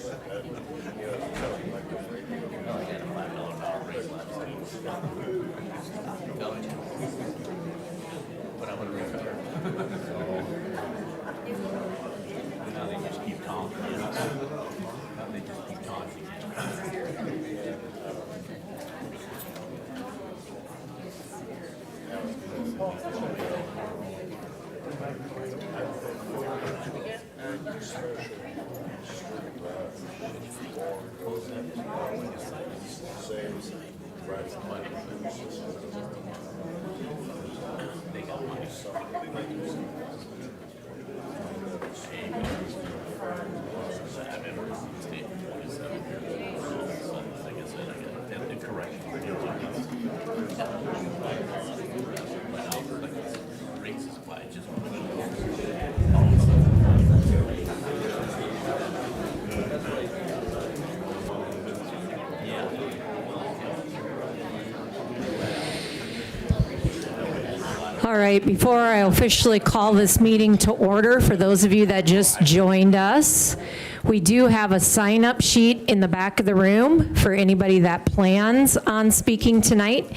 But I would have retired. Now they just keep talking. Now they just keep talking. They got money. All right, before I officially call this meeting to order, for those of you that just joined us, we do have a sign-up sheet in the back of the room for anybody that plans on speaking tonight.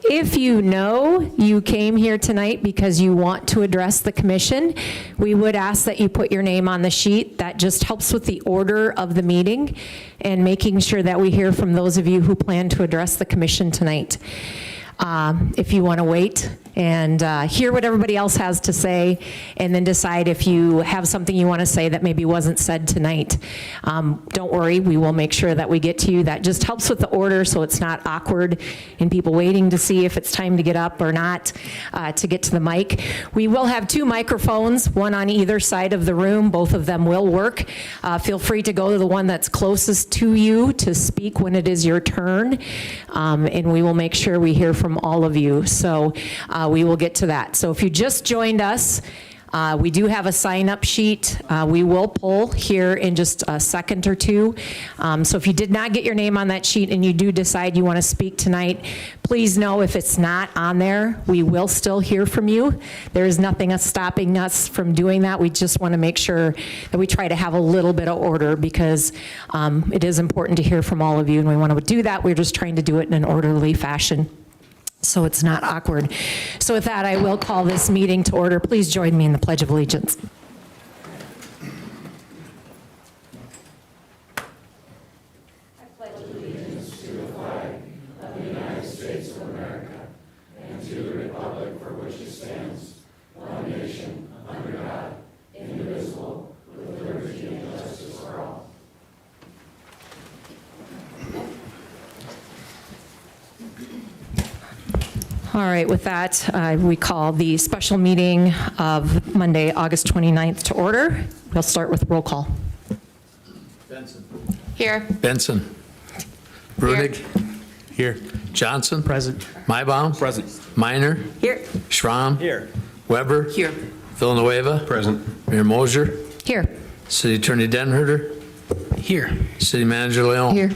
If you know you came here tonight because you want to address the commission, we would ask that you put your name on the sheet. That just helps with the order of the meeting and making sure that we hear from those of you who plan to address the commission tonight. If you want to wait and hear what everybody else has to say, and then decide if you have something you want to say that maybe wasn't said tonight, don't worry, we will make sure that we get to you. That just helps with the order so it's not awkward and people waiting to see if it's time to get up or not to get to the mic. We will have 2 microphones, one on either side of the room. Both of them will work. Feel free to go to the one that's closest to you to speak when it is your turn, and we will make sure we hear from all of you. So we will get to that. So if you just joined us, we do have a sign-up sheet. We will poll here in just a second or two. So if you did not get your name on that sheet and you do decide you want to speak tonight, please know if it's not on there, we will still hear from you. There is nothing stopping us from doing that. We just want to make sure that we try to have a little bit of order because it is important to hear from all of you, and we want to do that. We're just trying to do it in an orderly fashion, so it's not awkward. So with that, I will call this meeting to order. Please join me in the Pledge of Allegiance. I pledge allegiance to the flag of the United States of America and to the republic for which it stands, one nation, under God, indivisible, with liberty and justice for all. All right, with that, we call the special meeting of Monday, August 29th to order. We'll start with roll call. Benson. Here. Benson. Brunig. Here. Johnson. Present. Maibaum. Present. Minor. Here. Schramm. Here. Weber. Here. Villanueva. Present. Mayor Mosier. Here. City Attorney Denherter. Here. City Manager Leon. Here.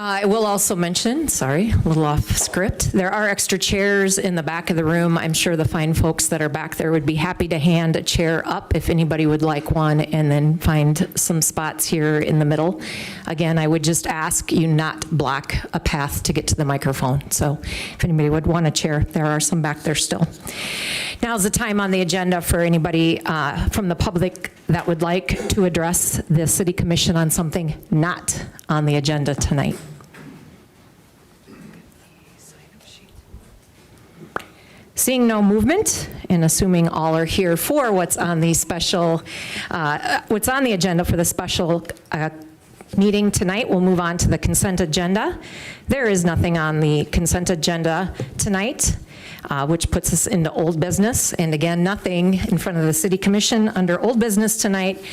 I will also mention, sorry, a little off script, there are extra chairs in the back of the room. I'm sure the fine folks that are back there would be happy to hand a chair up if anybody would like one, and then find some spots here in the middle. Again, I would just ask you not block a path to get to the microphone. So if anybody would want a chair, there are some back there still. Now's the time on the agenda for anybody from the public that would like to address the City Commission on something not on the agenda tonight. Seeing no movement, and assuming all are here for what's on the special, what's on the agenda for the special meeting tonight, we'll move on to the consent agenda. There is nothing on the consent agenda tonight, which puts us into old business. And again, nothing in front of the City Commission under old business tonight.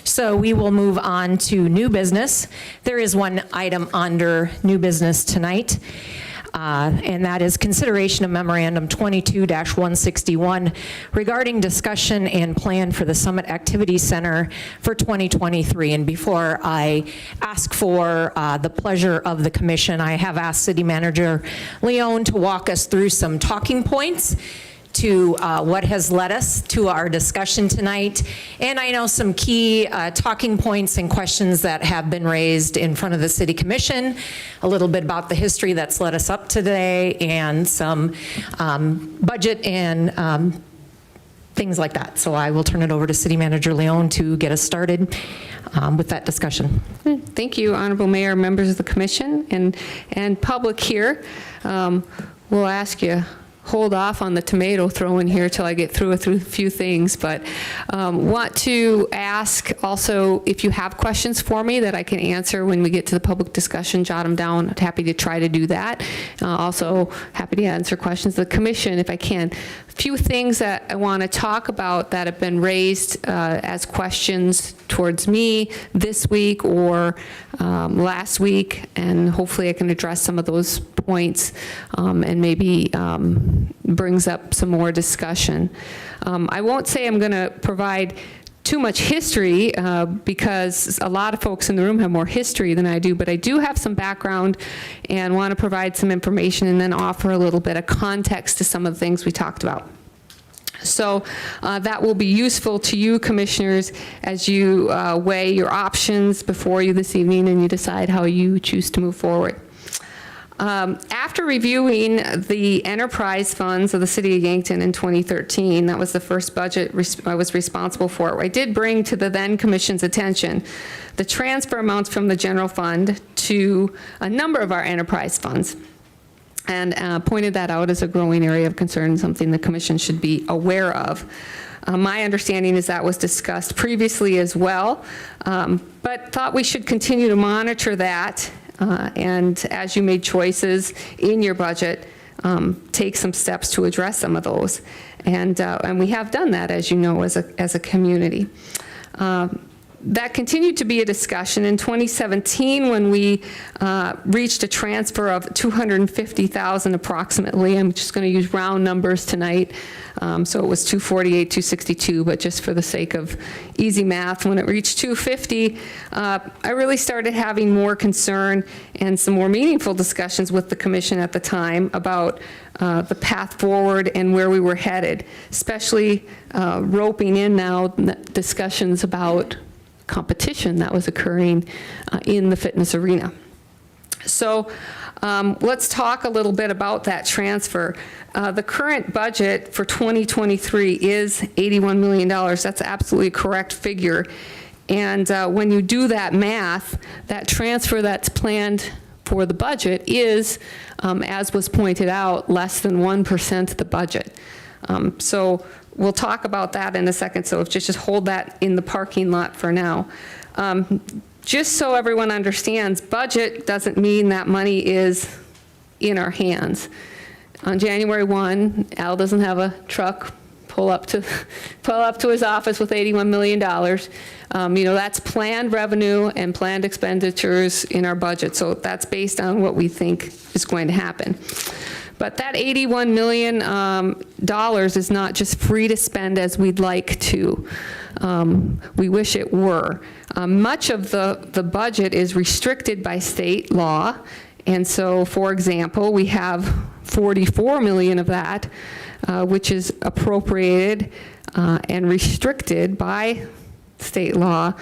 So we will move on to new business. There is one item under new business tonight. And that is consideration of memorandum 22-161 regarding discussion and plan for the Summit Activity Center for 2023. And before I ask for the pleasure of the commission, I have asked City Manager Leon to walk us through some talking points to what has led us to our discussion tonight. And I know some key talking points and questions that have been raised in front of the City Commission, a little bit about the history that's led us up today, and some budget and things like that. So I will turn it over to City Manager Leon to get us started with that discussion. Thank you, Honorable Mayor, members of the commission, and public here. We'll ask you hold off on the tomato throwing here till I get through a few things, but want to ask also if you have questions for me that I can answer when we get to the public discussion, jot them down. I'm happy to try to do that. Also happy to answer questions of the commission if I can. A few things that I want to talk about that have been raised as questions towards me this week or last week, and hopefully I can address some of those points and maybe brings up some more discussion. I won't say I'm going to provide too much history because a lot of folks in the room have more history than I do, but I do have some background and want to provide some information and then offer a little bit of context to some of the things we talked about. So that will be useful to you, commissioners, as you weigh your options before you this evening and you decide how you choose to move forward. After reviewing the enterprise funds of the City of Yankton in 2013, that was the first budget I was responsible for, I did bring to the then Commission's attention the transfer amounts from the general fund to a number of our enterprise funds, and pointed that out as a growing area of concern, something the Commission should be aware of. My understanding is that was discussed previously as well, but thought we should continue to monitor that. And as you made choices in your budget, take some steps to address some of those. And we have done that, as you know, as a community. That continued to be a discussion in 2017 when we reached a transfer of $250,000 approximately. I'm just going to use round numbers tonight. So it was 248, 262, but just for the sake of easy math, when it reached 250, I really started having more concern and some more meaningful discussions with the commission at the time about the path forward and where we were headed, especially roping in now discussions about competition that was occurring in the fitness arena. So let's talk a little bit about that transfer. The current budget for 2023 is $81 million. That's absolutely a correct figure. And when you do that math, that transfer that's planned for the budget is, as was pointed out, less than 1% of the budget. So we'll talk about that in a second, so just hold that in the parking lot for now. Just so everyone understands, budget doesn't mean that money is in our hands. On January 1, Al doesn't have a truck pull up to his office with $81 million. That's planned revenue and planned expenditures in our budget, so that's based on what we think is going to happen. But that $81 million is not just free to spend as we'd like to. We wish it were. Much of the budget is restricted by state law. And so, for example, we have $44 million of that, which is appropriated and restricted by state law,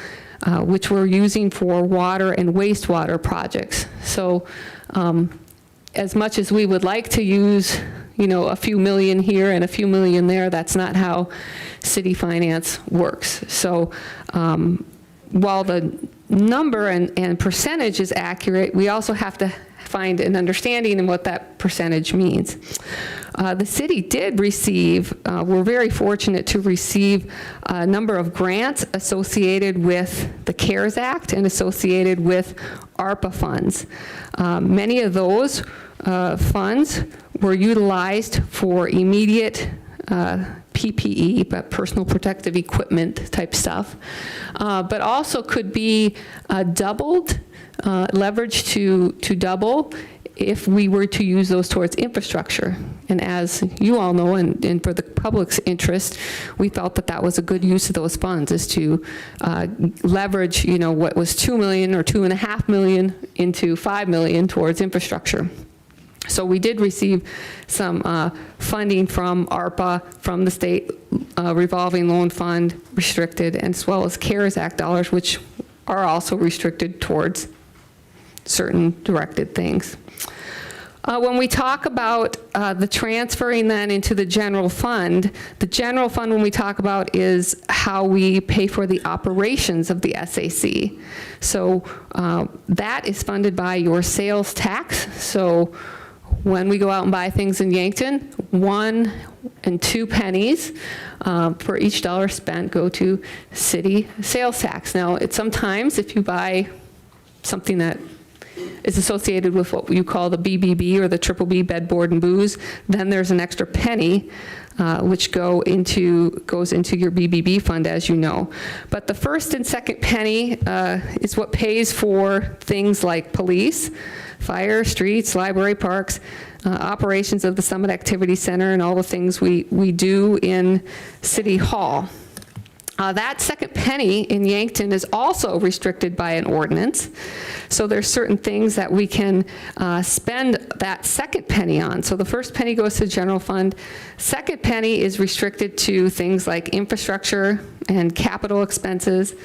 which we're using for water and wastewater projects. So, as much as we would like to use, a few million here and a few million there, that's not how city finance works. So while the number and percentage is accurate, we also have to find an understanding in what that percentage means. The city did receive, we're very fortunate to receive a number of grants associated with the CARES Act and associated with ARPA funds. Many of those funds were utilized for immediate PPE, but personal protective equipment type stuff, but also could be doubled, leveraged to double if we were to use those towards infrastructure. And as you all know, and for the public's interest, we felt that that was a good use of those funds, is to leverage, what was $2 million or $2.5 million into $5 million towards infrastructure. So we did receive some funding from ARPA, from the state revolving loan fund, restricted, as well as CARES Act dollars, which are also restricted towards certain directed things. When we talk about the transferring then into the general fund when we talk about is how we pay for the operations of the SAC. So that is funded by your sales tax. So when we go out and buy things in Yankton, 1 and 2 pennies for each dollar spent go to city sales tax. Now, sometimes if you buy something that is associated with what you call the BBB or the triple B, bed, board, and booze, then there's an extra penny which goes into your BBB fund, as you know. But the first and second penny is what pays for things like police, fire, streets, library, parks, operations of the Summit Activity Center, and all the things we do in City Hall. That second penny in Yankton is also restricted by an ordinance. So there's certain things that we can spend that second penny on. So the first penny goes to the general fund. Second penny is restricted to things like infrastructure and capital expenses.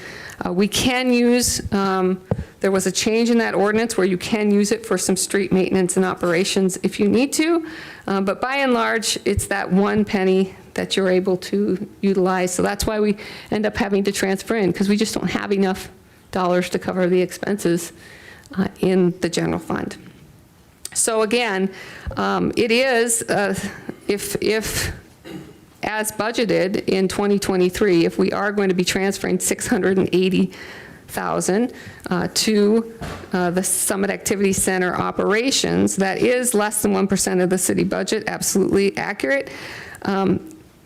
We can use, there was a change in that ordinance where you can use it for some street maintenance and operations if you need to. But by and large, it's that 1 penny that you're able to utilize. So that's why we end up having to transfer in, because we just don't have enough dollars to cover the expenses in the general fund. So again, it is, if as budgeted in 2023, if we are going to be transferring $680,000 to the Summit Activity Center operations, that is less than 1% of the city budget, absolutely accurate.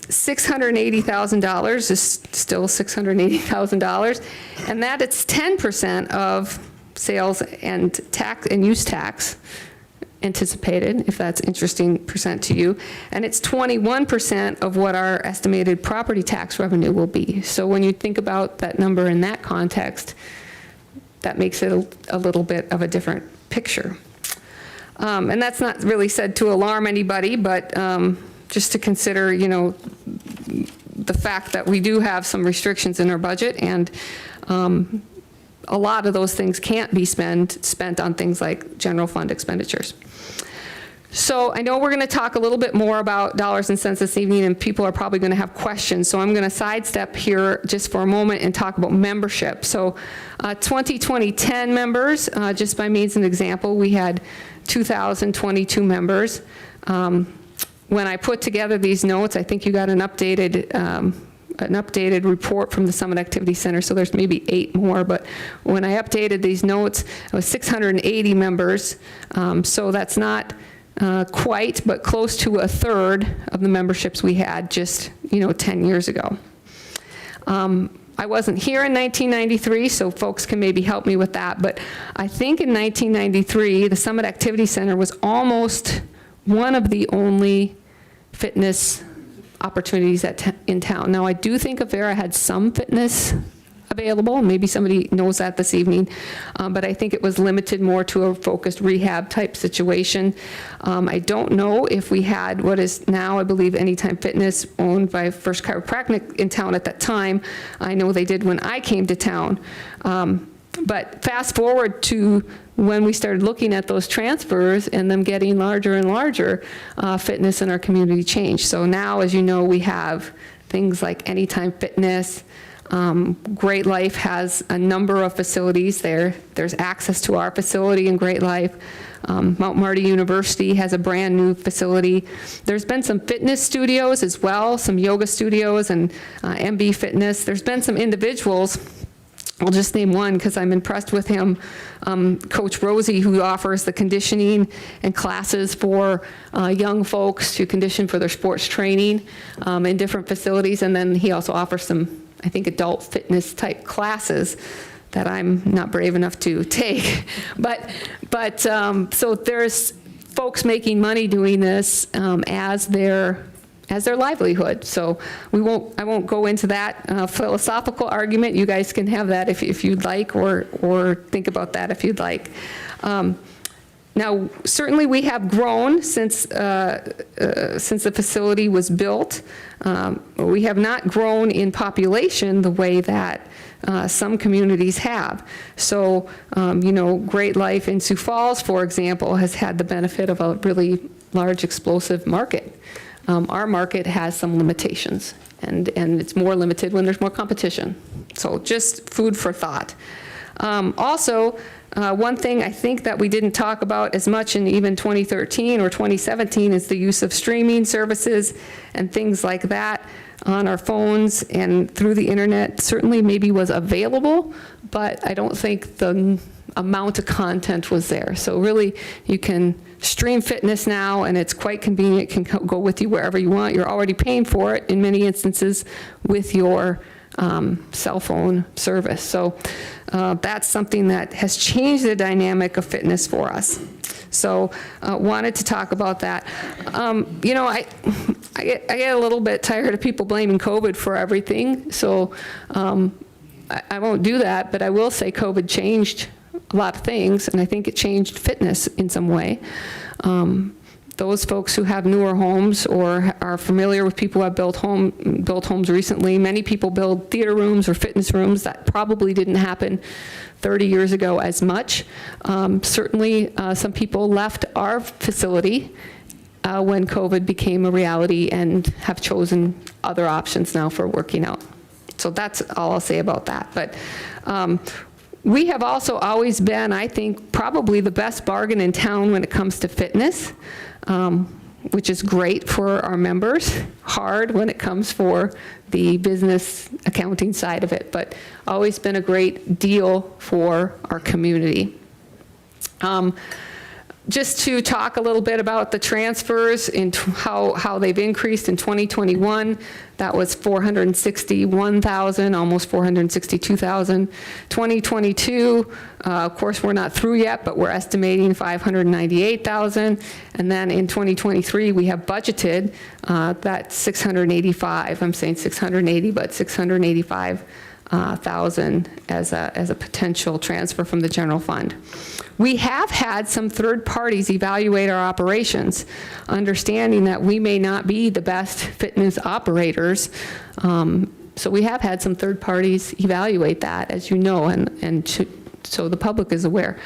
$680,000 is still $680,000, and that it's 10% of sales and tax and use tax anticipated, if that's interesting percent to you, and it's 21% of what our estimated property tax revenue will be. So when you think about that number in that context, that makes it a little bit of a different picture. And that's not really said to alarm anybody, but just to consider, you know, the fact that we do have some restrictions in our budget, and a lot of those things can't be spent on things like general fund expenditures. So I know we're going to talk a little bit more about dollars and cents this evening, and people are probably going to have questions. So I'm going to sidestep here just for a moment and talk about membership. So 2010 members, just by means of an example, we had 2,022 members. When I put together these notes, I think you got an updated report from the Summit Activity Center, so there's maybe 8 more, but when I updated these notes, it was 680 members, so that's not quite, but close to a third of the memberships we had just, 10 years ago. I wasn't here in 1993, so folks can maybe help me with that, but I think in 1993, the Summit Activity Center was almost one of the only fitness opportunities in town. Now, I do think Avera had some fitness available. Maybe somebody knows that this evening, but I think it was limited more to a focused rehab type situation. I don't know if we had what is now, I believe, Anytime Fitness, owned by First Chiropractic in town at that time. I know they did when I came to town. But fast forward to when we started looking at those transfers and them getting larger and larger, fitness in our community changed. So now, as you know, we have things like Anytime Fitness. Great Life has a number of facilities there. There's access to our facility in Great Life. Mount Marty University has a brand new facility. There's been some fitness studios as well, some yoga studios and MB Fitness. There's been some individuals. I'll just name one because I'm impressed with him, Coach Rosie, who offers the conditioning and classes for young folks to condition for their sports training in different facilities. And then he also offers some, I think, adult fitness type classes that I'm not brave enough to take. But so there's folks making money doing this as their livelihood. So I won't go into that philosophical argument. You guys can have that if you'd like, or think about that if you'd like. Now, certainly we have grown since the facility was built. We have not grown in population the way that some communities have. So, Great Life in Sioux Falls, for example, has had the benefit of a really large explosive market. Our market has some limitations, and it's more limited when there's more competition. So just food for thought. Also, one thing I think that we didn't talk about as much in even 2013 or 2017 is the use of streaming services and things like that on our phones and through the internet. Certainly maybe was available, but I don't think the amount of content was there. So really, you can stream fitness now, and it's quite convenient. It can go with you wherever you want. You're already paying for it in many instances with your cell phone service. So that's something that has changed the dynamic of fitness for us. So wanted to talk about that. I get a little bit tired of people blaming COVID for everything. So I won't do that, but I will say COVID changed a lot of things, and I think it changed fitness in some way. Those folks who have newer homes or are familiar with people who have built homes recently, many people build theater rooms or fitness rooms. That probably didn't happen 30 years ago as much. Certainly, some people left our facility when COVID became a reality and have chosen other options now for working out. So that's all I'll say about that. But we have also always been, I think, probably the best bargain in town when it comes to fitness, which is great for our members, hard when it comes for the business accounting side of it, but always been a great deal for our community. Just to talk a little bit about the transfers and how they've increased in 2021, that was 461,000, almost 462,000. 2022, of course, we're not through yet, but we're estimating 598,000. And then in 2023, we have budgeted that 685. I'm saying 680, but 685,000 as a potential transfer from the general fund. We have had some third parties evaluate our operations, understanding that we may not be the best fitness operators. So we have had some third parties evaluate that, as you know, so the public is aware.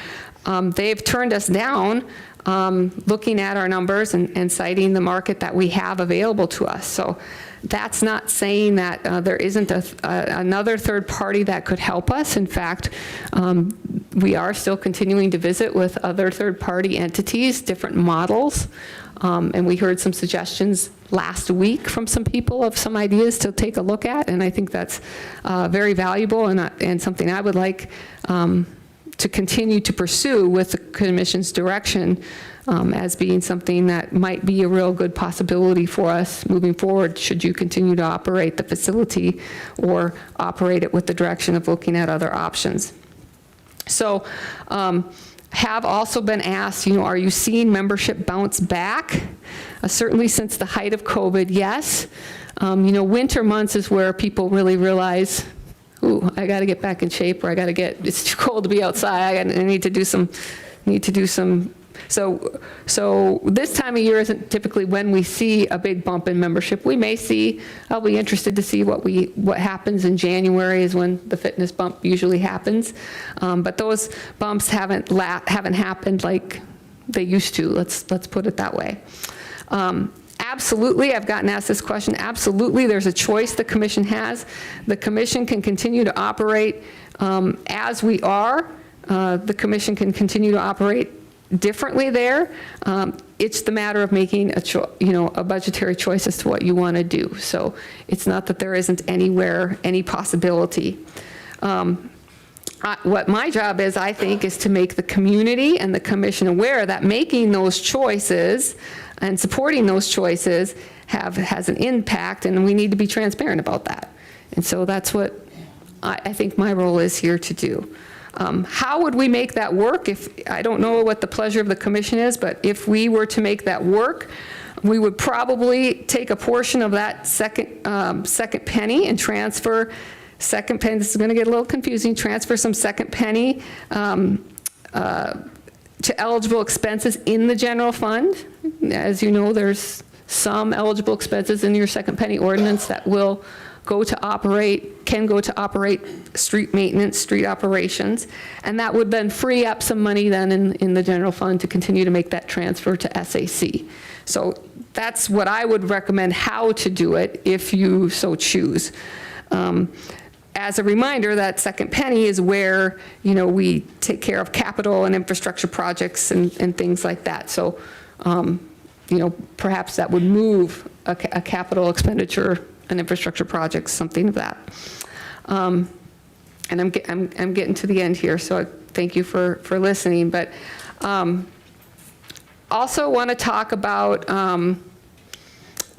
They've turned us down looking at our numbers and citing the market that we have available to us. So that's not saying that there isn't another third party that could help us. In fact, we are still continuing to visit with other third party entities, different models, and we heard some suggestions last week from some people of some ideas to take a look at, and I think that's very valuable and something I would like to continue to pursue with the Commission's direction as being something that might be a real good possibility for us moving forward should you continue to operate the facility or operate it with the direction of looking at other options. So have also been asked, are you seeing membership bounce back? Certainly since the height of COVID, yes. Winter months is where people really realize, ooh, I got to get back in shape, or it's too cold to be outside. I need to do some. So this time of year isn't typically when we see a big bump in membership. We may see. I'll be interested to see what happens in January is when the fitness bump usually happens. But those bumps haven't happened like they used to. Let's put it that way. Absolutely, I've gotten asked this question. Absolutely, there's a choice the Commission has. The Commission can continue to operate as we are. The Commission can continue to operate differently there. It's the matter of making a budgetary choice as to what you want to do. So it's not that there isn't any possibility. What my job is, I think, is to make the community and the Commission aware that making those choices and supporting those choices has an impact, and we need to be transparent about that. And so that's what I think my role is here to do. How would we make that work? I don't know what the pleasure of the Commission is, but if we were to make that work, we would probably take a portion of that second penny and transfer second penny. This is going to get a little confusing. Transfer some second penny to eligible expenses in the general fund. As you know, there's some eligible expenses in your second penny ordinance that will go to operate, can go to operate street maintenance, street operations, and that would then free up some money then in the general fund to continue to make that transfer to SAC. So that's what I would recommend how to do it if you so choose. As a reminder, that second penny is where, you know, we take care of capital and infrastructure projects and things like that. So, you know, perhaps that would move a capital expenditure, an infrastructure project, something of that. And I'm getting to the end here, so I thank you for listening. But also want to talk about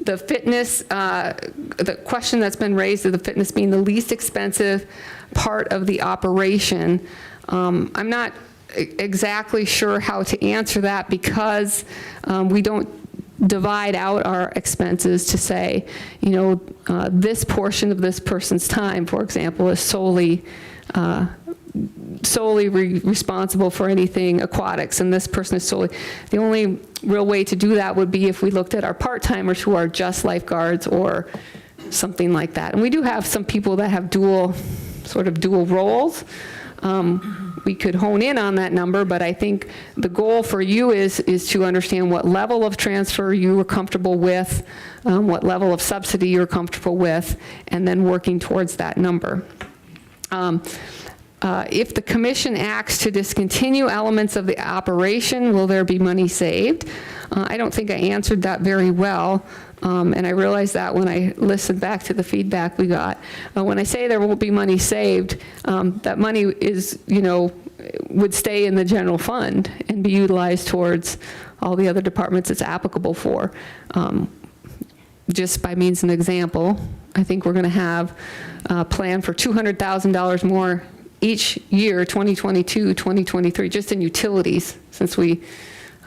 the fitness, the question that's been raised of the fitness being the least expensive part of the operation. I'm not exactly sure how to answer that because we don't divide out our expenses to say, you know, this portion of this person's time, for example, is solely responsible for anything aquatics, and this person is solely. The only real way to do that would be if we looked at our part-timers who are just lifeguards or something like that. And we do have some people that have dual roles. We could hone in on that number, but I think the goal for you is to understand what level of transfer you are comfortable with, what level of subsidy you're comfortable with, and then working towards that number. If the commission acts to discontinue elements of the operation, will there be money saved? I don't think I answered that very well. And I realized that when I listened back to the feedback we got. When I say there won't be money saved, that money is, you know, would stay in the general fund and be utilized towards all the other departments it's applicable for. Just by means of an example, I think we're going to have a plan for $200,000 more each year, 2022, 2023, just in utilities, since we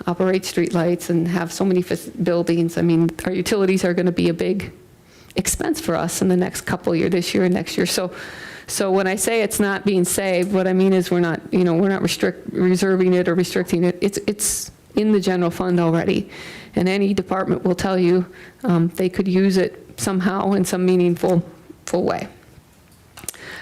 operate streetlights and have so many buildings. I mean, our utilities are going to be a big expense for us in the next couple of years, this year and next year. So when I say it's not being saved, what I mean is we're not, you know, we're not reserving it or restricting it. It's in the general fund already, and any department will tell you they could use it somehow in some meaningful way.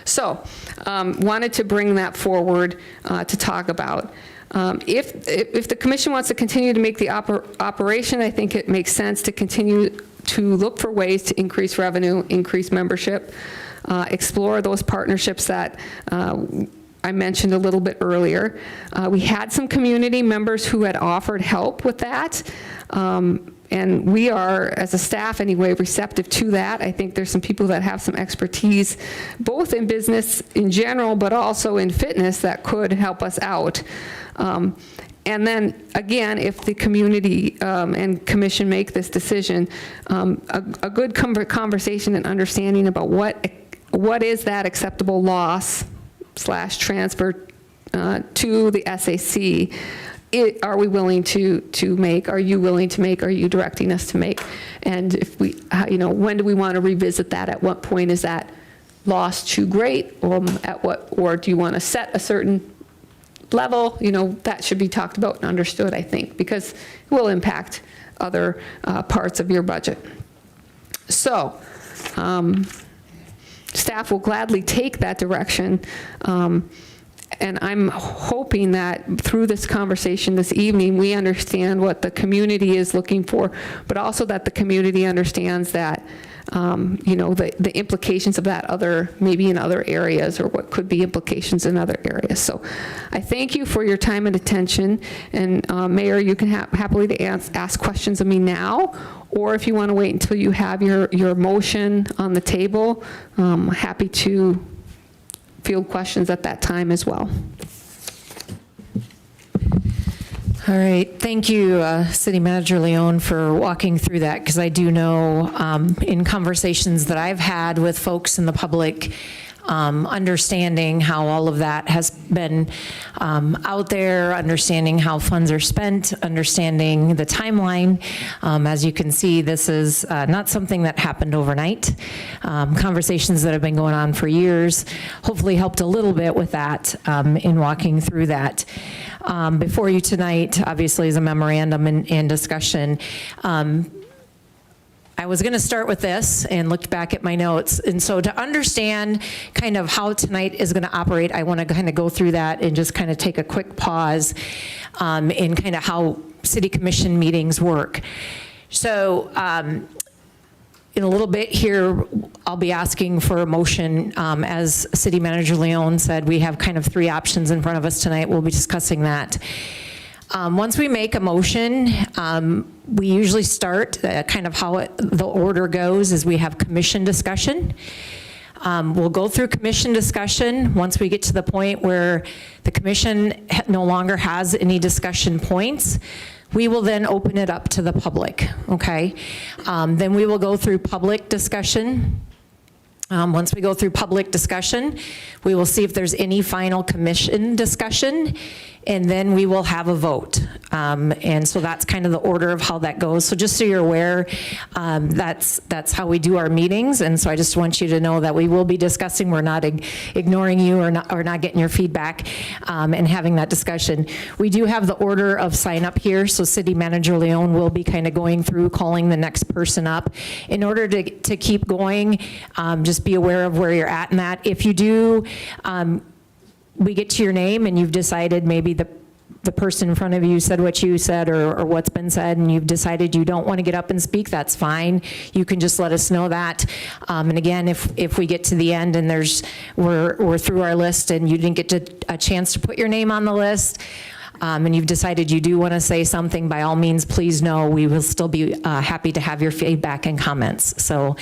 So, wanted to bring that forward to talk about. If the commission wants to continue to make the operation, I think it makes sense to continue to look for ways to increase revenue, increase membership, explore those partnerships that I mentioned a little bit earlier. We had some community members who had offered help with that. And we are, as a staff anyway, receptive to that. I think there's some people that have some expertise, both in business in general, but also in fitness that could help us out. And then, again, if the community and commission make this decision, a good conversation and understanding about what is that acceptable loss / transfer to the SAC. Are we willing to make? Are you willing to make? Are you directing us to make? And if we, you know, when do we want to revisit that? At what point is that loss too great? Or do you want to set a certain level? You know, that should be talked about and understood, I think, because it will impact other parts of your budget. So, staff will gladly take that direction. And I'm hoping that through this conversation this evening, we understand what the community is looking for, but also that the community understands that, you know, the implications of that maybe in other areas, or what could be implications in other areas. So I thank you for your time and attention. And Mayor, you can happily ask questions of me now, or if you want to wait until you have your motion on the table, I'm happy to field questions at that time as well. All right, thank you, City Manager Leon, for walking through that, because I do know in conversations that I've had with folks in the public, understanding how all of that has been out there, understanding how funds are spent, understanding the timeline. As you can see, this is not something that happened overnight. Conversations that have been going on for years hopefully helped a little bit with that in walking through that. Before you tonight, obviously, is a memorandum and discussion. I was going to start with this and looked back at my notes. And so to understand kind of how tonight is going to operate, I want to kind of go through that and just kind of take a quick pause in kind of how city commission meetings work. So in a little bit here, I'll be asking for a motion. As City Manager Leon said, we have kind of three options in front of us tonight. We'll be discussing that. Once we make a motion, we usually start, kind of how the order goes is we have commission discussion. We'll go through commission discussion. Once we get to the point where the commission no longer has any discussion points, we will then open it up to the public, okay? Then we will go through public discussion. Once we go through public discussion, we will see if there's any final commission discussion, and then we will have a vote. And so that's kind of the order of how that goes. So just so you're aware, that's how we do our meetings. And so I just want you to know that we will be discussing. We're not ignoring you or not getting your feedback and having that discussion. We do have the order of sign up here. So City Manager Leon will be kind of going through, calling the next person up. In order to keep going, just be aware of where you're at in that. If you do, we get to your name and you've decided maybe the person in front of you said what you said or what's been said, and you've decided you don't want to get up and speak, that's fine. You can just let us know that. And again, if we get to the end and we're through our list and you didn't get a chance to put your name on the list, and you've decided you do want to say something, by all means, please know we will still be happy to have your feedback and comments. So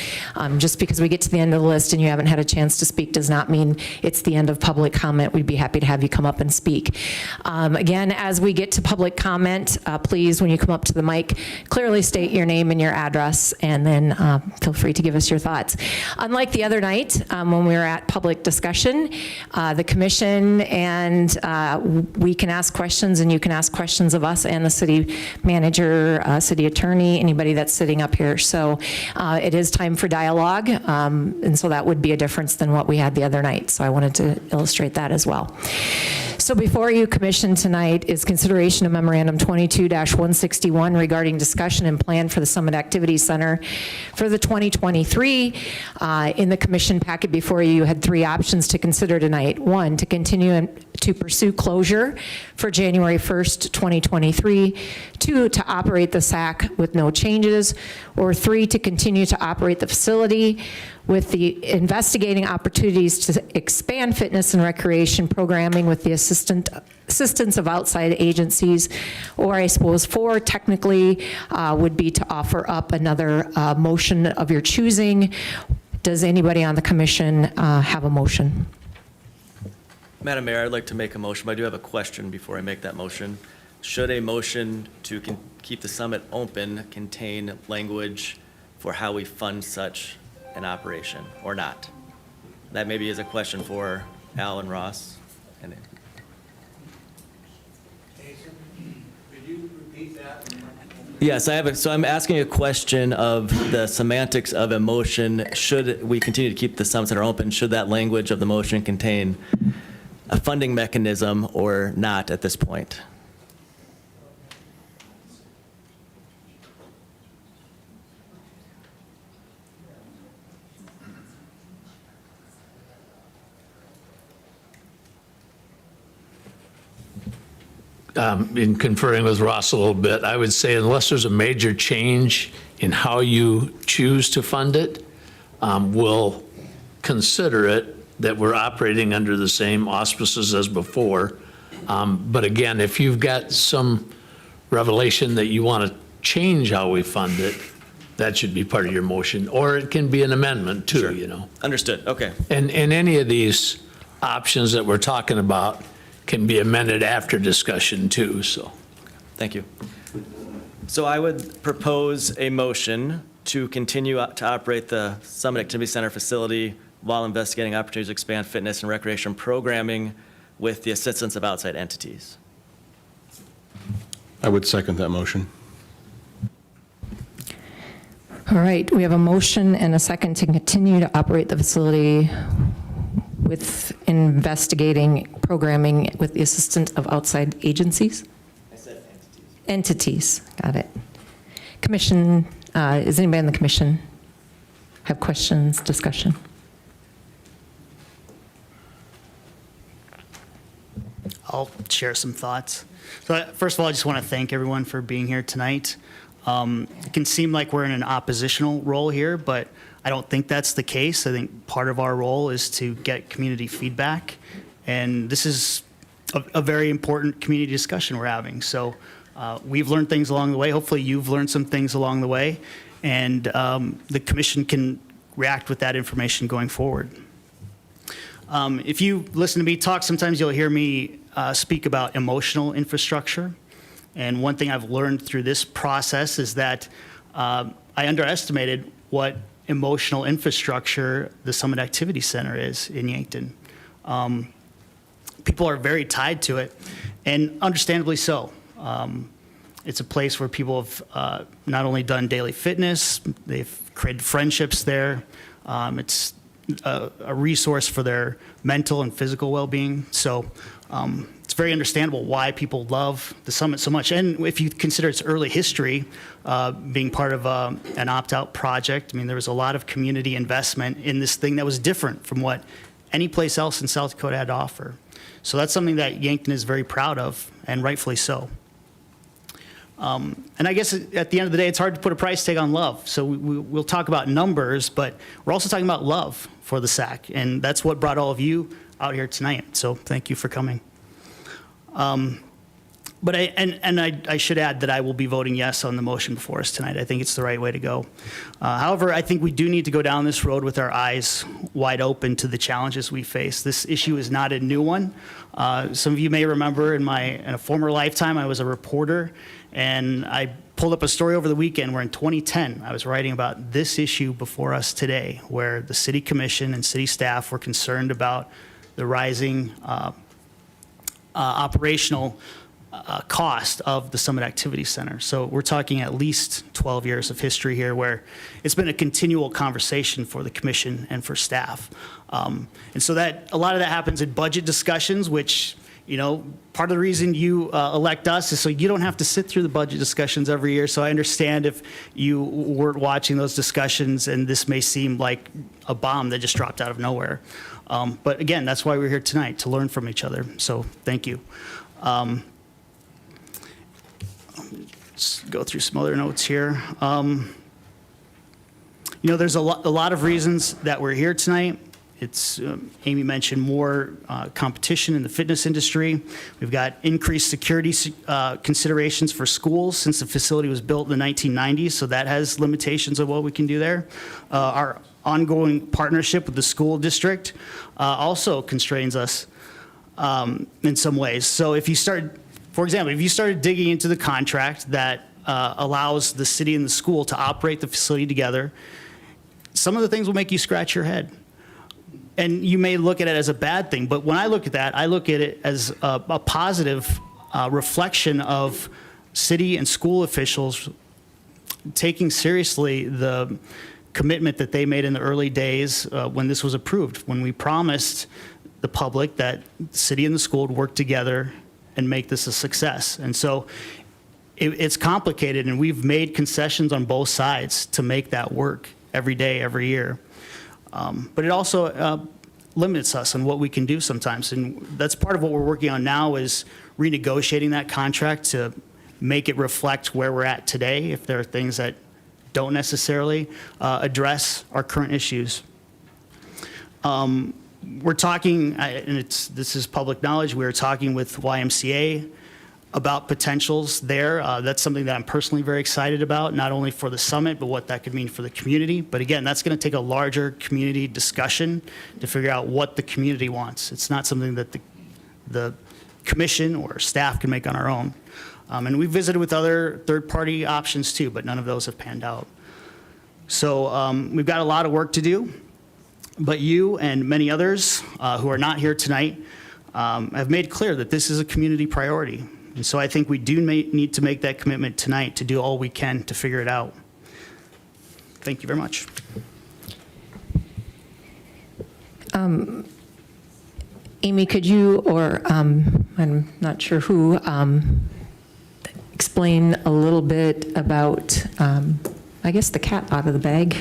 just because we get to the end of the list and you haven't had a chance to speak does not mean it's the end of public comment. We'd be happy to have you come up and speak. Again, as we get to public comment, please, when you come up to the mic, clearly state your name and your address, and then feel free to give us your thoughts. Unlike the other night, when we were at public discussion, the commission and we can ask questions, and you can ask questions of us and the city manager, city attorney, anybody that's sitting up here. So it is time for dialogue, and so that would be a difference than what we had the other night. So I wanted to illustrate that as well. So before you, Commission, tonight is consideration of Memorandum 22-161 regarding discussion and plan for the Summit Activities Center for the 2023. In the Commission packet before you, you had three options to consider tonight. One, to continue to pursue closure for January 1st, 2023. Two, to operate the SAC with no changes. Or three, to continue to operate the facility with the investigating opportunities to expand fitness and recreation programming with the assistance of outside agencies. Or I suppose four, technically, would be to offer up another motion of your choosing. Does anybody on the commission have a motion? Madam Mayor, I'd like to make a motion, but I do have a question before I make that motion. Should a motion to keep the summit open contain language for how we fund such an operation or not? That maybe is a question for Al and Ross. And Jason, could you repeat that? yes, so I'm asking a question of the semantics of a motion. Should we continue to keep the summit center open? Should that language of the motion contain a funding mechanism or not at this point? In conferring with Ross a little bit, I would say unless there's a major change in how you choose to fund it, we'll consider it that we're operating under the same auspices as before. But again, if you've got some revelation that you want to change how we fund it, that should be part of your motion, or it can be an amendment too, Sure. you know. Understood, okay. And any of these options that we're talking about can be amended after discussion too, so. Thank you. So I would propose a motion to continue to operate the Summit Activity Center facility while investigating opportunities to expand fitness and recreation programming with the assistance of outside entities. I would second that motion. All right, we have a motion and a second to continue to operate the facility with investigating programming with the assistance of outside agencies? I said entities. Entities, got it. Commission, is anybody on the commission have questions, discussion? I'll share some thoughts. So first of all, I just want to thank everyone for being here tonight. It can seem like we're in an oppositional role here, but I don't think that's the case. I think part of our role is to get community feedback, and this is a very important community discussion we're having. So we've learned things along the way. Hopefully you've learned some things along the way, and the commission can react with that information going forward. If you listen to me talk, sometimes you'll hear me speak about emotional infrastructure. And one thing I've learned through this process is that I underestimated what emotional infrastructure the Summit Activity Center is in Yankton. People are very tied to it, and understandably so. It's a place where people have not only done daily fitness, they've created friendships there. It's a resource for their mental and physical well-being. So it's very understandable why people love the Summit so much. And if you consider its early history, being part of an opt-out project, I mean, there was a lot of community investment in this thing that was different from what any place else in South Dakota had to offer. So that's something that Yankton is very proud of, and rightfully so. And I guess at the end of the day, it's hard to put a price tag on love. So we'll talk about numbers, but we're also talking about love for the SAC. And that's what brought all of you out here tonight. So thank you for coming. But I should add that I will be voting yes on the motion before us tonight. I think it's the right way to go. However, I think we do need to go down this road with our eyes wide open to the challenges we face. This issue is not a new one. Some of you may remember in a former lifetime, I was a reporter, and I pulled up a story over the weekend where in 2010, I was writing about this issue before us today, where the city commission and city staff were concerned about the rising operational cost of the Summit Activity Center. So we're talking at least 12 years of history here where it's been a continual conversation for the commission and for staff. And so that a lot of that happens in budget discussions, which, you know, part of the reason you elect us is so you don't have to sit through the budget discussions every year. So I understand if you weren't watching those discussions and this may seem like a bomb that just dropped out of nowhere. But again, that's why we're here tonight, to learn from each other. So thank you. Let's go through some other notes here. You know, there's a lot of reasons that we're here tonight. It's, Amy mentioned more competition in the fitness industry. We've got increased security considerations for schools since the facility was built in the 1990s, so that has limitations of what we can do there. Our ongoing partnership with the school district also constrains us in some ways. So if you start, for example, if you started digging into the contract that allows the city and the school to operate the facility together, some of the things will make you scratch your head. And you may look at it as a bad thing, but when I look at that, I look at it as a positive reflection of city and school officials taking seriously the commitment that they made in the early days when this was approved, when we promised the public that the city and the school would work together and make this a success. And so it's complicated, and we've made concessions on both sides to make that work every day, every year. But it also limits us on what we can do sometimes. And that's part of what we're working on now is renegotiating that contract to make it reflect where we're at today if there are things that don't necessarily address our current issues. We're talking, and this is public knowledge, we're talking with YMCA about potentials there. That's something that I'm personally very excited about, not only for the summit, but what that could mean for the community. But again, that's going to take a larger community discussion to figure out what the community wants. It's not something that the commission or staff can make on our own. And we visited with other third-party options too, but none of those have panned out. So we've got a lot of work to do, but you and many others who are not here tonight have made clear that this is a community priority. And so I think we do need to make that commitment tonight to do all we can to figure it out. Thank you very much. Amy, could you, or I'm not sure who, explain a little bit about, I guess, the cat out of the bag?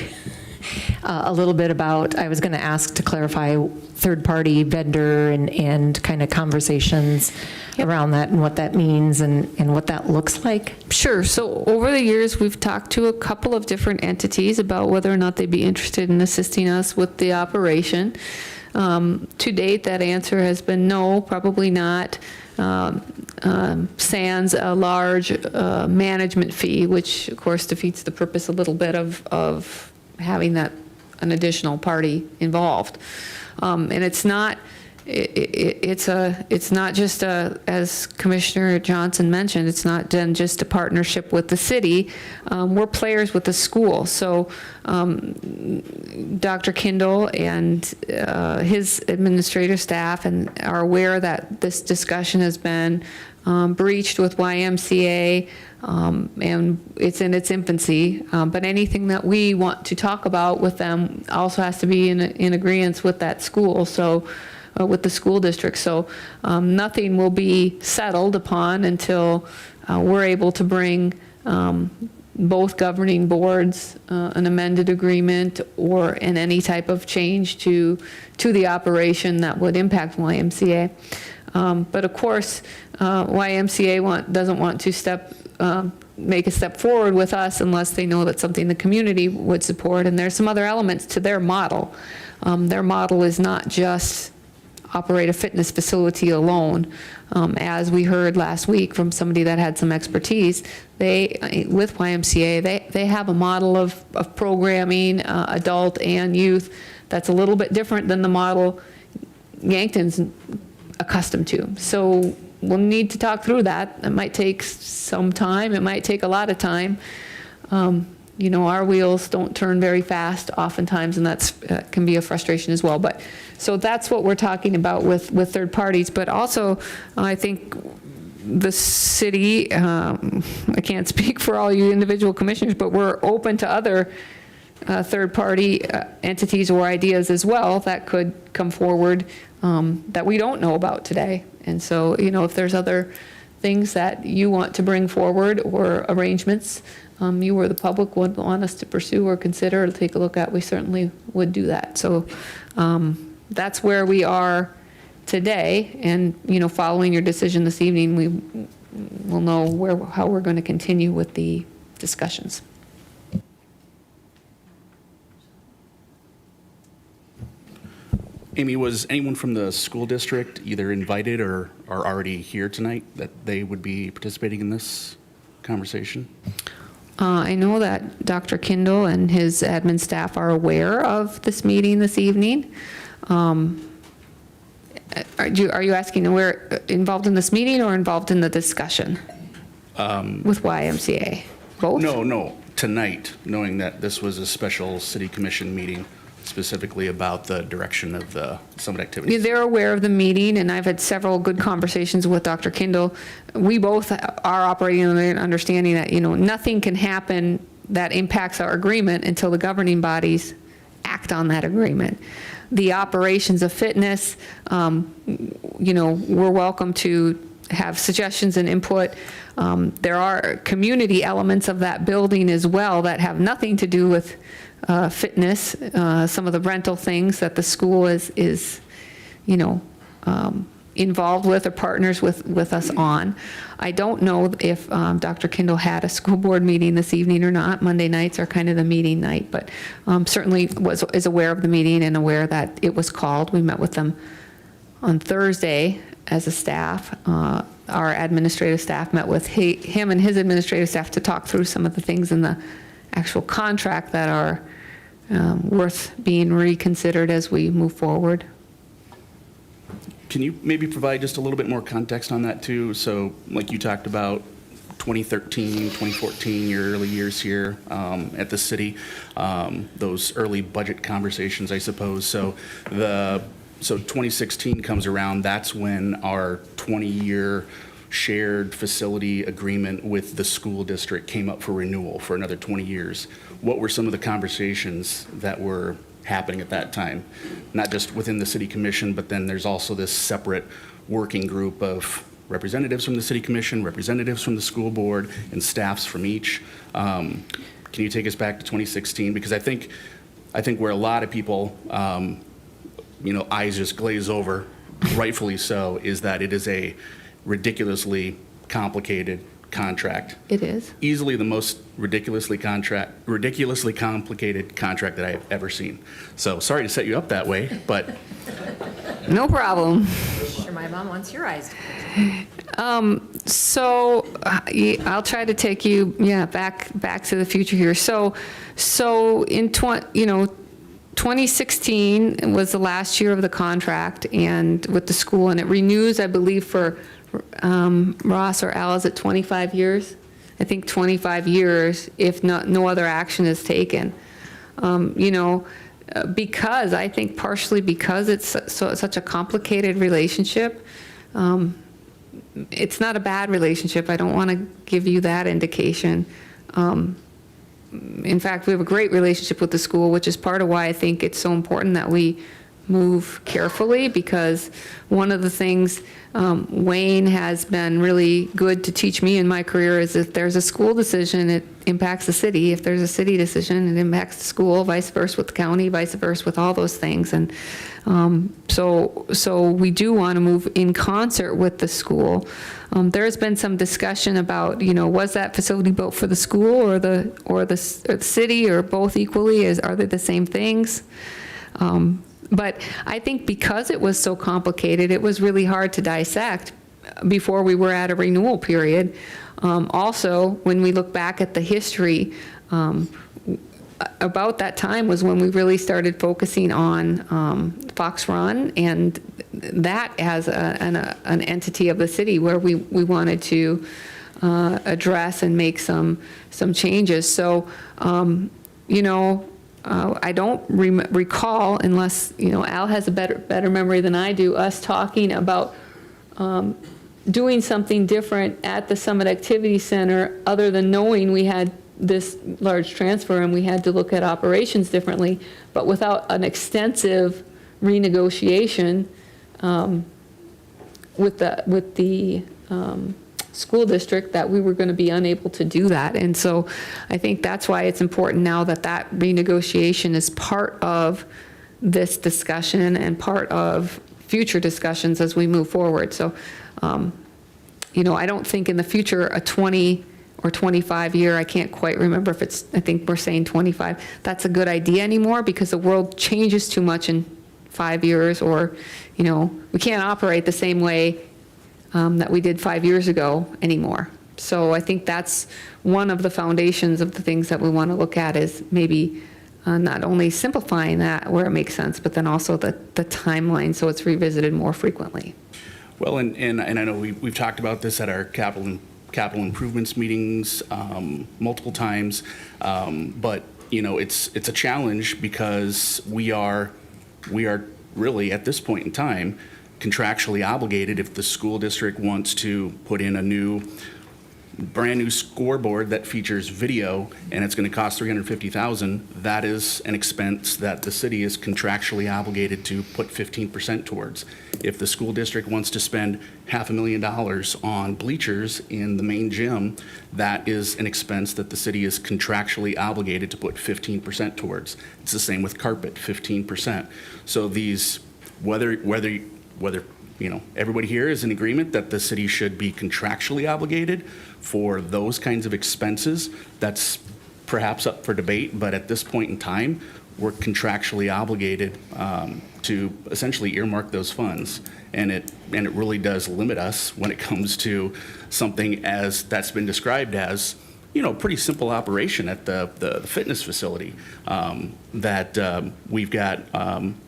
A little bit about, I was going to ask to clarify third-party vendor and kind of conversations around that and what that means and what that looks like. Sure. So over the years, we've talked to a couple of different entities about whether or not they'd be interested in assisting us with the operation. To date, that answer has been no, probably not. Sans a large management fee, which of course defeats the purpose a little bit of having an additional party involved. And it's not just as Commissioner Johnson mentioned, it's not then just a partnership with the city. We're players with the school. So Dr. Kindle and his administrative staff are aware that this discussion has been breached with YMCA, and it's in its infancy. But anything that we want to talk about with them also has to be in agreement with that school. So with the school district. So nothing will be settled upon until we're able to bring both governing boards an amended agreement and any type of change to the operation that would impact YMCA. But of course, YMCA doesn't want to make a step forward with us unless they know that's something the community would support. And there's some other elements to their model. Their model is not just operate a fitness facility alone. As we heard last week from somebody that had some expertise, with YMCA, they have a model of programming, adult and youth, that's a little bit different than the model Yankton's accustomed to. So we'll need to talk through that. It might take some time. It might take a lot of time. Our wheels don't turn very fast oftentimes, and that's can be a frustration as well. But so that's what we're talking about with third parties. But also, I think the city, I can't speak for all you individual commissioners, but we're open to other third-party entities or ideas as well that could come forward that we don't know about today. And so, if there's other things that you want to bring forward or arrangements you or the public would want us to pursue or consider or take a look at, we certainly would do that. So that's where we are today. And, following your decision this evening, we will know how we're going to continue with the discussions. Amy, was anyone from the school district either invited or are already here tonight that they would be participating in this conversation? I know that Dr. Kindle and his admin staff are aware of this meeting this evening. Are you asking where involved in this meeting or involved in the discussion with YMCA? Both? No, tonight, knowing that this was a special city commission meeting specifically about the direction of the summit activities. Yeah, they're aware of the meeting, and I've had several good conversations with Dr. Kindle. We both are operating on an understanding that, nothing can happen that impacts our agreement until the governing bodies act on that agreement. The operations of fitness, we're welcome to have suggestions and input. There are community elements of that building as well that have nothing to do with fitness, some of the rental things that the school is involved with or partners with us on. I don't know if Dr. Kindle had a school board meeting this evening or not. Monday nights are kind of the meeting night, but certainly is aware of the meeting and aware that it was called. We met with them on Thursday as a staff. Our administrative staff met with him and his administrative staff to talk through some of the things in the actual contract that are worth being reconsidered as we move forward. Can you maybe provide just a little bit more context on that too? So like you talked about 2013, 2014, your early years here at the city, those early budget conversations, I suppose. So 2016 comes around, that's when our 20-year shared facility agreement with the school district came up for renewal for another 20 years. What were some of the conversations that were happening at that time, not just within the city commission, but then there's also this separate working group of representatives from the city commission, representatives from the school board, and staffs from each. Can you take us back to 2016? Because I think where a lot of people, eyes just glaze over, rightfully so, is that it is a ridiculously complicated contract. It is. Easily the most ridiculously complicated contract that I have ever seen. So sorry to set you up that way, but No problem. Sure, my mom wants your eyes. So I'll try to take you, back to the future here. So in 2016 was the last year of the contract and with the school, and it renews, I believe, for Ross or Al, is it 25 years? I think 25 years if no other action is taken. Because I think partially because it's such a complicated relationship. It's not a bad relationship. I don't want to give you that indication. In fact, we have a great relationship with the school, which is part of why I think it's so important that we move carefully, because one of the things Wayne has been really good to teach me in my career is if there's a school decision, it impacts the city. If there's a city decision, it impacts the school, vice versa with the county, vice versa with all those things. And so we do want to move in concert with the school. There has been some discussion about, was that facility built for the school or the city, or both equally? Are they the same things? But I think because it was so complicated, it was really hard to dissect before we were at a renewal period. Also, when we look back at the history, about that time was when we really started focusing on Fox Run, and that as an entity of the city where we wanted to address and make some changes. So, I don't recall, unless, Al has a better memory than I do, us talking about doing something different at the Summit Activity Center, other than knowing we had this large transfer and we had to look at operations differently, but without an extensive renegotiation with the school district, that we were going to be unable to do that. And so I think that's why it's important now that that renegotiation is part of this discussion and part of future discussions as we move forward. So, I don't think in the future a 20 or 25 year, I can't quite remember if it's, I think we're saying 25, that's a good idea anymore, because the world changes too much in 5 years, or, we can't operate the same way that we did 5 years ago anymore. So I think that's one of the foundations of the things that we want to look at, is maybe not only simplifying that where it makes sense, but then also the timeline so it's revisited more frequently. Well, and I know we've talked about this at our capital improvements meetings multiple times, but it's a challenge because we are really at this point in time contractually obligated. If the school district wants to put in a brand new scoreboard that features video and it's going to cost $350,000, that is an expense that the city is contractually obligated to put 15% towards. If the school district wants to spend $500,000 on bleachers in the main gym, that is an expense that the city is contractually obligated to put 15% towards. It's the same with carpet, 15%. So these, whether everybody here is in agreement that the city should be contractually obligated for those kinds of expenses, that's perhaps up for debate, but at this point in time, we're contractually obligated to essentially earmark those funds. And it really does limit us when it comes to something as that's been described as, pretty simple operation at the fitness facility, that we've got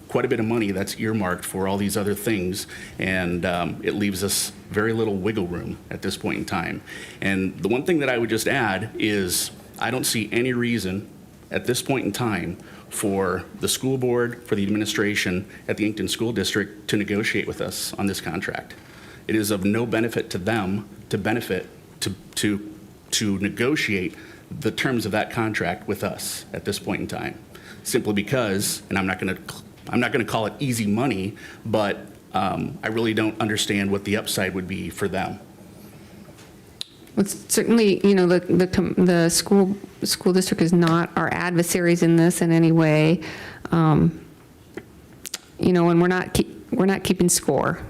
quite a bit of money that's earmarked for all these other things, and it leaves us very little wiggle room at this point in time. And the one thing that I would just add is I don't see any reason at this point in time for the school board, for the administration at the Yankton School District to negotiate with us on this contract. It is of no benefit to them to negotiate the terms of that contract with us at this point in time. simply because, and I'm not going to call it easy money, but I really don't understand what the upside would be for them. Well, certainly, the school district is not our adversaries in this in any way. And we're not keeping score.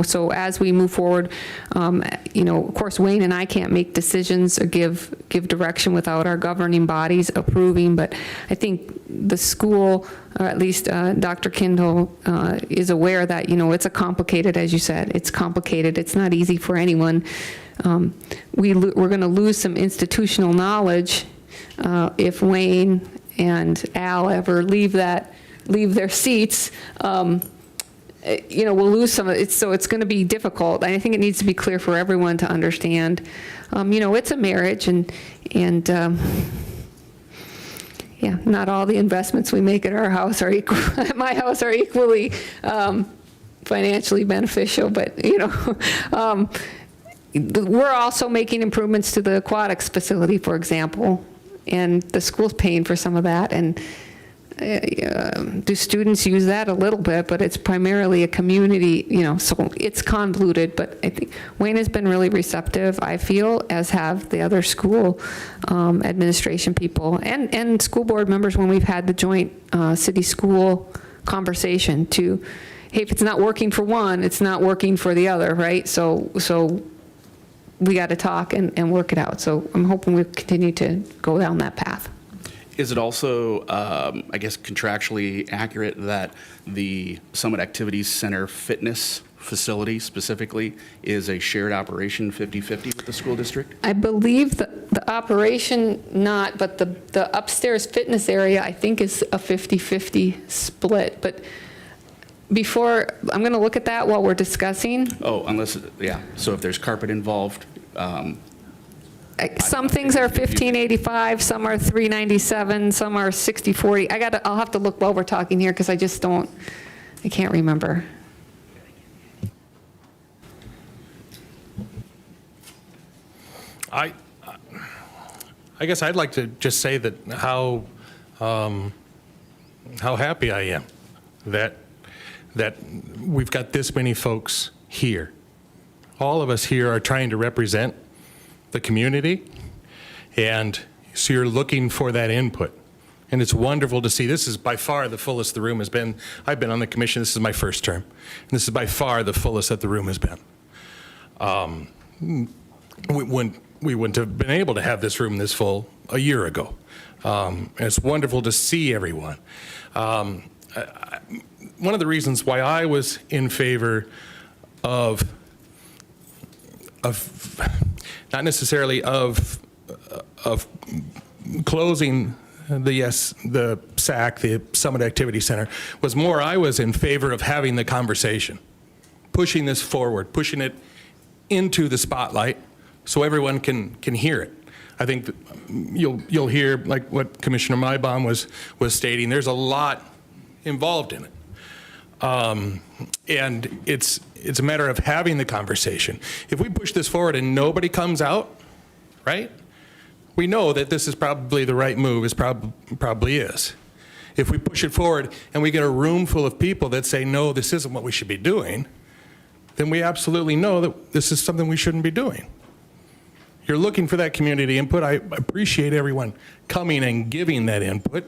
So as we move forward, of course, Wayne and I can't make decisions or give direction without our governing bodies approving, but I think the school, or at least Dr. Kindle, is aware that, it's a complicated, as you said, it's complicated. It's not easy for anyone. We're going to lose some institutional knowledge if Wayne and Al ever leave their seats. We'll lose some of it, so it's going to be difficult. I think it needs to be clear for everyone to understand. It's a marriage, and not all the investments we make at our house are equal, at my house are equally financially beneficial, but, we're also making improvements to the aquatics facility, for example, and the school's paying for some of that, and do students use that a little bit, but it's primarily a community, so it's convoluted, but I think Wayne has been really receptive, I feel, as have the other school administration people and school board members when we've had the joint city-school conversation to, hey, if it's not working for one, it's not working for the other, right? So we got to talk and work it out. So I'm hoping we'll continue to go down that path. Is it also, I guess, contractually accurate that the Summit Activities Center fitness facility specifically is a shared operation 50-50 with the school district? I believe the operation not, but the upstairs fitness area, I think, is a 50-50 split. But before, I'm going to look at that while we're discussing. Oh, unless, yeah. So if there's carpet involved, some things are 1585, some are 397, some are 6040. I'll have to look while we're talking here because I can't remember. I guess I'd like to just say that how happy I am that we've got this many folks here. All of us here are trying to represent the community, and so you're looking for that input. And it's wonderful to see. This is by far the fullest the room has been. I've been on the commission. This is my first term. And this is by far the fullest that the room has been. We wouldn't have been able to have this room this full a year ago. And it's wonderful to see everyone. One of the reasons why I was in favor of not necessarily of closing the SAC, the Summit Activity Center, was more I was in favor of having the conversation, pushing this forward, pushing it into the spotlight so everyone can hear it. I think that you'll hear, like what Commissioner Maibaum was stating, there's a lot involved in it. And it's a matter of having the conversation. If we push this forward and nobody comes out, right? We know that this is probably the right move, it probably is. If we push it forward and we get a room full of people that say, no, this isn't what we should be doing, then we absolutely know that this is something we shouldn't be doing. You're looking for that community input. I appreciate everyone coming and giving that input.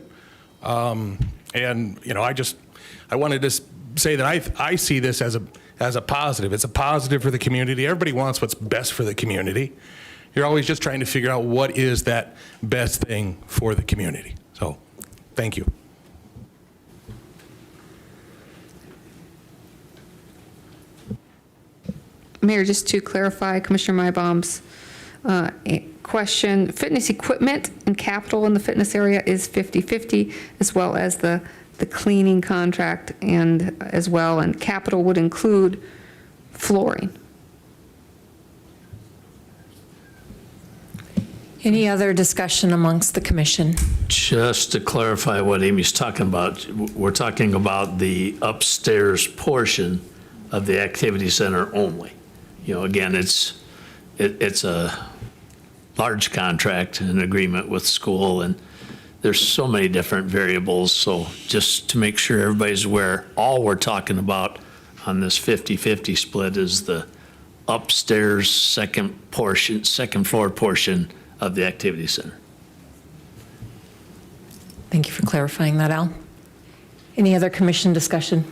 And I wanted to say that I see this as a positive. It's a positive for the community. Everybody wants what's best for the community. You're always just trying to figure out what is that best thing for the community. So, thank you. Mayor, just to clarify Commissioner Maibaum's question, fitness equipment and capital in the fitness area is 50-50, as well as the cleaning contract and capital would include flooring. Any other discussion amongst the commission? Just to clarify what Amy's talking about, we're talking about the upstairs portion of the activity center only. Again, it's a large contract, an agreement with school, and there's so many different variables, so just to make sure everybody's aware, all we're talking about on this 50-50 split is the upstairs second floor portion of the activity center. Thank you for clarifying that, Al. Any other commission discussion?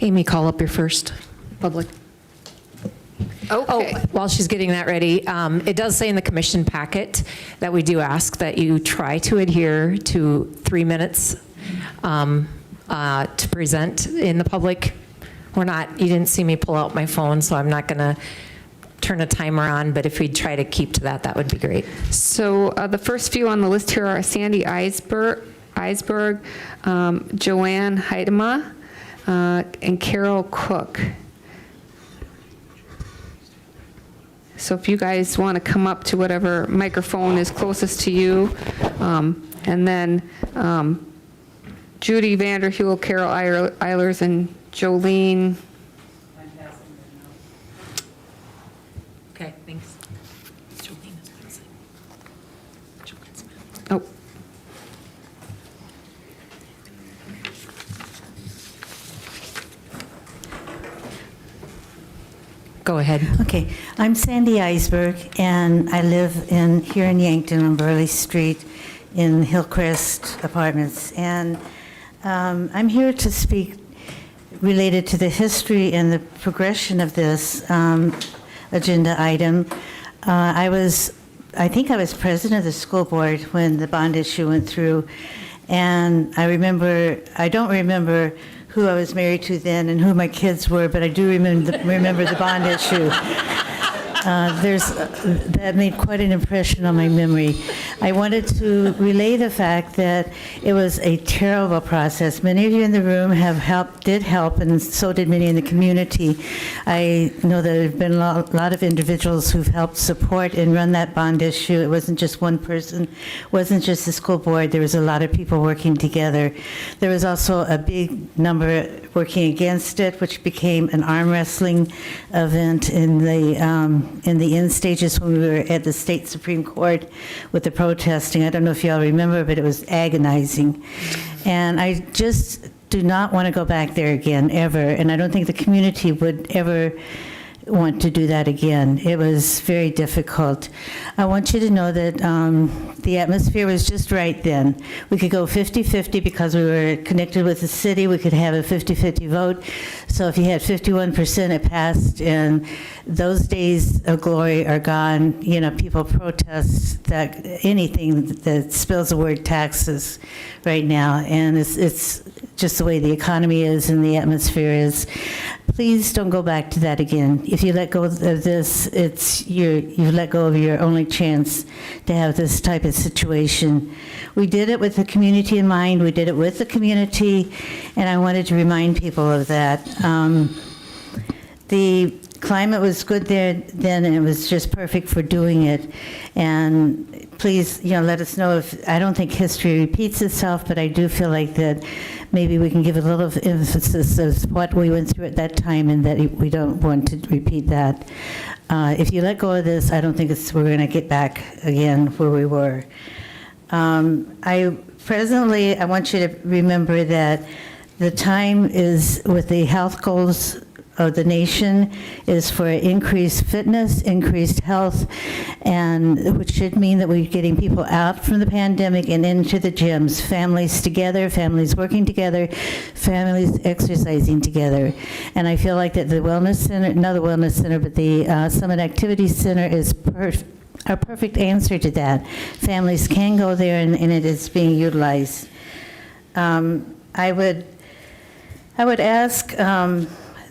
Amy, call up your first public. Oh, Okay. while she's getting that ready, it does say in the commission packet that we do ask that you try to adhere to 3 minutes to present in the public. You didn't see me pull out my phone, so I'm not going to turn a timer on, but if we try to keep to that, that would be great. So the first few on the list here are Sandy Eisberg, Joanne Heidema, and Carol Cook. So if you guys want to come up to whatever microphone is closest to you, and then Judy Vanderhule, Carol Eilers, and Jolene. Okay, thanks. Oh. Go ahead. Okay, I'm Sandy Eisberg, and I live here in Yankton on Burley Street in Hillcrest Apartments. And I'm here to speak related to the history and the progression of this agenda item. I think I was president of the school board when the bond issue went through, and I don't remember who I was married to then and who my kids were, but I do remember the bond issue. That made quite an impression on my memory. I wanted to relay the fact that it was a terrible process. Many of you in the room did help, and so did many in the community. I know that there have been a lot of individuals who've helped support and run that bond issue. It wasn't just one person, it wasn't just the school board. There was a lot of people working together. There was also a big number working against it, which became an arm wrestling event in the end stages when we were at the state Supreme Court with the protesting. I don't know if y'all remember, but it was agonizing. And I just do not want to go back there again, ever. And I don't think the community would ever want to do that again. It was very difficult. I want you to know that the atmosphere was just right then. We could go 50-50 because we were connected with the city. We could have a 50-50 vote. So if you had 51%, it passed, and those days of glory are gone. You know, people protest that anything that spells the word taxes right now, and it's just the way the economy is and the atmosphere is. Please don't go back to that again. If you let go of this, you've let go of your only chance to have this type of situation. We did it with the community in mind. We did it with the community, and I wanted to remind people of that. The climate was good there then, and it was just perfect for doing it. And please, let us know if, I don't think history repeats itself, but I do feel like that maybe we can give a little emphasis of what we went through at that time, and that we don't want to repeat that. If you let go of this, I don't think we're going to get back again where we were. Presently, I want you to remember that the time is, with the health goals of the nation, is for increased fitness, increased health, and which should mean that we're getting people out from the pandemic and into the gyms, families together, families working together, families exercising together. And I feel like that the wellness center, not the wellness center, but the Summit Activity Center is a perfect answer to that. Families can go there, and it is being utilized. I would ask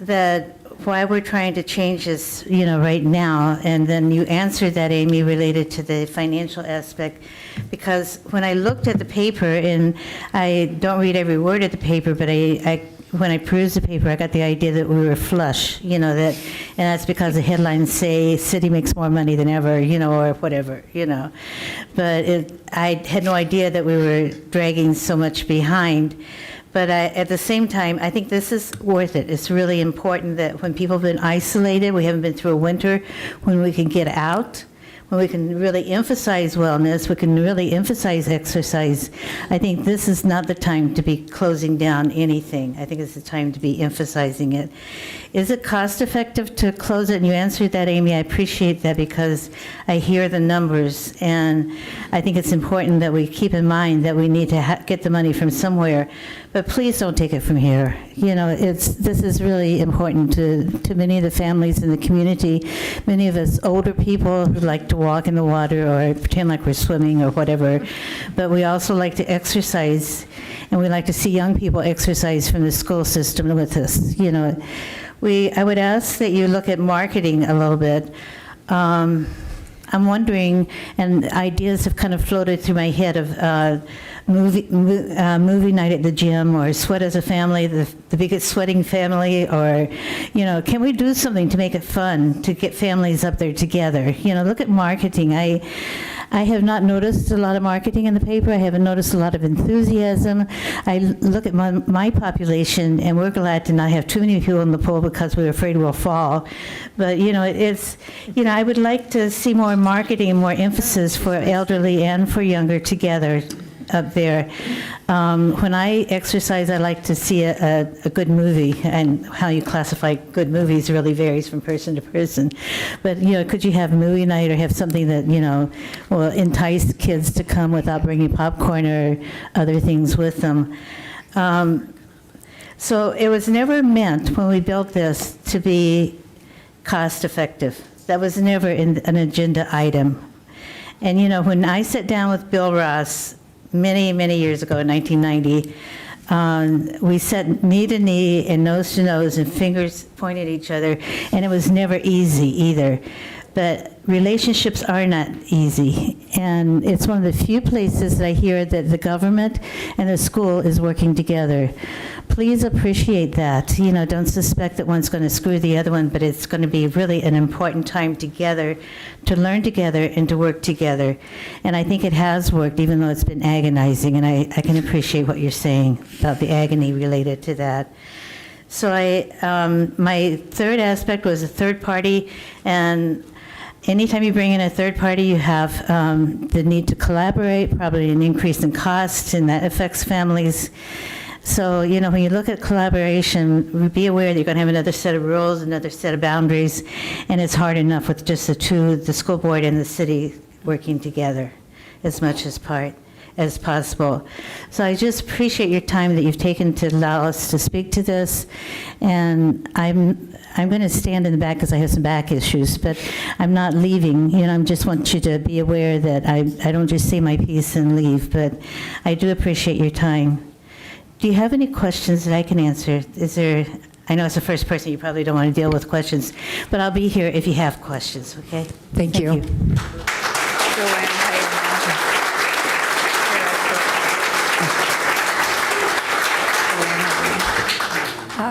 that why we're trying to change this, right now, and then you answered that, Amy, related to the financial aspect, because when I looked at the paper, and I don't read every word of the paper, but when I perused the paper, I got the idea that we were flush, and that's because the headlines say city makes more money than ever, or whatever, But I had no idea that we were dragging so much behind. But at the same time, I think this is worth it. It's really important that when people have been isolated, we haven't been through a winter, when we can get out, when we can really emphasize wellness, we can really emphasize exercise. I think this is not the time to be closing down anything. I think it's the time to be emphasizing it. Is it cost effective to close it? And you answered that, Amy. I appreciate that because I hear the numbers, and I think it's important that we keep in mind that we need to get the money from somewhere. But please don't take it from here. You know, this is really important to many of the families in the community. Many of us older people who like to walk in the water or pretend like we're swimming or whatever. But we also like to exercise, and we like to see young people exercise from the school system with us. You know, I would ask that you look at marketing a little bit. I'm wondering, and ideas have kind of floated through my head of movie night at the gym, or sweat as a family, the biggest sweating family, or, you know, can we do something to make it fun, to get families up there together? You know, look at marketing. I have not noticed a lot of marketing in the paper. I haven't noticed a lot of enthusiasm. I look at my population, and we're glad to not have too many people in the pool because we're afraid we'll fall. But, you know, I would like to see more marketing and more emphasis for elderly and for younger together up there. When I exercise, I like to see a good movie, and how you classify good movies really varies from person to person. But, you know, could you have movie night or have something that, you know, will entice kids to come without bringing popcorn or other things with them? So it was never meant, when we built this, to be cost effective. That was never an agenda item. And, you know, when I sat down with Bill Ross many, many years ago in 1990, we sat knee to knee and nose to nose and fingers pointed at each other, and it was never easy either. But relationships are not easy, and it's one of the few places that I hear that the government and the school is working together. Please appreciate that. You know, don't suspect that one's going to screw the other one, but it's going to be really an important time together to learn together and to work together. And I think it has worked, even though it's been agonizing, and I can appreciate what you're saying about the agony related to that. So my third aspect was a third party, and anytime you bring in a third party, you have the need to collaborate, probably an increase in cost, and that affects families. So, you know, when you look at collaboration, be aware that you're going to have another set of rules, another set of boundaries, and it's hard enough with just the two, the school board and the city, working together as much as possible. So I just appreciate your time that you've taken to allow us to speak to this, and I'm going to stand in the back because I have some back issues, but I'm not leaving. You know, I just want you to be aware that I don't just say my piece and leave, but I do appreciate your time. Do you have any questions that I can answer? I know it's the first person, you probably don't want to deal with questions, but I'll be here if you have questions, okay? Thank you.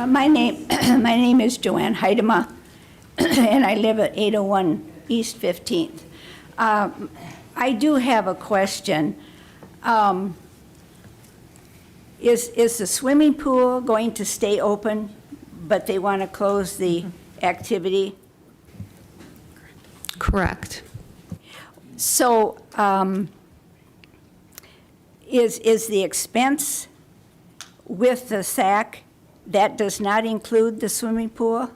My name is Joanne Heidema, and I live at 801 East 15th. I do have a question. Is the swimming pool going to stay open, but they want to close the activity? Correct. So is the expense with the SAC, that does not include the swimming pool?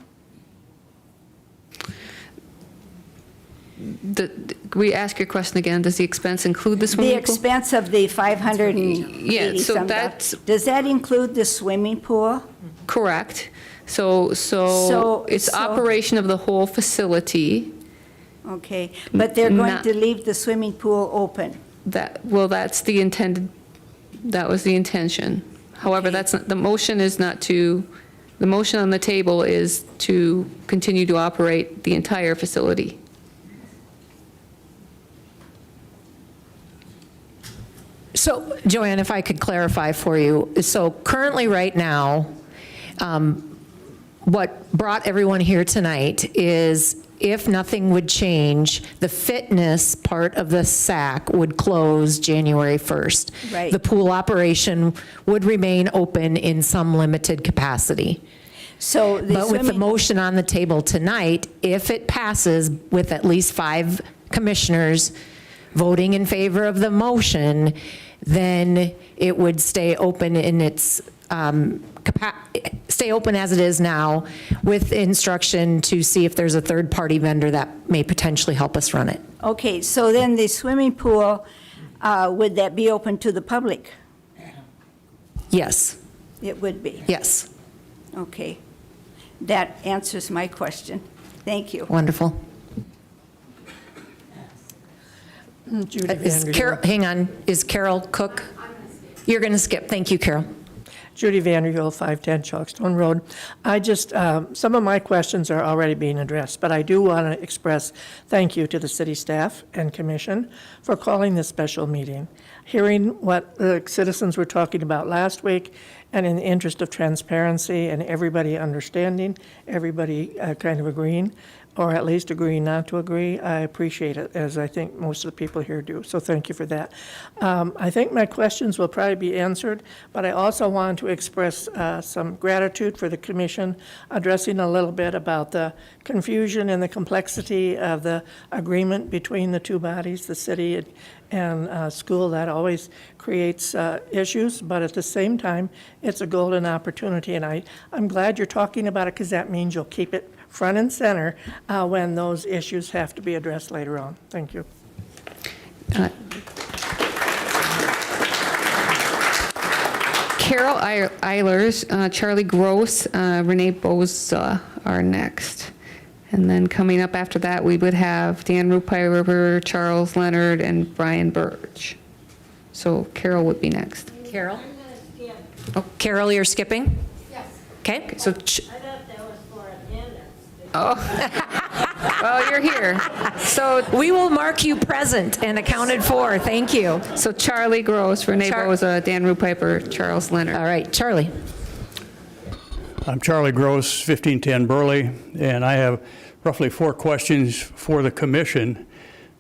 We ask your question again, does the expense include the swimming The pool? expense of the 580 Yeah, so some that's- does that include the swimming pool? Correct. So it's operation of the whole facility. Okay, but they're going Not- to leave the swimming pool open? That's the intended, that was the intention. However, that's not, the motion on the table is to continue to operate the entire facility. So, Joanne, if I could clarify for you. So currently, right now, what brought everyone here tonight is if nothing would change, the fitness part of the SAC would close January 1st. Right. The pool operation would remain open in some limited capacity. So the But with the swimming, motion on the table tonight, if it passes with at least 5 commissioners voting in favor of the motion, then it would stay open in its, stay open as it is now, with instruction to see if there's a third-party vendor that may potentially help us run it. Okay, so then the swimming pool, would that be open to the public? Yes, It would be. yes, Okay. That answers my question. Thank you. wonderful. Judy Is Vanderhill. Carol, hang on, is Carol Cook? You're going to skip, thank you, Carol. Judy Vanderhill, 510 Chalkstone Road. I just, some of my questions are already being addressed, but I do want to express thank you to the city staff and commission for calling this special meeting. Hearing what the citizens were talking about last week, and in the interest of transparency and everybody understanding, everybody kind of agreeing, or at least agreeing not to agree, I appreciate it, as I think most of the people here do. So thank you for that. I think my questions will probably be answered, but I also want to express some gratitude for the commission addressing a little bit about the confusion and the complexity of the agreement between the two bodies, the city and school. That always creates issues, but at the same time, it's a golden opportunity. And I'm glad you're talking about it, because that means you'll keep it front and center when those issues have to be addressed later on. Thank you. Carol Eilers, Charlie Gross, Renee Boza are next. And then coming up after that, we would have Dan Rupiver, Charles Leonard, and Brian Birch. So Carol would be next. Carol? Oh, Carol, you're skipping? Yes. Okay, so, Well, you're here. So we will mark you present and accounted for, thank you. So Charlie Gross, Renee Boza, Dan Rupiper, Charles Leonard. All right, Charlie. I'm Charlie Gross, 1510 Burley, and I have roughly 4 questions for the commission.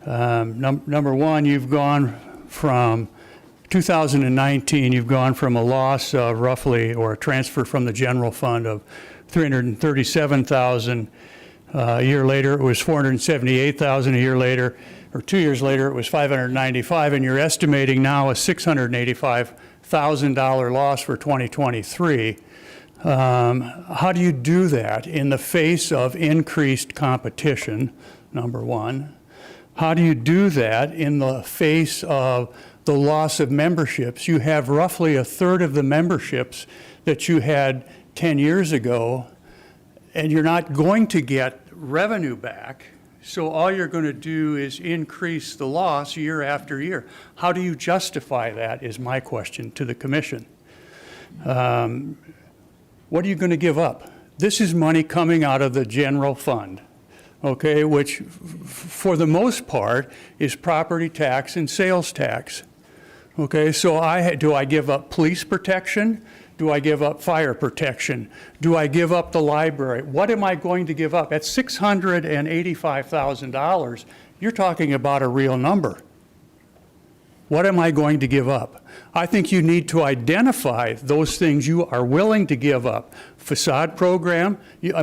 Number one, you've gone from 2019, you've gone from a loss of roughly, or a transfer from the general fund of $337,000. A year later, it was $478,000. A year later, or 2 years later, it was $595,000, and you're estimating now a $685,000 loss for 2023. How do you do that in the face of increased competition, number one? How do you do that in the face of the loss of memberships? You have roughly a third of the memberships that you had 10 years ago, and you're not going to get revenue back. So all you're going to do is increase the loss year after year. How do you justify that is my question to the commission. What are you going to give up? This is money coming out of the general fund, okay, which for the most part is property tax and sales tax. Okay, so do I give up police protection? Do I give up fire protection? Do I give up the library? What am I going to give up? At $685,000, you're talking about a real number. What am I going to give up? I think you need to identify those things you are willing to give up. Facade program, you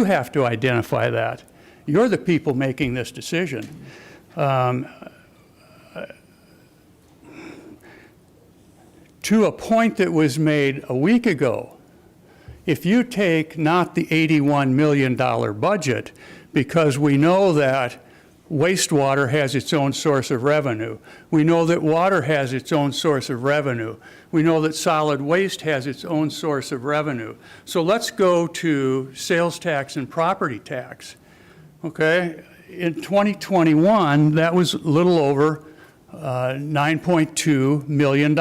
have to identify that. You're the people making this decision. To a point that was made a week ago, if you take not the $81 million budget, because we know that wastewater has its own source of revenue. We know that water has its own source of revenue. We know that solid waste has its own source of revenue. So let's go to sales tax and property tax. Okay, in 2021, that was a little over $9.2 million.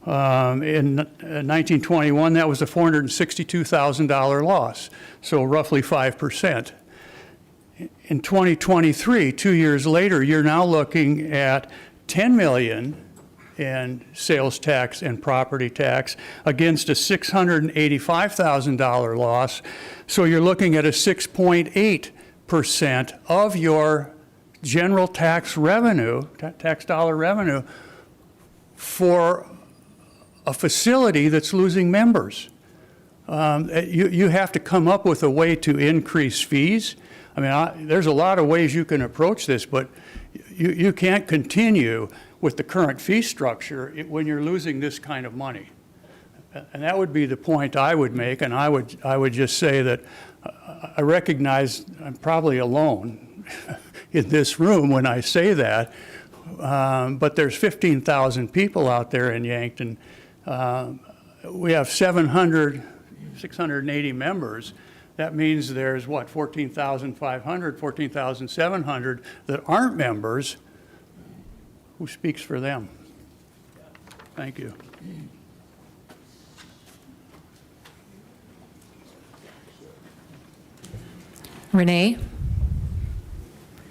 In 1921, that was a $462,000 loss, so roughly 5%. In 2023, 2 years later, you're now looking at $10 million in sales tax and property tax against a $685,000 loss. So you're looking at a 6.8% of your general tax revenue, tax dollar revenue, for a facility that's losing members. You have to come up with a way to increase fees. I mean, there's a lot of ways you can approach this, but you can't continue with the current fee structure when you're losing this kind of money. And that would be the point I would make, and I would just say that I recognize I'm probably alone in this room when I say that, but there's 15,000 people out there in Yankton. We have 680 members. That means there's, what, 14,500, 14,700 that aren't members. Who speaks for them? Thank you. Renee?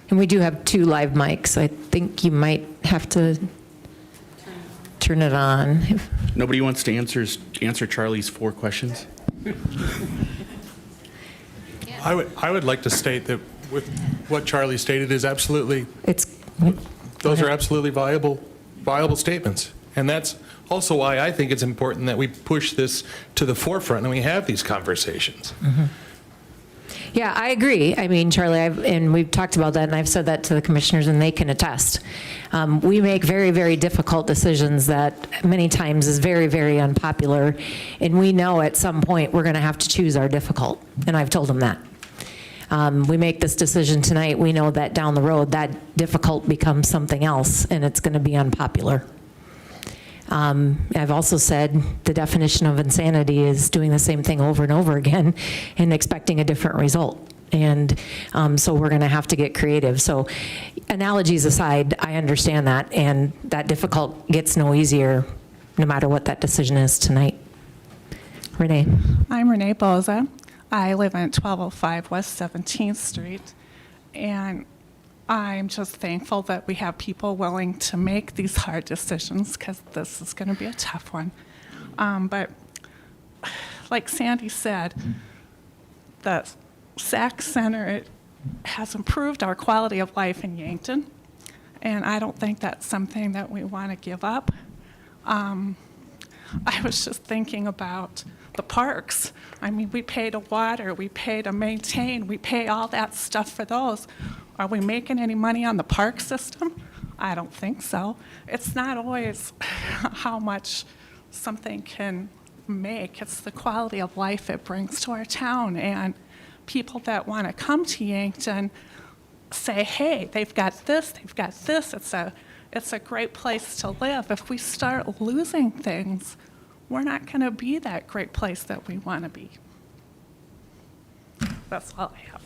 And we do have 2 live mics. I think you might have to turn it on. Nobody wants to answer Charlie's 4 questions? I would like to state that with what Charlie stated is absolutely, those are absolutely viable statements. And that's also why I think it's important that we push this to the forefront and we have these conversations. Mm-hmm. Yeah, I agree. I mean, Charlie, and we've talked about that, and I've said that to the commissioners, and they can attest. We make very, very difficult decisions that many times is very, very unpopular, and we know at some point we're going to have to choose our difficult, and I've told them that. We make this decision tonight, we know that down the road that difficult becomes something else, and it's going to be unpopular. I've also said the definition of insanity is doing the same thing over and over again and expecting a different result. And so we're going to have to get creative. So analogies aside, I understand that, and that difficult gets no easier no matter what that decision is tonight. Renee. I'm Renee Boza. I live on 1205 West 17th Street, and I'm just thankful that we have people willing to make these hard decisions, because this is going to be a tough one. But like Sandy said, the SAC Center has improved our quality of life in Yankton, and I don't think that's something that we want to give up. I was just thinking about the parks. I mean, we pay to water, we pay to maintain, we pay all that stuff for those. Are we making any money on the park system? I don't think so. It's not always how much something can make, it's the quality of life it brings to our town. And people that want to come to Yankton say, hey, they've got this, it's a great place to live. If we start losing things, we're not going to be that great place that we want to be. That's all I have.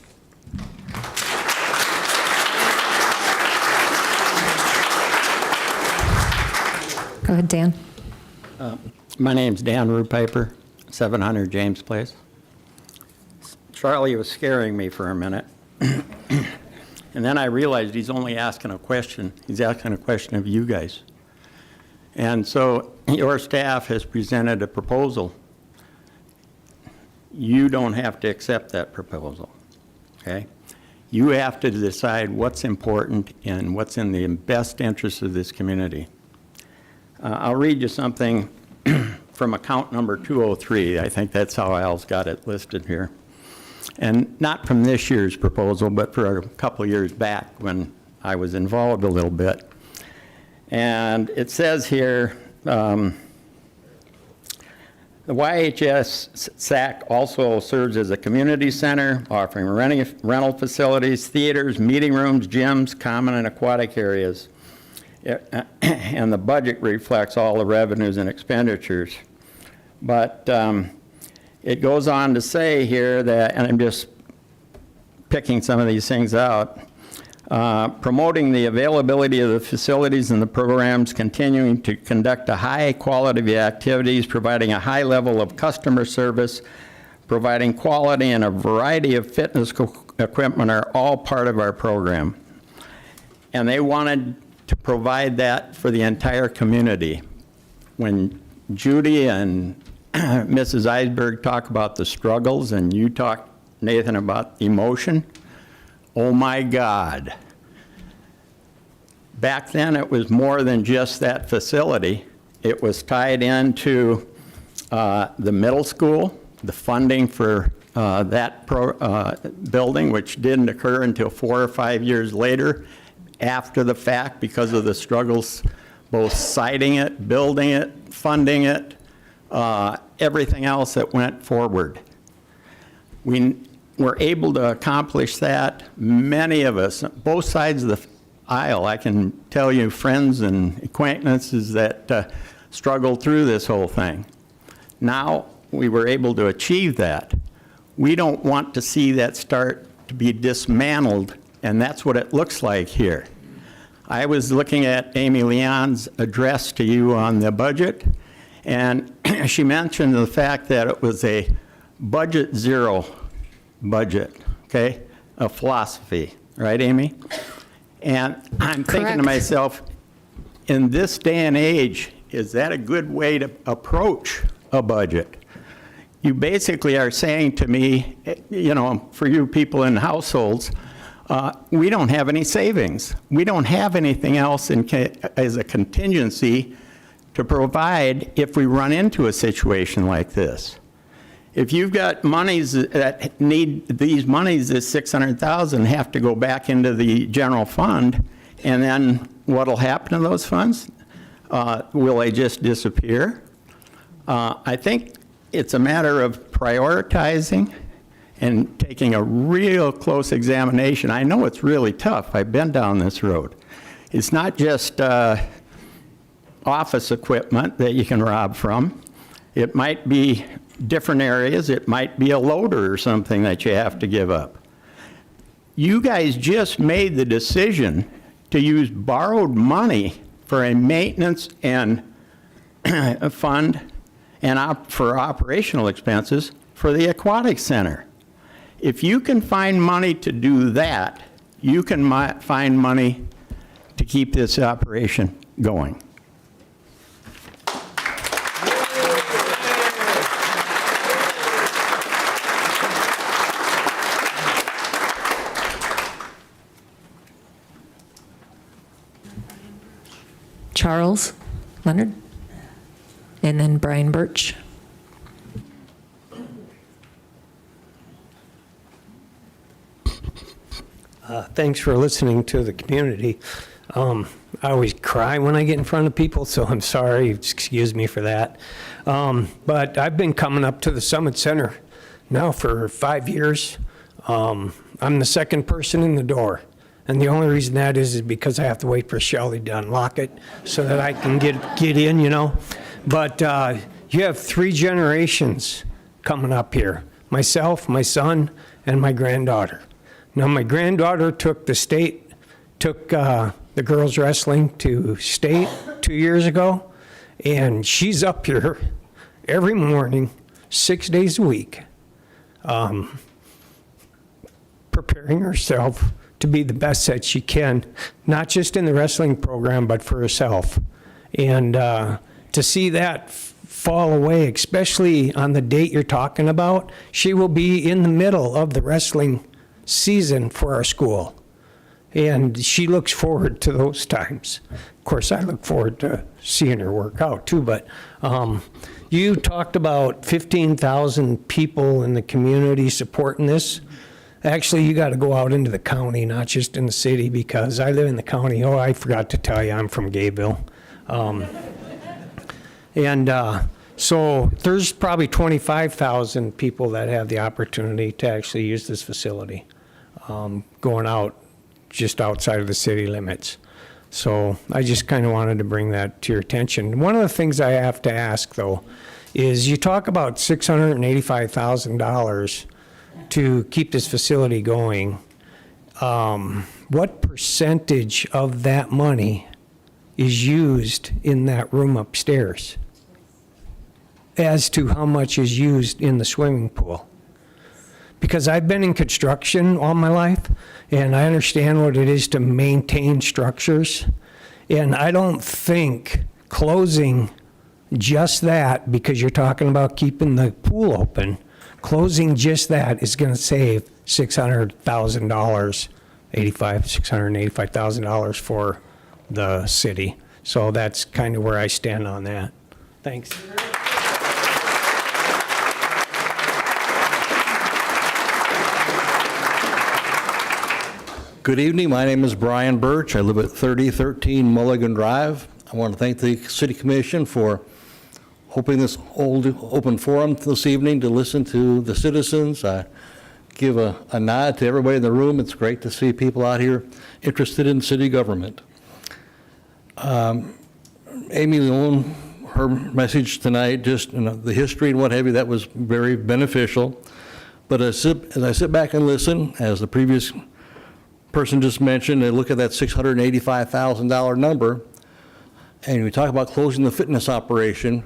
Go ahead, Dan. My name's Dan Rupaper, 700 James Place. Charlie was scaring me for a minute. And then I realized he's only asking a question. He's asking a question of you guys. And so your staff has presented a proposal. You don't have to accept that proposal, okay? You have to decide what's important and what's in the best interest of this community. I'll read you something from account number 203. I think that's how Al's got it listed here. And not from this year's proposal, but for a couple of years back when I was involved a little bit. And it says here, the YHS SAC also serves as a community center, offering rental facilities, theaters, meeting rooms, gyms, common and aquatic areas. And the budget reflects all the revenues and expenditures. But it goes on to say here that, and I'm just picking some of these things out, promoting the availability of the facilities and the programs, continuing to conduct a high quality of activities, providing a high level of customer service, providing quality and a variety of fitness equipment are all part of our program. And they wanted to provide that for the entire community. When Judy and Mrs. Eisberg talk about the struggles and you talk, Nathan, about emotion, oh my God. Back then it was more than just that facility. It was tied into the middle school, the funding for that building, which didn't occur until 4 or 5 years later after the fact because of the struggles, both siting it, building it, funding it, everything else that went forward. We were able to accomplish that. Many of us, both sides of the aisle, I can tell you, friends and acquaintances that struggled through this whole thing. Now we were able to achieve that. We don't want to see that start to be dismantled, and that's what it looks like here. I was looking at Amy Leon's address to you on the budget, and she mentioned the fact that it was a budget zero budget, okay? A philosophy, right, Amy? And I'm thinking to Correct. myself, in this day and age, is that a good way to approach a budget? You basically are saying to me, you know, for you people in households, we don't have any savings. We don't have anything else as a contingency to provide if we run into a situation like this. If you've got monies that need, these monies, this 600,000, have to go back into the general fund, and then what'll happen to those funds? Will they just disappear? I think it's a matter of prioritizing and taking a real close examination. I know it's really tough. I've been down this road. It's not just office equipment that you can rob from. It might be different areas. It might be a loader or something that you have to give up. You guys just made the decision to use borrowed money for a maintenance and a fund and for operational expenses for the aquatic center. If you can find money to do that, you can find money to keep this operation going. Charles Leonard, and then Brian Birch. Thanks for listening to the community. I always cry when I get in front of people, so I'm sorry. Excuse me for that. But I've been coming up to the Summit Center now for 5 years. I'm the second person in the door. And the only reason that is because I have to wait for Shelley to unlock it so that I can get in, you know. But you have 3 generations coming up here. Myself, my son, and my granddaughter. Now, my granddaughter took the girls wrestling to state 2 years ago, and she's up here every morning, 6 days a week, preparing herself to be the best that she can, not just in the wrestling program, but for herself. And to see that fall away, especially on the date you're talking about, she will be in the middle of the wrestling season for our school. And she looks forward to those times. Of course, I look forward to seeing her work out too, but you talked about 15,000 people in the community supporting this. Actually, you got to go out into the county, not just in the city, because I live in the county. Oh, I forgot to tell you, I'm from Gayville. So there's probably 25,000 people that have the opportunity to actually use this facility, going out just outside of the city limits. So I just kind of wanted to bring that to your attention. One of the things I have to ask, though, is you talk about $685,000 to keep this facility going. What percentage of that money is used in that room upstairs as to how much is used in the swimming pool? Because I've been in construction all my life, and I understand what it is to maintain structures. And I don't think closing just that, because you're talking about keeping the pool open, closing just that is going to save $685,000 for the city. So that's kind of where I stand on that. Thanks. Good evening. My name is Brian Birch. I live at 3013 Mulligan Drive. I want to thank the City Commission for hoping this open forum this evening to listen to the citizens. I give a nod to everybody in the room. It's great to see people out here interested in city government. Amy Leone, her message tonight, just the history and what have you, that was very beneficial. But as I sit back and listen, as the previous person just mentioned, and look at that $685,000 number, and we talk about closing the fitness operation,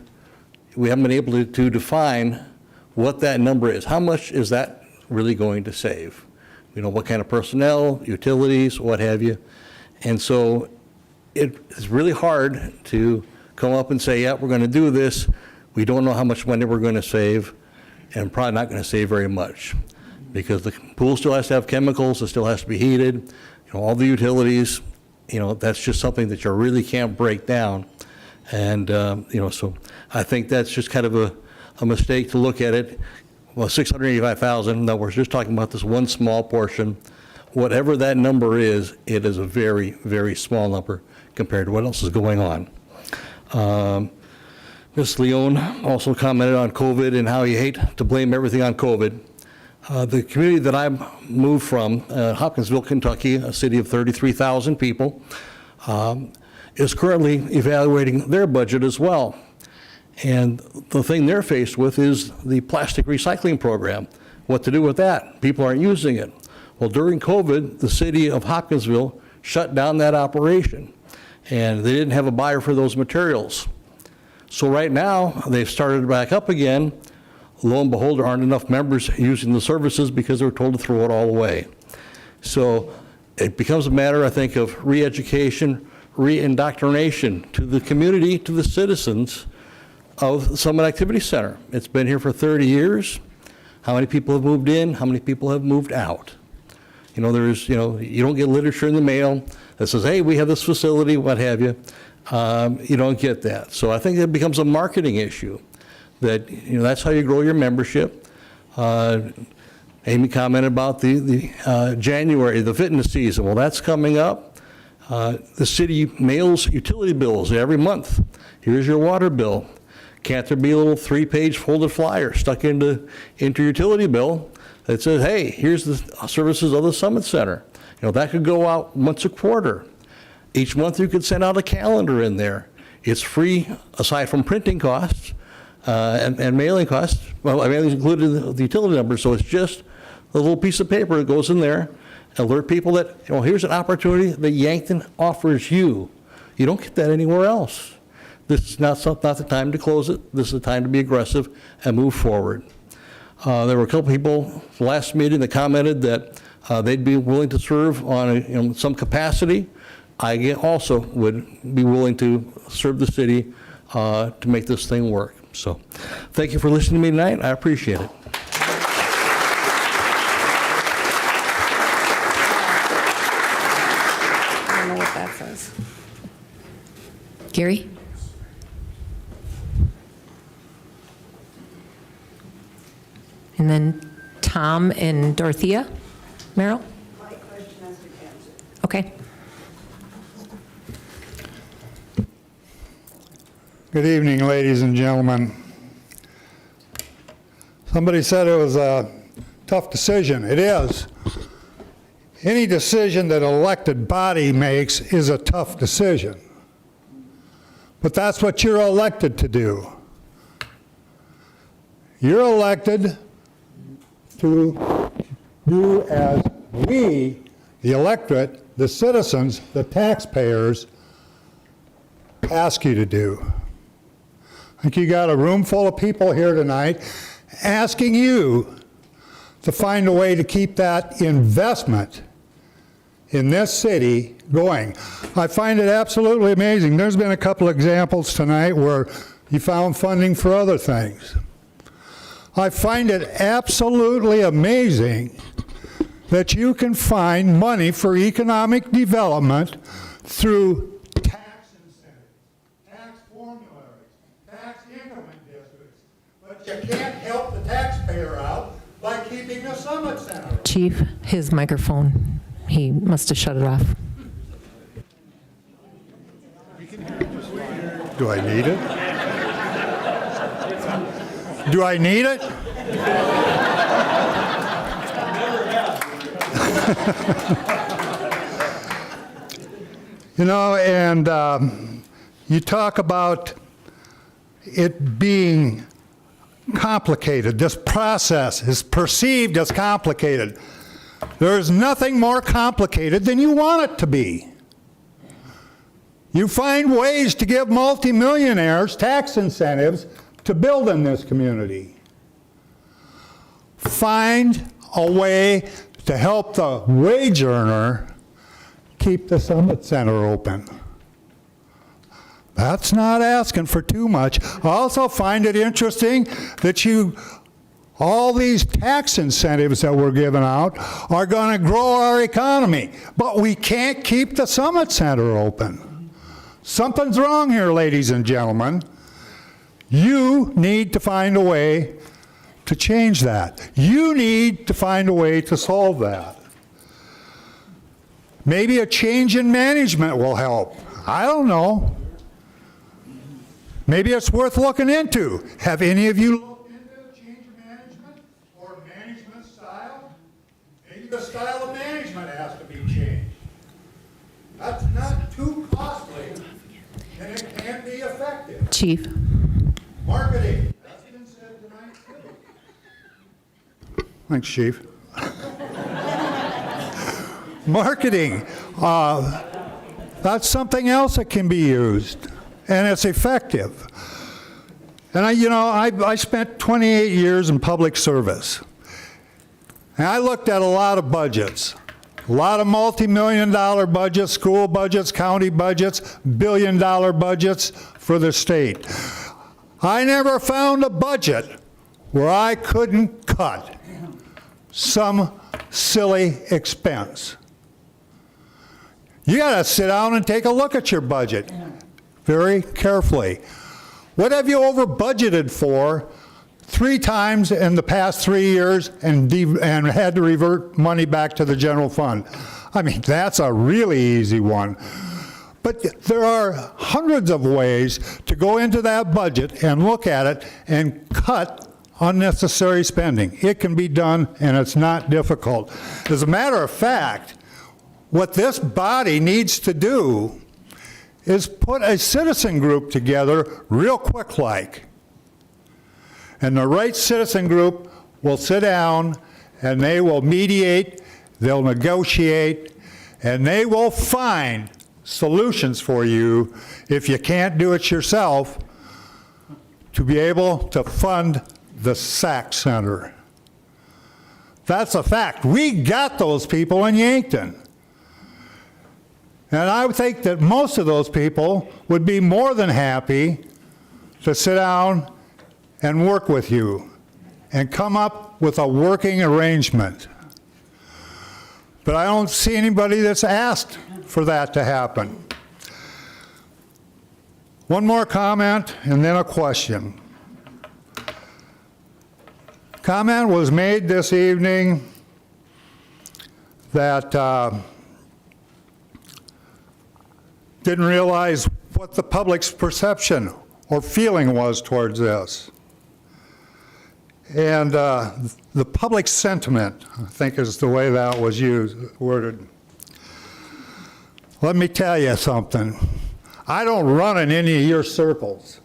we haven't been able to define what that number is. How much is that really going to save? You know, what kind of personnel, utilities, what have you. And so it's really hard to come up and say, yeah, we're going to do this. We don't know how much money we're going to save, and probably not going to save very much, because the pool still has to have chemicals, it still has to be heated, you know, all the utilities, you know, that's just something that you really can't break down. And, you know, so I think that's just kind of a mistake to look at it. Well, 685,000, no, we're just talking about this one small portion. Whatever that number is, it is a very, very small number compared to what else is going on. Ms. Leone also commented on COVID and how you hate to blame everything on COVID. The community that I moved from, Hopkinsville, Kentucky, a city of 33,000 people, is currently evaluating their budget as well. And the thing they're faced with is the plastic recycling program. What to do with that? People aren't using it. Well, during COVID, the city of Hopkinsville shut down that operation, and they didn't have a buyer for those materials. So right now, they've started back up again. Lo and behold, there aren't enough members using the services because they were told to throw it all away. So it becomes a matter, I think, of re-education, re-indoctrination to the community, to the citizens of Summit Activity Center. It's been here for 30 years. How many people have moved in? How many people have moved out? You know, there's, you know, you don't get literature in the mail that says, hey, we have this facility, what have you. You don't get that. So I think it becomes a marketing issue that, you know, that's how you grow your membership. Amy commented about the January, the fitness season. Well, that's coming up. The city mails utility bills every month. Here's your water bill. Can't there be a little 3-page folded flyer stuck into your utility bill that says, hey, here's the services of the Summit Center? You know, that could go out once a quarter. Each month you could send out a calendar in there. It's free aside from printing costs and mailing costs. Well, mailing is included in the utility number, so it's just a little piece of paper that goes in there. Alert people that, you know, here's an opportunity that Yankton offers you. You don't get that anywhere else. This is not the time to close it. This is the time to be aggressive and move forward. There were a couple people last meeting that commented that they'd be willing to serve on some capacity. I also would be willing to serve the city to make this thing work. So thank you for listening to me tonight. I appreciate it. I don't know what that says. Gary? And then Tom and Dorothea? Merrill? My question has been answered. Okay. Good evening, ladies and gentlemen. Somebody said it was a tough decision. It is. Any decision that an elected body makes is a tough decision. But that's what you're elected to do. You're elected to do as we, the electorate, the citizens, the taxpayers, ask you to do. I think you got a room full of people here tonight asking you to find a way to keep that investment in this city going. I find it absolutely amazing. There's been a couple examples tonight where you found funding for other things. I find it absolutely amazing that you can find money for economic development through tax incentives, tax formularies, tax increment districts, but you can't help the taxpayer out by keeping a Summit Center. Chief, his microphone. he must have shut it off. Do I need it? Do I need it? You know, and you talk about it being complicated. This process is perceived as complicated. There's nothing more complicated than you want it to be. You find ways to give multimillionaires tax incentives to build in this community. Find a way to help the wage earner keep the Summit Center open. That's not asking for too much. I also find it interesting that all these tax incentives that we're giving out are going to grow our economy, but we can't keep the Summit Center open. Something's wrong here, ladies and gentlemen. You need to find a way to change that. You need to find a way to solve that. Maybe a change in management will help. I don't know. Maybe it's worth looking into. Have any of you looked into change of management or management style? Maybe the style of management has to be changed. That's not too costly, and it can be effective. Chief. Marketing. That's been said tonight, too. Thanks, Chief. Marketing. That's something else that can be used, and it's effective. And I spent 28 years in public service, and I looked at a lot of budgets. A lot of multi-million-dollar budgets, school budgets, county budgets, billion-dollar budgets for the state. I never found a budget where I couldn't cut some silly expense. You got to sit down and take a look at your budget very carefully. What have you over budgeted for 3 times in the past 3 years and had to revert money back to the general fund? I mean, that's a really easy one. But there are hundreds of ways to go into that budget and look at it and cut unnecessary spending. It can be done, and it's not difficult. As a matter of fact, what this body needs to do is put a citizen group together real quick like. And the right citizen group will sit down and they will mediate, they'll negotiate, and they will find solutions for you if you can't do it yourself to be able to fund the SAC Center. That's a fact. We got those people in Yankton. And I would think that most of those people would be more than happy to sit down and work with you and come up with a working arrangement. But I don't see anybody that's asked for that to happen. One more comment and then a question. Comment was made this evening that didn't realize what the public's perception or feeling was towards this. And the public sentiment, I think is the way that was worded. Let me tell you something. I don't run in any of your circles.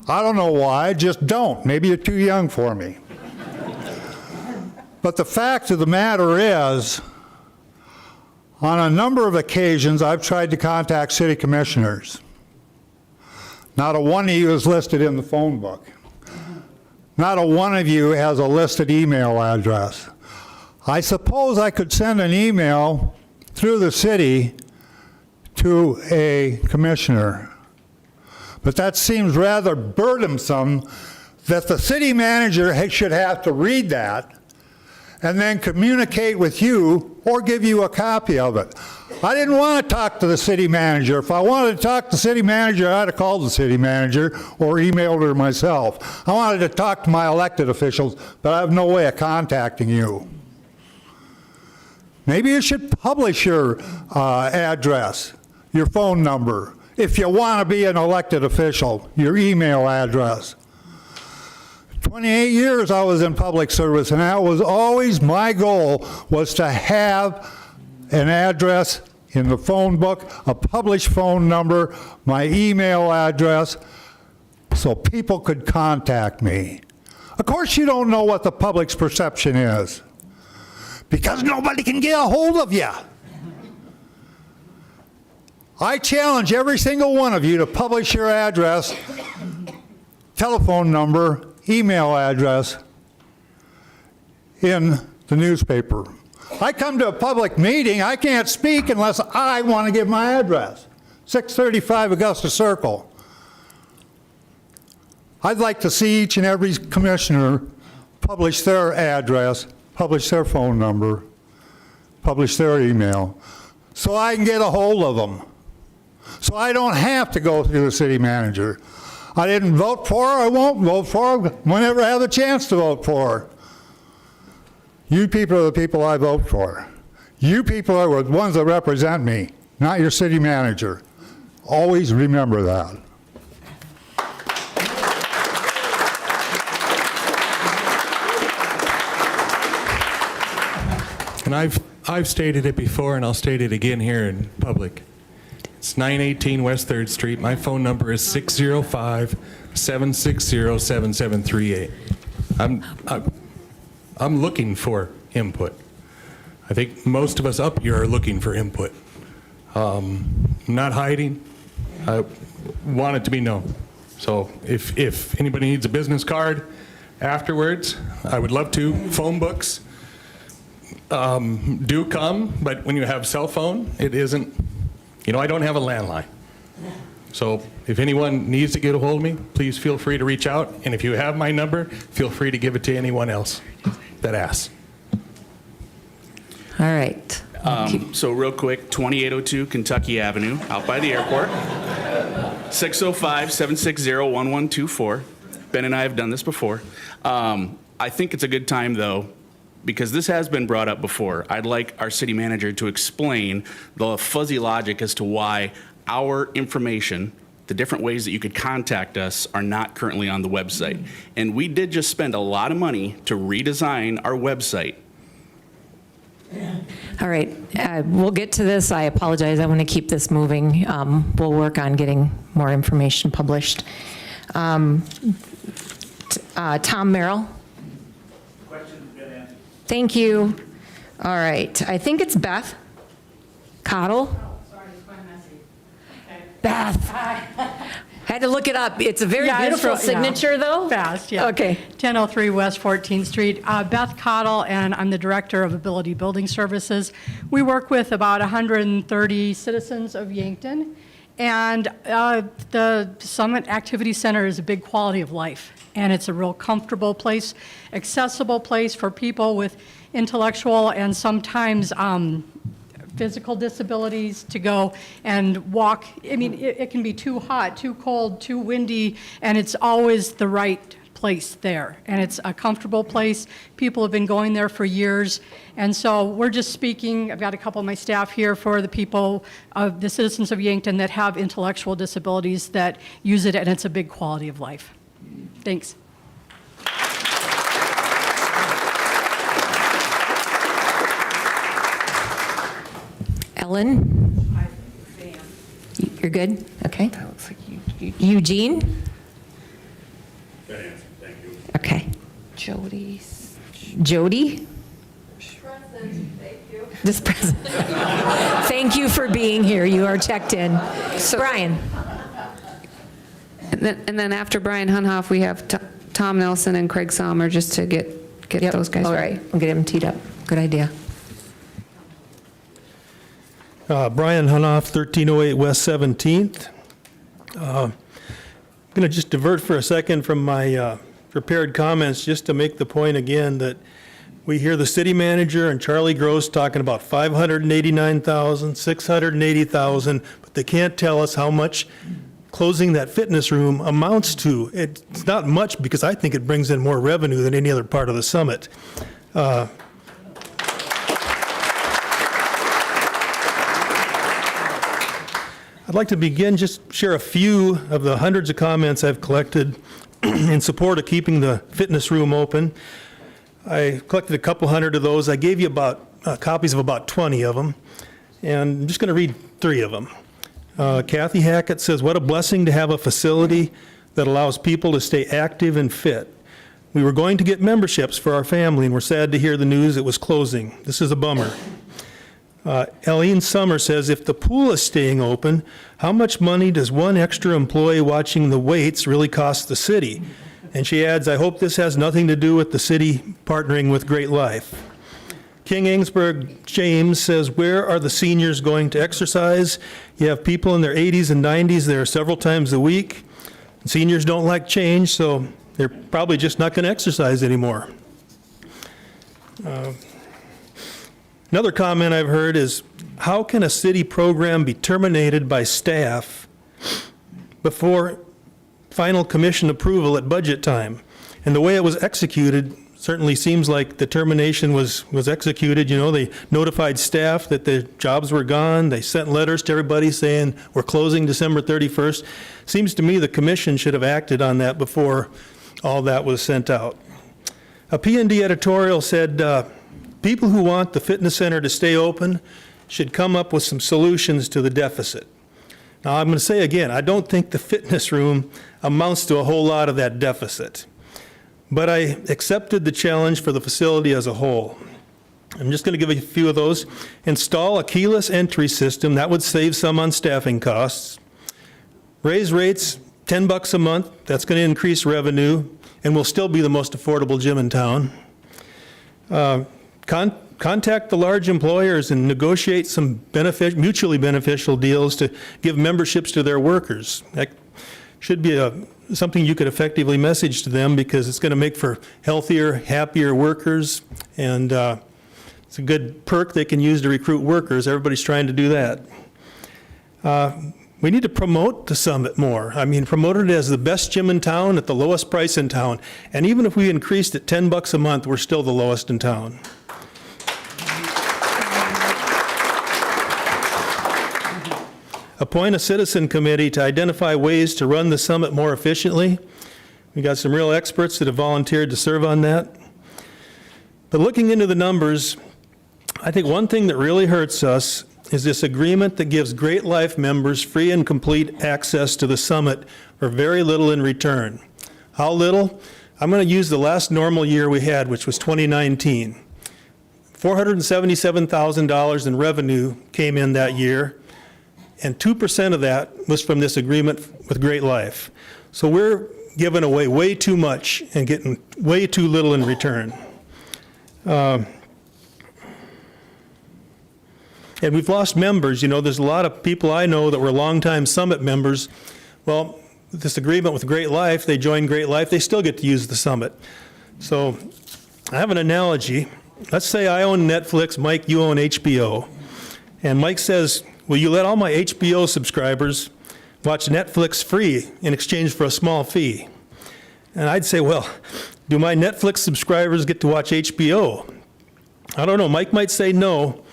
I don't know why, I just don't. Maybe you're too young for me. But the fact of the matter is, on a number of occasions, I've tried to contact city commissioners. Not a one of you is listed in the phone book. Not a one of you has a listed email address. I suppose I could send an email through the city to a commissioner. But that seems rather burdensome that the city manager should have to read that and then communicate with you or give you a copy of it. I didn't want to talk to the city manager. If I wanted to talk to the city manager, I'd have called the city manager or emailed her myself. I wanted to talk to my elected officials, but I have no way of contacting you. Maybe you should publish your address, your phone number, if you want to be an elected official, your email address. 28 years I was in public service, and that was always my goal, was to have an address in the phone book, a published phone number, my email address, so people could contact me. Of course, you don't know what the public's perception is, because nobody can get a hold of you. I challenge every single one of you to publish your address, telephone number, email address in the newspaper. I come to a public meeting, I can't speak unless I want to give my address. 635 Augusta Circle. I'd like to see each and every commissioner publish their address, publish their phone number, publish their email, so I can get a hold of them. So I don't have to go through the city manager. I didn't vote for her, I won't vote for her, whenever I have a chance to vote for her. You people are the people I vote for. You people are the ones that represent me, not your city manager. Always remember that. And I've stated it before, and I'll state it again here in public. It's 918 West 3rd Street. My phone number is 605-760-7738. I'm looking for input. I think most of us up here are looking for input. I'm not hiding. I want it to be known. So if anybody needs a business card afterwards, I would love to. Phone books do come, but when you have cell phone, it isn't. I don't have a landline. So if anyone needs to get a hold of me, please feel free to reach out. And if you have my number, feel free to give it to anyone else that asks. All right. So real quick, 2802 Kentucky Avenue, out by the airport. 605-760-1124. Ben and I have done this before. I think it's a good time, though, because this has been brought up before. I'd like our city manager to explain the fuzzy logic as to why our information, the different ways that you could contact us, are not currently on the website. And we did just spend a lot of money to redesign our website. All right, we'll get to this. I apologize. I want to keep this moving. We'll work on getting more information published. Tom Merrill. Thank you. All right, I think it's Beth Cottle. Sorry, it's quite messy. Okay. Beth. Had to look it up. It's a very beautiful signature, though. Fast, yeah. Okay. 1003 West 14th Street. Beth Cottle, and I'm the Director of Ability Building Services. We work with about 130 citizens of Yankton, and the Summit Activity Center is a big quality of life, and it's a real comfortable place, accessible place for people with intellectual and sometimes physical disabilities to go and walk. I mean, it can be too hot, too cold, too windy, and it's always the right place there. And it's a comfortable place. People have been going there for years. And so we're just speaking, I've got a couple of my staff here, for the people of the citizens of Yankton that have intellectual disabilities that use it, and it's a big quality of life. Thanks. Ellen? You're good? Okay. That looks like Eugene? Good answer, thank you. Okay. Jody. Jody? Present, thank you. This present. Thank you for being here. You are checked in. Brian? And then after Brian Hunhoff, we have Tom Nelson and Craig Sommer, just to get those guys. All right. We'll get them teed up. Good idea. Brian Hunoff, 1308 West 17th. I'm going to just divert for a second from my prepared comments just to make the point again that we hear the city manager and Charlie Gross talking about 589,000, 680,000, but they can't tell us how much closing that fitness room amounts to. It's not much, because I think it brings in more revenue than any other part of the summit. I'd like to begin, just share a few of the hundreds of comments I've collected in support of keeping the fitness room open. I collected a couple hundred of those. I gave you copies of about 20 of them, and I'm just going to read 3 of them. Kathy Hackett says, "What a blessing to have a facility that allows people to stay active and fit. We were going to get memberships for our family, and we're sad to hear the news it was closing. This is a bummer." Eileen Summer says, "If the pool is staying open, how much money does one extra employee watching the weights really cost the city?" And she adds, "I hope this has nothing to do with the city partnering with Great Life." King Ainsburg James says, "Where are the seniors going to exercise? You have people in their 80s and 90s there several times a week. Seniors don't like change, so they're probably just not going to exercise anymore." Another comment I've heard is, "How can a city program be terminated by staff before final commission approval at budget time?" And the way it was executed certainly seems like the termination was executed. You know, they notified staff that the jobs were gone. They sent letters to everybody saying, "We're closing December 31st. Seems to me the commission should have acted on that before all that was sent out. A P&D editorial said, "People who want the fitness center to stay open should come up with some solutions to the deficit." Now, I'm going to say again, I don't think the fitness room amounts to a whole lot of that deficit. But I accepted the challenge for the facility as a whole. I'm just going to give you a few of those. Install a keyless entry system. That would save some on staffing costs. Raise rates $10 a month. That's going to increase revenue and will still be the most affordable gym in town. Contact the large employers and negotiate some mutually beneficial deals to give memberships to their workers. That should be something you could effectively message to them, because it's going to make for healthier, happier workers, and it's a good perk they can use to recruit workers. Everybody's trying to do that. We need to promote the Summit more. I mean, promote it as the best gym in town at the lowest price in town. And even if we increased it $10 a month, we're still the lowest in town. Appoint a citizen committee to identify ways to run the Summit more efficiently. We got some real experts that have volunteered to serve on that. But looking into the numbers, I think one thing that really hurts us is this agreement that gives Great Life members free and complete access to the Summit for very little in return. How little? I'm going to use the last normal year we had, which was 2019. $477,000 in revenue came in that year, and 2% of that was from this agreement with Great Life. So we're giving away way too much and getting way too little in return. And we've lost members. You know, there's a lot of people I know that were longtime Summit members. Well, this agreement with Great Life, they joined Great Life, they still get to use the Summit. So I have an analogy. Let's say I own Netflix, Mike, you own HBO. And Mike says, "Will you let all my HBO subscribers watch Netflix free in exchange for a small fee?" And I'd say, well, do my Netflix subscribers get to watch HBO? I don't know. Mike might say no,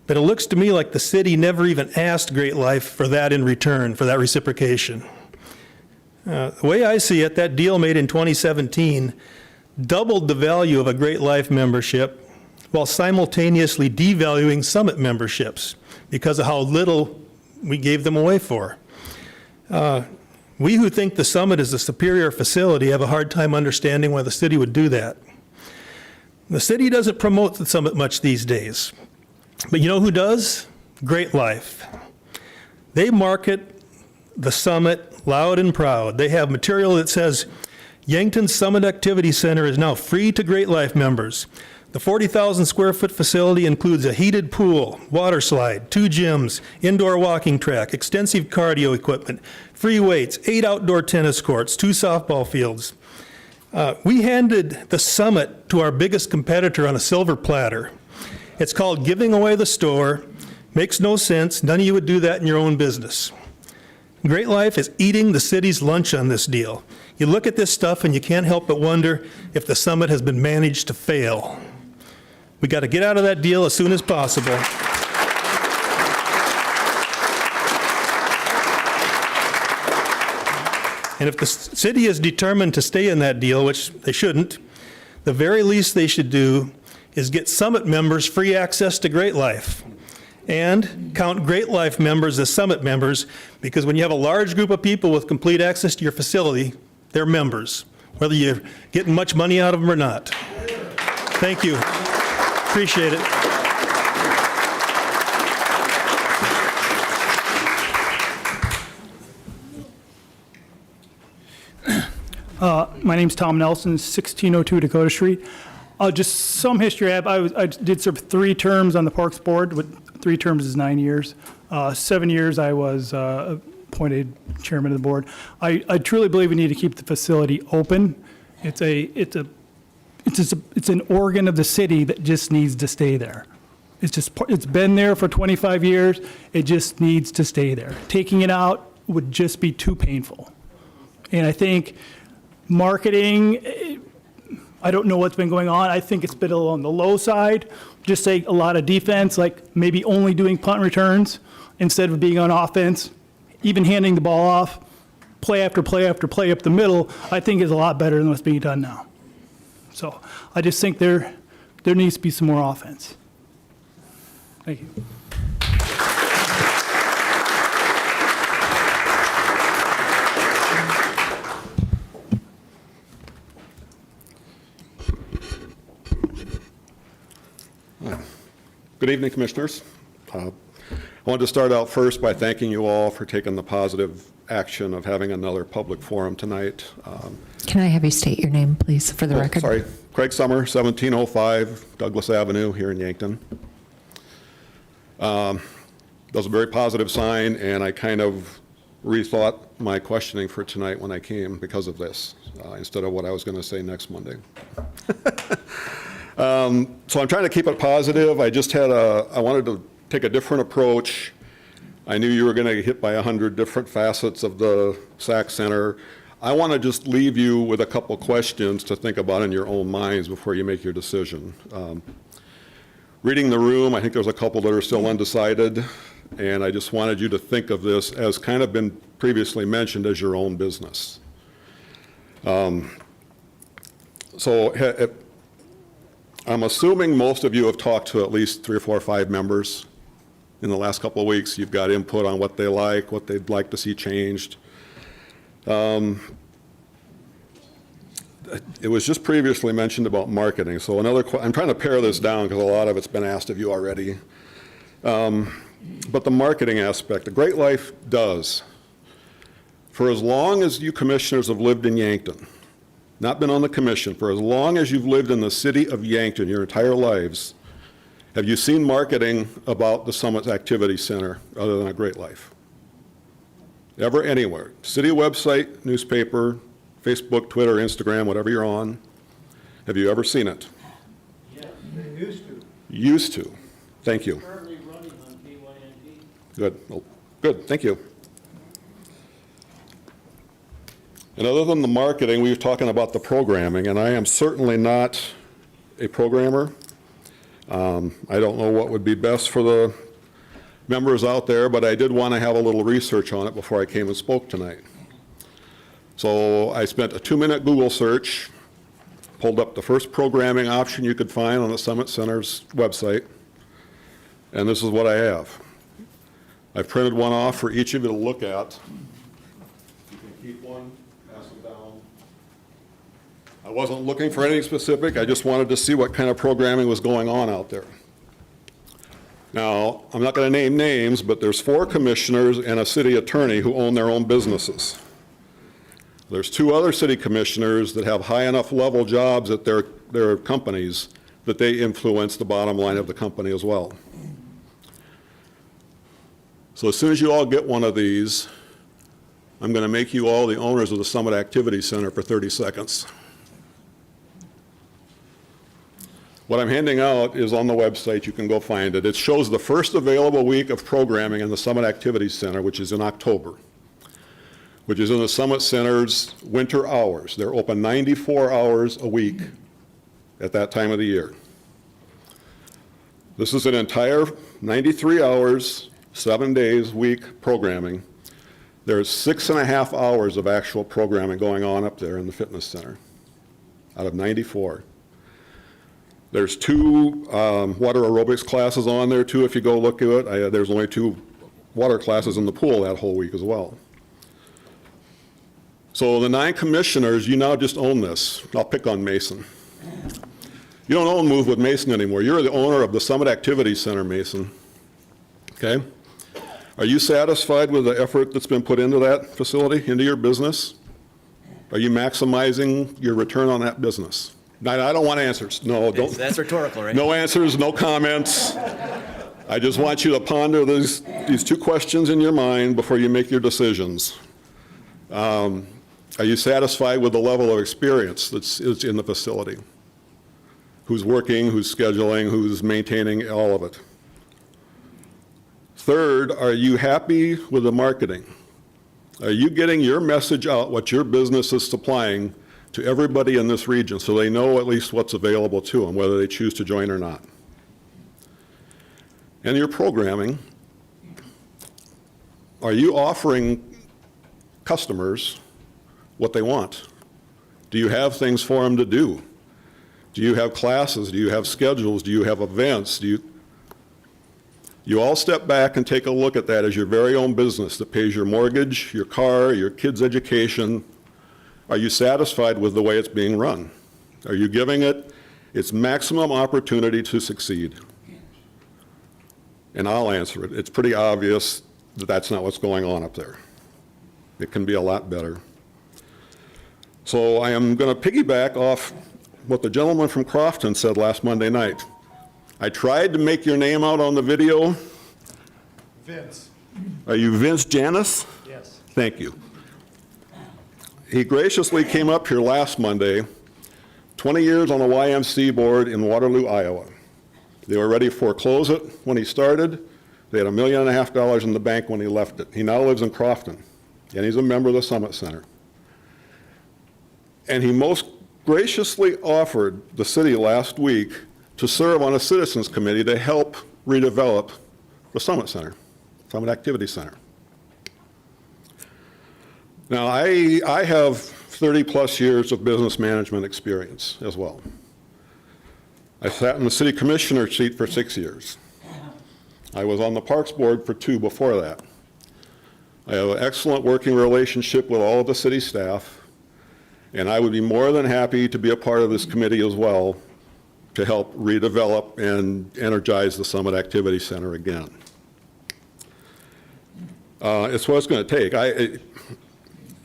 but it looks to me like the city never even asked Great Life for that in return, for that reciprocation. The way I see it, that deal made in 2017 doubled the value of a Great Life membership while simultaneously devaluing Summit memberships because of how little we gave them away for. We who think the Summit is a superior facility have a hard time understanding why the city would do that. The city doesn't promote the Summit much these days. But you know who does? Great Life. They market the Summit loud and proud. They have material that says, "Yankton Summit Activity Center is now free to Great Life members. The 40,000 square foot facility includes a heated pool, water slide, 2 gyms, indoor walking track, extensive cardio equipment, free weights, 8 outdoor tennis courts, 2 softball fields." We handed the Summit to our biggest competitor on a silver platter. It's called giving away the store. Makes no sense. None of you would do that in your own business. Great Life is eating the city's lunch on this deal. You look at this stuff and you can't help but wonder if the Summit has been managed to fail. We got to get out of that deal as soon as possible. And if the city is determined to stay in that deal, which they shouldn't, the very least they should do is get Summit members free access to Great Life and count Great Life members as Summit members, because when you have a large group of people with complete access to your facility, they're members, whether you're getting much money out of them or not. Thank you. Appreciate it. My name's Tom Nelson, 1602 Dakota Street. Just some history. I did serve 3 terms on the Parks Board. 3 terms is 9 years. 7 years I was appointed chairman of the board. I truly believe we need to keep the facility open. It's an organ of the city that just needs to stay there. It's been there for 25 years. It just needs to stay there. Taking it out would just be too painful. And I think marketing, I don't know what's been going on. I think it's been a little on the low side. Just say a lot of defense, like maybe only doing punt returns instead of being on offense, even handing the ball off, play after play after play up the middle, I think is a lot better than what's being done now. So I just think there needs to be some more offense. Thank you. Good evening, Commissioners. I wanted to start out first by thanking you all for taking the positive action of having another public forum tonight. Can I have you state your name, please, for the record? Sorry, Craig Summer, 1705 Douglas Avenue here in Yankton. That was a very positive sign, and I kind of rethought my questioning for tonight when I came because of this, instead of what I was going to say next Monday. So I'm trying to keep it positive. I wanted to take a different approach. I knew you were going to get hit by 100 different facets of the SAC Center. I want to just leave you with a couple questions to think about in your own minds before you make your decision. Reading the room, I think there's a couple that are still undecided, and I just wanted you to think of this as kind of been previously mentioned as your own business. I'm assuming most of you have talked to at least 3 or 4 or 5 members in the last couple of weeks. You've got input on what they like, what they'd like to see changed. It was just previously mentioned about marketing. So I'm trying to pare this down because a lot of it's been asked of you already. But the marketing aspect, the Great Life does. For as long as you commissioners have lived in Yankton, not been on the commission, for as long as you've lived in the city of Yankton your entire lives, have you seen marketing about the Summit Activity Center other than a Great Life? Ever, anywhere? City website, newspaper, Facebook, Twitter, Instagram, whatever you're on. Have you ever seen it? Yes, they used to. Used to. Thank you. Currently running on KYNT. Good. Well, good. Thank you. And other than the marketing, we were talking about the programming, and I am certainly not a programmer. I don't know what would be best for the members out there, but I did want to have a little research on it before I came and spoke tonight. So I spent a 2-minute Google search, pulled up the first programming option you could find on the Summit Center's website, and this is what I have. I've printed one off for each of you to look at. You can keep one. I wasn't looking for anything specific. I just wanted to see what kind of programming was going on out there. Now, I'm not going to name names, but there's 4 commissioners and a city attorney who own their own businesses. There's 2 other city commissioners that have high enough level jobs at their companies that they influence the bottom line of the company as well. So as soon as you all get one of these, I'm going to make you all the owners of the Summit Activity Center for 30 seconds. What I'm handing out is on the website. You can go find it. It shows the first available week of programming in the Summit Activity Center, which is in October, which is in the Summit Center's winter hours. They're open 94 hours a week at that time of the year. This is an entire 93 hours, 7 days week programming There's 6.5 hours of actual programming going on up there in the fitness center out of 94. There's 2 water aerobics classes on there too, if you go look at it. There's only 2 water classes in the pool that whole week as well. So the 9 commissioners, you now just own this. I'll pick on Mason. You don't own Move with Mason anymore. You're the owner of the Summit Activity Center, Mason. Okay? Are you satisfied with the effort that's been put into that facility, into your business? Are you maximizing your return on that business? I don't want answers. No, don't. That's rhetorical, right? No answers, no comments. I just want you to ponder these 2 questions in your mind before you make your decisions. Are you satisfied with the level of experience that's in the facility? Who's working, who's scheduling, who's maintaining all of it? Third, are you happy with the marketing? Are you getting your message out, what your business is supplying, to everybody in this region so they know at least what's available to them, whether they choose to join or not? And your programming, are you offering customers what they want? Do you have things for them to do? Do you have classes? Do you have schedules? Do you have events? You all step back and take a look at that as your very own business that pays your mortgage, your car, your kids' education. Are you satisfied with the way it's being run? Are you giving it its maximum opportunity to succeed? And I'll answer it. It's pretty obvious that that's not what's going on up there. It can be a lot better. So I am going to piggyback off what the gentleman from Crofton said last Monday night. I tried to make your name out on the video. Vince. Are you Vince Janis? Yes. Thank you. He graciously came up here last Monday, 20 years on a YMC board in Waterloo, Iowa. They were ready to foreclose it when he started. They had $1.5 million in the bank when he left it. He now lives in Crofton, and he's a member of the Summit Center. And he most graciously offered the city last week to serve on a citizens committee to help redevelop the Summit Center, Summit Activity Center. Now, I have 30 plus years of business management experience as well. I sat in the city commissioner seat for 6 years. I was on the Parks Board for 2 before that. I have an excellent working relationship with all of the city staff, and I would be more than happy to be a part of this committee as well to help redevelop and energize the Summit Activity Center again. It's what it's going to take.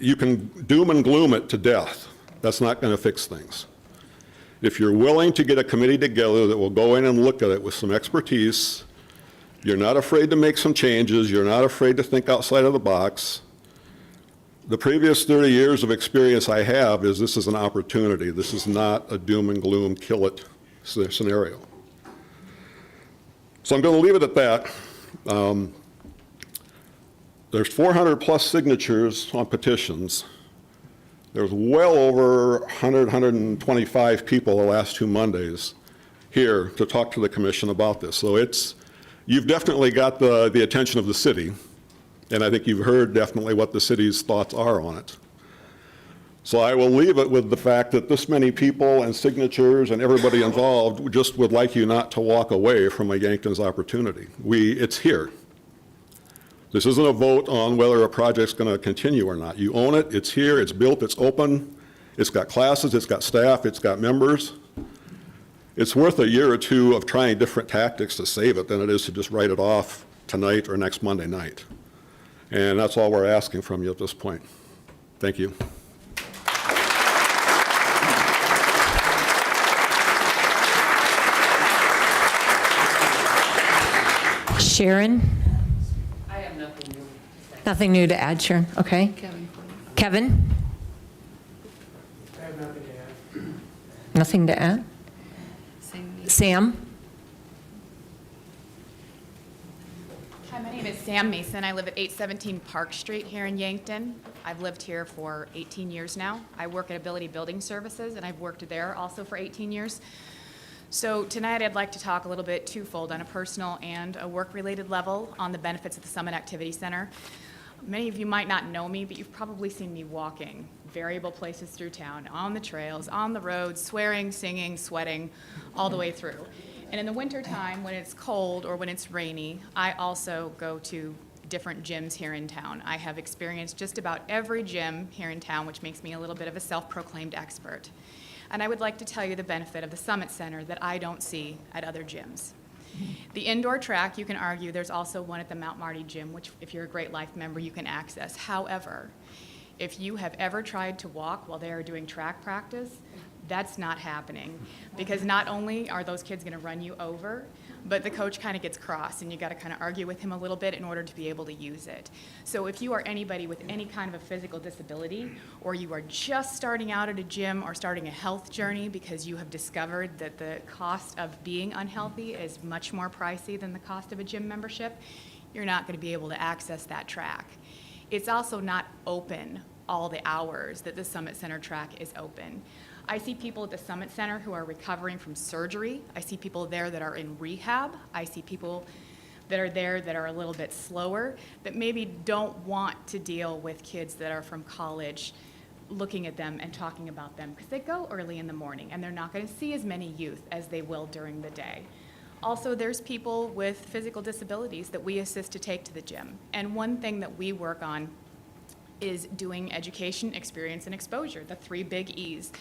You can doom and gloom it to death. That's not going to fix things. If you're willing to get a committee together that will go in and look at it with some expertise, you're not afraid to make some changes, you're not afraid to think outside of the box. The previous 30 years of experience I have is this is an opportunity. This is not a doom and gloom, kill it scenario. So I'm going to leave it at that. There's 400 plus signatures on petitions. There's well over 125 people the last 2 Mondays here to talk to the commission about this. So you've definitely got the attention of the city, and I think you've heard definitely what the city's thoughts are on it. So I will leave it with the fact that this many people and signatures and everybody involved just would like you not to walk away from a Yankton's opportunity. It's here. This isn't a vote on whether a project's going to continue or not. You own it, it's here, it's built, it's open, it's got classes, it's got staff, it's got members. It's worth a year or 2 of trying different tactics to save it than it is to just write it off tonight or next Monday night. And that's all we're asking from you at this point. Thank you. Sharon? I have nothing new. Nothing new to add, Sharon? Okay. Kevin? I have nothing to add. Nothing to add? Sam? Hi, my name is Sam Mason. I live at 817 Park Street here in Yankton. I've lived here for 18 years now. I work at Ability Building Services, and I've worked there also for 18 years. So tonight I'd like to talk a little bit twofold on a personal and a work-related level on the benefits of the Summit Activity Center. Many of you might not know me, but you've probably seen me walking variable places through town, on the trails, on the roads, swearing, singing, sweating, all the way through. And in the wintertime, when it's cold or when it's rainy, I also go to different gyms here in town. I have experienced just about every gym here in town, which makes me a little bit of a self-proclaimed expert. And I would like to tell you the benefit of the Summit Center that I don't see at other gyms. The indoor track, you can argue there's also one at the Mount Marty gym, which if you're a Great Life member, you can access. However, if you have ever tried to walk while they are doing track practice, that's not happening, because not only are those kids going to run you over, but the coach kind of gets cross and you got to kind of argue with him a little bit in order to be able to use it. So if you are anybody with any kind of a physical disability, or you are just starting out at a gym or starting a health journey because you have discovered that the cost of being unhealthy is much more pricey than the cost of a gym membership, you're not going to be able to access that track. It's also not open all the hours that the Summit Center track is open. I see people at the Summit Center who are recovering from surgery. I see people there that are in rehab. I see people that are there that are a little bit slower, that maybe don't want to deal with kids that are from college, looking at them and talking about them, because they go early in the morning and they're not going to see as many youth as they will during the day. Also, there's people with physical disabilities that we assist to take to the gym. And one thing that we work on is doing education, experience, and exposure, the 3 big E's,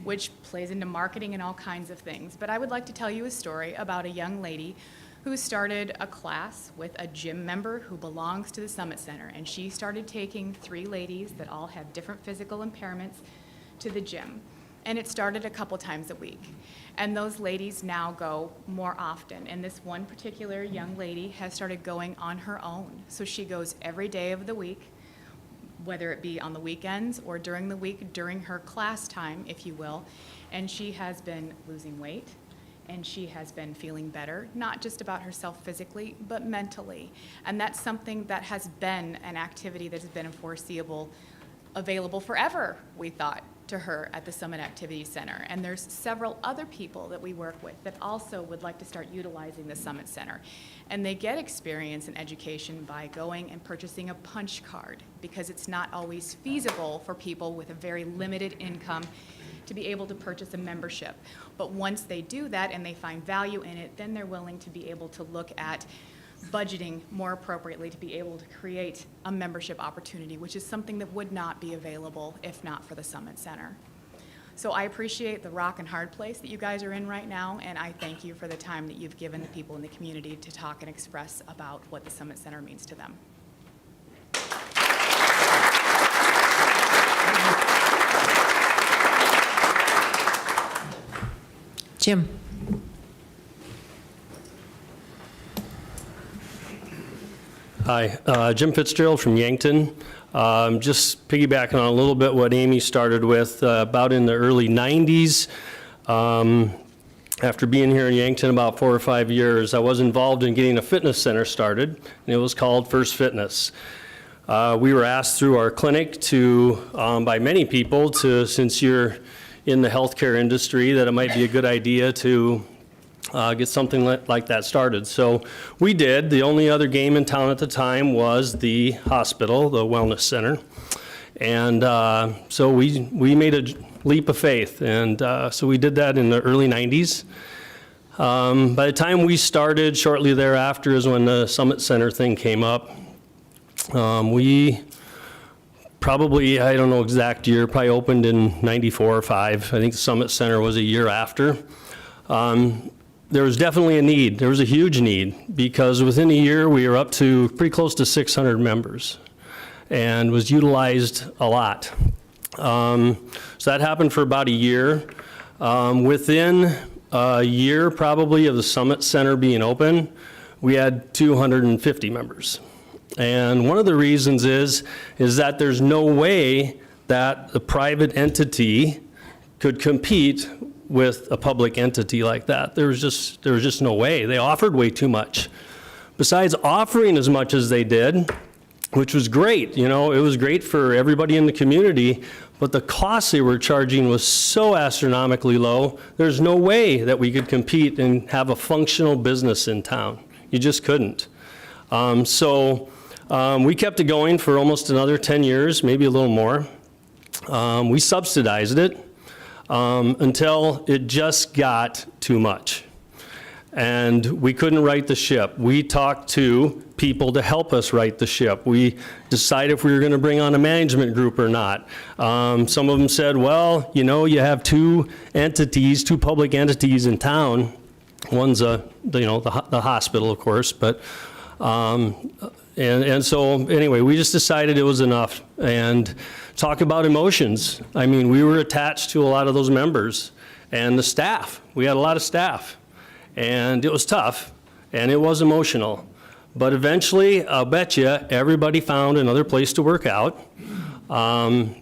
which plays into marketing and all kinds of things. But I would like to tell you a story about a young lady who started a class with a gym member who belongs to the Summit Center. And she started taking 3 ladies that all have different physical impairments to the gym. And it started a couple times a week. And those ladies now go more often. And this one particular young lady has started going on her own. So she goes every day of the week, whether it be on the weekends or during the week, during her class time, if you will. And she has been losing weight, and she has been feeling better, not just about herself physically, but mentally. And that's something that has been an activity that has been available forever, we thought, to her at the Summit Activity Center. And there's several other people that we work with that also would like to start utilizing the Summit Center. And they get experience and education by going and purchasing a punch card, because it's not always feasible for people with a very limited income to be able to purchase a membership. But once they do that and they find value in it, then they're willing to be able to look at budgeting more appropriately to be able to create a membership opportunity, which is something that would not be available if not for the Summit Center. So I appreciate the rock and hard place that you guys are in right now, and I thank you for the time that you've given the people in the community to talk and express about what the Summit Center means to them. Jim. Hi, Jim Fitzgerald from Yankton. Just piggybacking on a little bit what Amy started with, about in the early 90s, after being here in Yankton about 4 or 5 years, I was involved in getting a fitness center started, and it was called First Fitness. We were asked through our clinic by many people since you're in the healthcare industry, that it might be a good idea to get something like that started. So we did. The only other game in town at the time was the hospital, the wellness center. And so we made a leap of faith. And so we did that in the early 90s. By the time we started, shortly thereafter is when the Summit Center thing came up. We probably, I don't know exact year, probably opened in 94 or 5. I think the Summit Center was a year after. There was definitely a need. There was a huge need, because within a year we were up to pretty close to 600 members and was utilized a lot. So that happened for about a year. Within a year probably of the Summit Center being open, we had 250 members. And one of the reasons is that there's no way that a private entity could compete with a public entity like that. There was just no way. They offered way too much. Besides offering as much as they did, which was great, it was great for everybody in the community, but the cost they were charging was so astronomically low, there's no way that we could compete and have a functional business in town. You just couldn't. So We kept it going for almost another 10 years, maybe a little more. We subsidized it until it just got too much. And we couldn't right the ship. We talked to people to help us right the ship. We decided if we were going to bring on a management group or not. Some of them said, well, you know, you have two public entities in town. One's the hospital, of course, but and so anyway, we just decided it was enough. And talk about emotions. I mean, we were attached to a lot of those members and the staff. We had a lot of staff. And it was tough, and it was emotional. But eventually, I'll bet you, everybody found another place to work out. And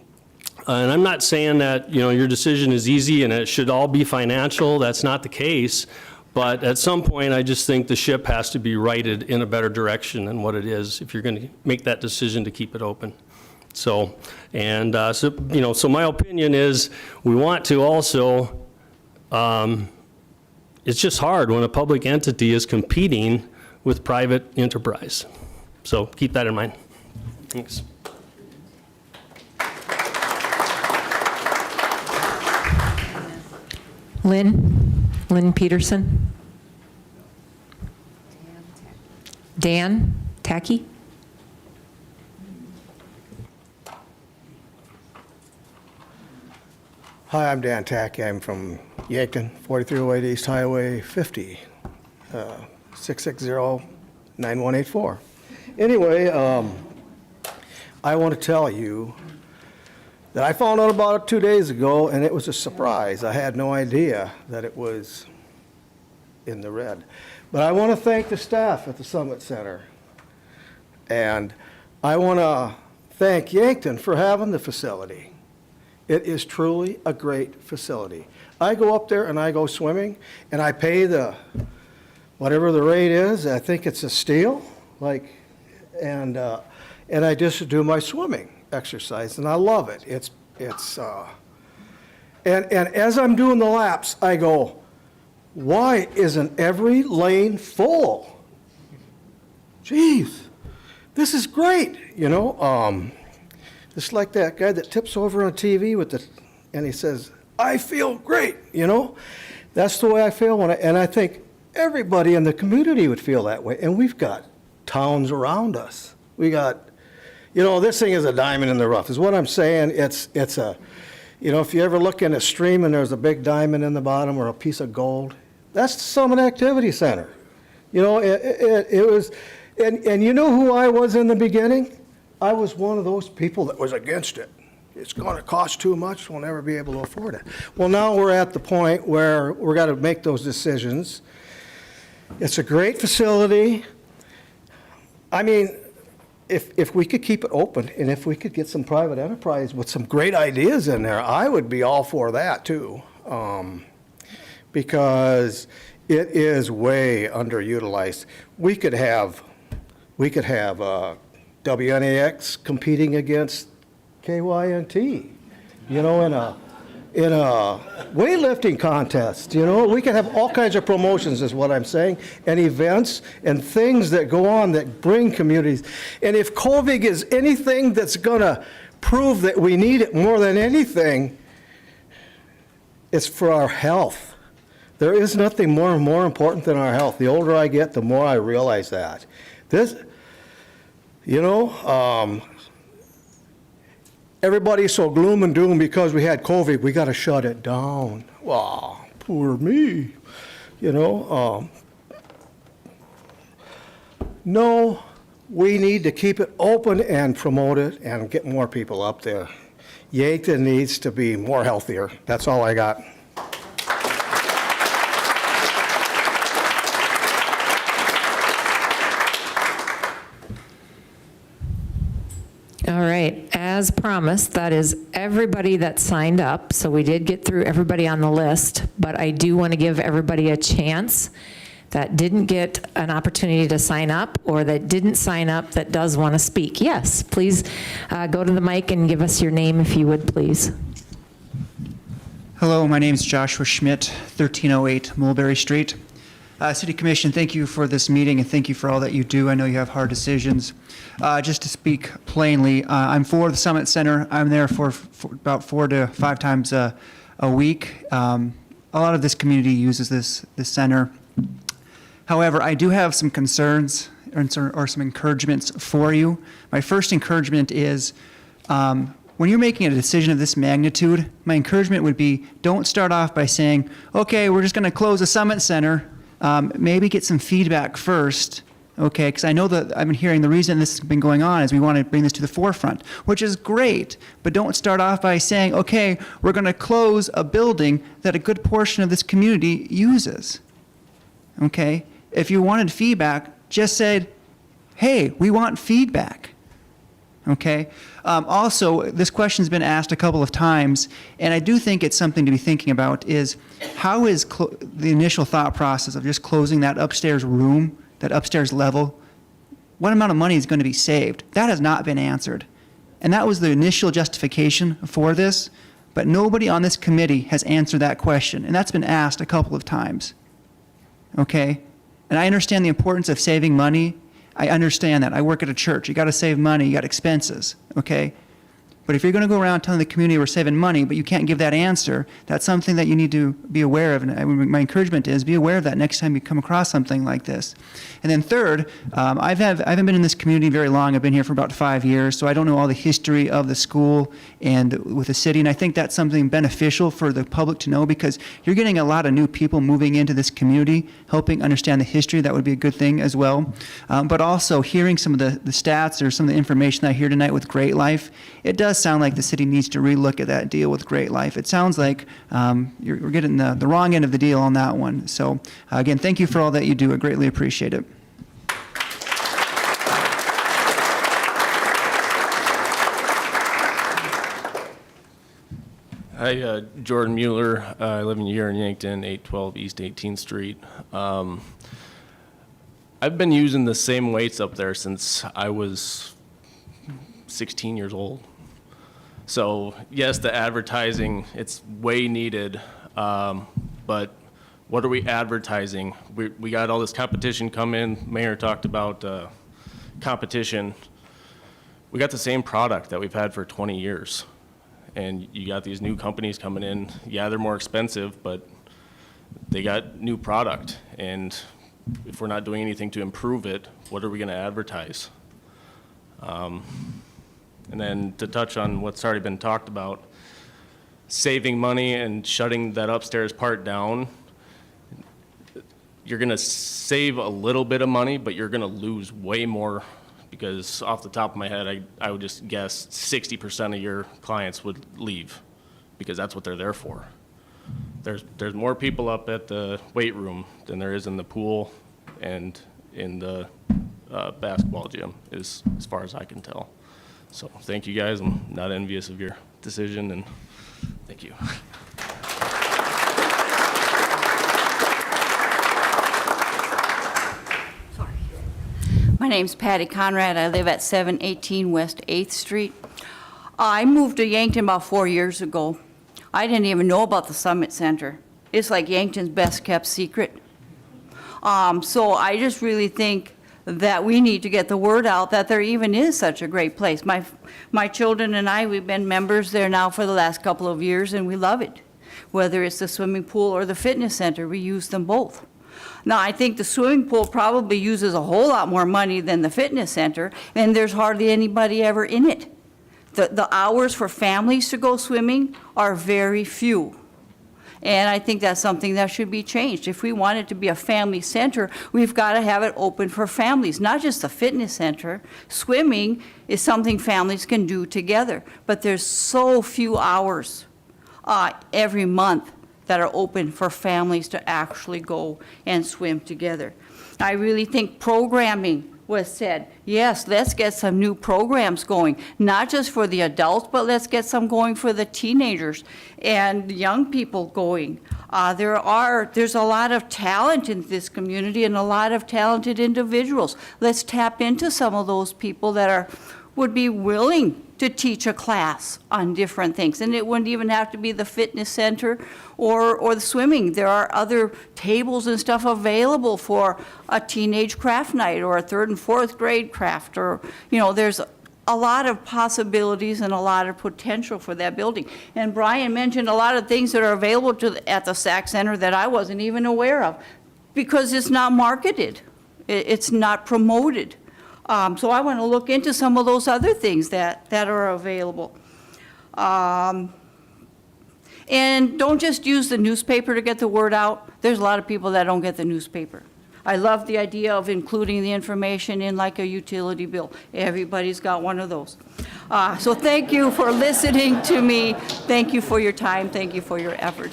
I'm not saying that, you know, your decision is easy and it should all be financial. That's not the case. But at some point, I just think the ship has to be righted in a better direction than what it is if you're going to make that decision to keep it open. So, and so my opinion is we want to also, it's just hard when a public entity is competing with private enterprise. So keep that in mind. Thanks. Lynn Peterson. Dan Tacky. Hi, I'm Dan Tacky. I'm from Yankton, 4308 East Highway 50, 660-9184. Anyway, I want to tell you that I found out about it 2 days ago, and it was a surprise. I had no idea that it was in the red. But I want to thank the staff at the Summit Center. And I want to thank Yankton for having the facility. It is truly a great facility. I go up there and I go swimming, and I pay whatever the rate is. I think it's a steel, and I just do my swimming exercise, and I love it. And as I'm doing the laps, I go, why isn't every lane full? Jeez, this is great, you know. Just like that guy that tips over on TV and he says, I feel great, you know. That's the way I feel and I think everybody in the community would feel that way. And we've got towns around us. We got, you know, this thing is a diamond in the rough, is what I'm saying. It's a, you know, if you ever look in a stream and there's a big diamond in the bottom or a piece of gold, that's the Summit Activity Center. You know, it was, and you know who I was in the beginning? I was one of those people that was against it. It's going to cost too much, we'll never be able to afford it. Well, now we're at the point where we're got to make those decisions. It's a great facility. I mean, if we could keep it open and if we could get some private enterprise with some great ideas in there, I would be all for that too. Because it is way underutilized. We could have WNAX competing against KYNT, you know, in a weightlifting contest. You know, we could have all kinds of promotions, is what I'm saying, and events and things that go on that bring communities. And if COVID is anything that's going to prove that we need it more than anything, it's for our health. There is nothing more important than our health. The older I get, the more I realize that. This, you know, everybody's so gloom and doom because we had COVID, we got to shut it down. Wow, poor me, you know. No, we need to keep it open and promote it and get more people up there. Yankton needs to be more healthier. That's all I got. All right, as promised, that is everybody that signed up. So we did get through everybody on the list, but I do want to give everybody a chance that didn't get an opportunity to sign up or that didn't sign up that does want to speak. Yes, please go to the mic and give us your name if you would, please. Hello, my name is Joshua Schmidt, 1308 Mulberry Street. City Commission, thank you for this meeting and thank you for all that you do. I know you have hard decisions. Just to speak plainly, I'm for the Summit Center. I'm there for about 4 to 5 times a week. A lot of this community uses this center. However, I do have some concerns or some encouragements for you. My first encouragement is when you're making a decision of this magnitude, my encouragement would be don't start off by saying, okay, we're just going to close the Summit Center. Maybe get some feedback first, okay? Because I know that I've been hearing the reason this has been going on is we want to bring this to the forefront, which is great. But don't start off by saying, okay, we're going to close a building that a good portion of this community uses, okay? If you wanted feedback, just said, hey, we want feedback. Okay. Also, this question's been asked a couple of times, and I do think it's something to be thinking about, is how is the initial thought process of just closing that upstairs room, that upstairs level, what amount of money is going to be saved? That has not been answered. And that was the initial justification for this, but nobody on this committee has answered that question, and that's been asked a couple of times. Okay? And I understand the importance of saving money. I understand that. I work at a church. You got to save money. You got expenses, okay? But if you're going to go around telling the community we're saving money, but you can't give that answer, that's something that you need to be aware of. And my encouragement is be aware of that next time you come across something like this. And then third, I haven't been in this community very long. I've been here for about 5 years, so I don't know all the history of the school and with the city. And I think that's something beneficial for the public to know because you're getting a lot of new people moving into this community, helping understand the history. That would be a good thing as well. But also hearing some of the stats or some of the information I hear tonight with Great Life, it does sound like the city needs to relook at that deal with Great Life. It sounds like we're getting the wrong end of the deal on that one. So again, thank you for all that you do. I greatly appreciate it. Hi, Jordan Mueller. I live here in Yankton, 812 East 18th Street. I've been using the same weights up there since I was 16 years old. So yes, the advertising, it's way needed, but what are we advertising? We got all this competition come in. Mayor talked about competition. We got the same product that we've had for 20 years. And you got these new companies coming in. Yeah, they're more expensive, but they got new product. And if we're not doing anything to improve it, what are we going to advertise? And then to touch on what's already been talked about, saving money and shutting that upstairs part down, you're going to save a little bit of money, but you're going to lose way more because off the top of my head, I would just guess 60% of your clients would leave because that's what they're there for. There's more people up at the weight room than there is in the pool and in the basketball gym, as far as I can tell. So thank you guys. I'm not envious of your decision, and thank you. My name's Patty Conrad. I live at 718 West 8th Street. I moved to Yankton about 4 years ago. I didn't even know about the Summit Center. It's like Yankton's best kept secret. So I just really think that we need to get the word out that there even is such a great place. My children and I, we've been members there now for the last couple of years, and we love it. Whether it's the swimming pool or the fitness center, we use them both. Now, I think the swimming pool probably uses a whole lot more money than the fitness center, and there's hardly anybody ever in it. The hours for families to go swimming are very few. And I think that's something that should be changed. If we want it to be a family center, we've got to have it open for families, not just a fitness center. Swimming is something families can do together, but there's so few hours every month that are open for families to actually go and swim together. I really think programming was said. Yes, let's get some new programs going, not just for the adults, but let's get some going for the teenagers and the young people going. There's a lot of talent in this community and a lot of talented individuals. Let's tap into some of those people that would be willing to teach a class on different things. And it wouldn't even have to be the fitness center or the swimming. There are other tables and stuff available for a teenage craft night or a 3rd and 4th grade craft, or, you know, there's a lot of possibilities and a lot of potential for that building. And Brian mentioned a lot of things that are available at the SAC Center that I wasn't even aware of, because it's not marketed. It's not promoted. So I want to look into some of those other things that are available. And don't just use the newspaper to get the word out. There's a lot of people that don't get the newspaper. I love the idea of including the information in like a utility bill. Everybody's got one of those. So thank you for listening to me. Thank you for your time. Thank you for your effort.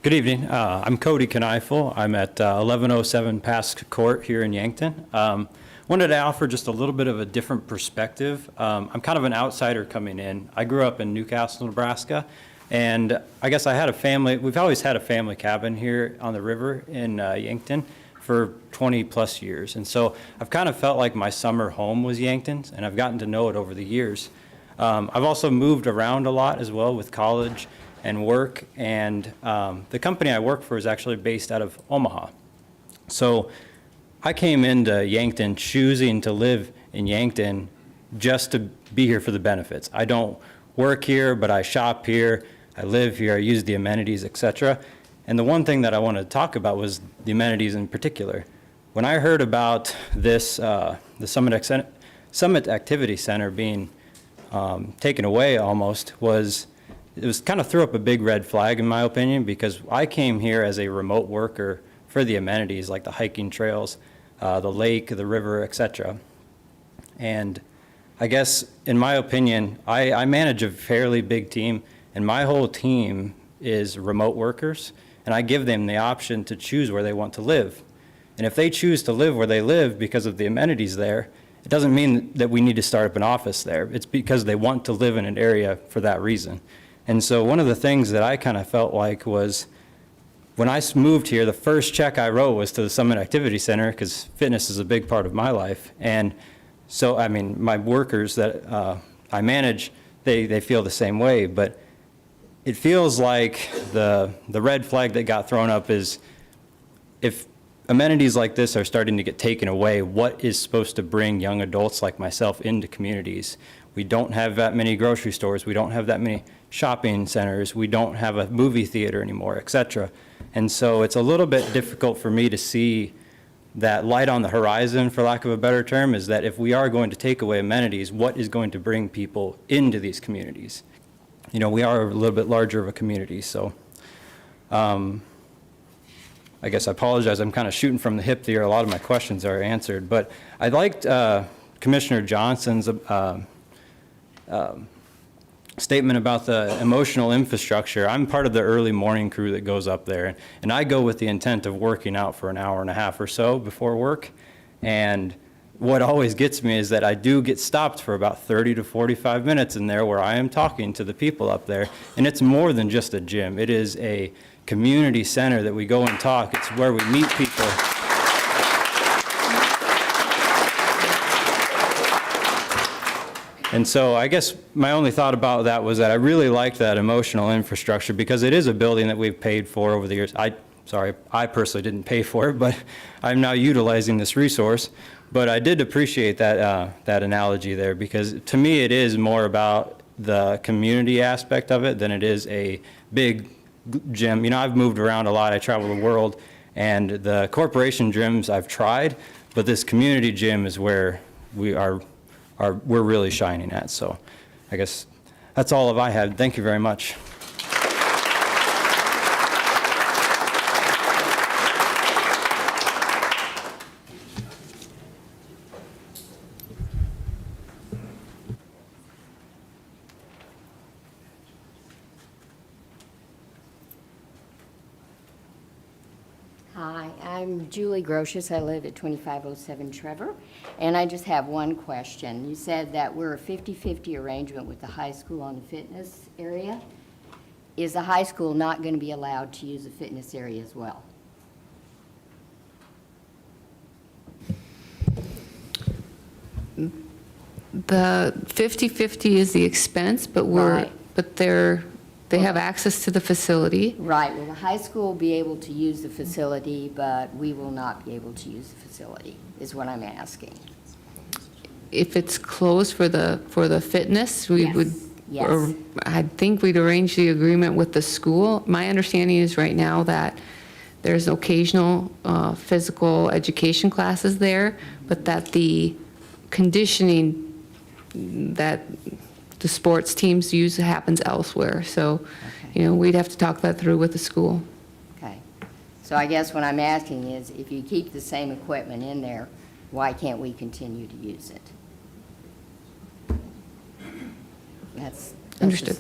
Good evening. I'm Cody Kneifel. I'm at 1107 Pask Court here in Yankton. Wanted to offer just a little bit of a different perspective. I'm kind of an outsider coming in. I grew up in Newcastle, Nebraska, and I guess I had a family. We've always had a family cabin here on the river in Yankton for 20 plus years. And so I've kind of felt like my summer home was Yankton, and I've gotten to know it over the years. I've also moved around a lot as well with college and work, and the company I work for is actually based out of Omaha. So I came into Yankton choosing to live in Yankton just to be here for the benefits. I don't work here, but I shop here, I live here, I use the amenities, etc. And the one thing that I wanted to talk about was the amenities in particular. When I heard about this, the Summit Activity Center being taken away almost, it was kind of threw up a big red flag in my opinion, because I came here as a remote worker for the amenities like the hiking trails, the lake, the river, etc. And I guess in my opinion, I manage a fairly big team, and my whole team is remote workers, and I give them the option to choose where they want to live. And if they choose to live where they live because of the amenities there, it doesn't mean that we need to start up an office there. It's because they want to live in an area for that reason. And so one of the things that I kind of felt like was when I moved here, the first check I wrote was to the Summit Activity Center, because fitness is a big part of my life. And so, I mean, my workers that I manage, they feel the same way. But it feels like the red flag that got thrown up is if amenities like this are starting to get taken away, what is supposed to bring young adults like myself into communities? We don't have that many grocery stores. We don't have that many shopping centers. We don't have a movie theater anymore, etc. And so it's a little bit difficult for me to see that light on the horizon, for lack of a better term, is that if we are going to take away amenities, what is going to bring people into these communities? You know, we are a little bit larger of a community, so I guess I apologize. I'm kind of shooting from the hip here. A lot of my questions are answered, but I liked Commissioner Johnson's statement about the emotional infrastructure. I'm part of the early morning crew that goes up there, and I go with the intent of working out for an hour and a half or so before work. And what always gets me is that I do get stopped for about 30 to 45 minutes in there where I am talking to the people up there. And it's more than just a gym. It is a community center that we go and talk. It's where we meet people. And so I guess my only thought about that was that I really liked that emotional infrastructure, because it is a building that we've paid for over the years. I personally didn't pay for it, but I'm now utilizing this resource. But I did appreciate that analogy there, because to me it is more about the community aspect of it than it is a big gym. You know, I've moved around a lot. I travel the world, and the corporation gyms I've tried, but this community gym is where we're really shining at. So I guess that's all I had. Thank you very much. Hi, I'm Julie Grotius. I live at 2507 Trevor, and I just have one question. You said that we're a 50-50 arrangement with the high school on the fitness area. Is the high school not going to be allowed to use the fitness area as well? The 50/50 is the expense, but Right. they have access to the facility. Right, well, the high school will be able to use the facility, but we will not be able to use the facility, is what I'm asking. If it's closed for the fitness, we Yes, would, yes. or I think we'd arrange the agreement with the school. My understanding is right now that there's occasional physical education classes there, but that the conditioning that the sports teams use happens elsewhere. So, we'd have to talk that through with the school. Okay. So I guess what I'm asking is, if you keep the same equipment in there, why can't we continue to use it? That's Understood.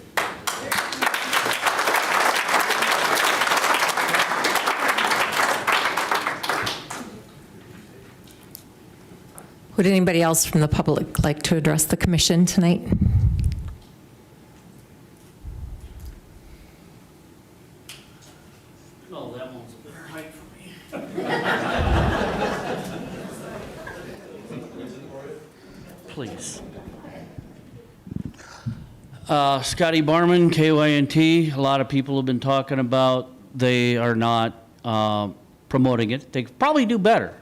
Would anybody else from the public like to address the commission tonight? No, that one's a better height for me. Please. Scotty Barman, KYNT. A lot of people have been talking about they are not promoting it. They could probably do better,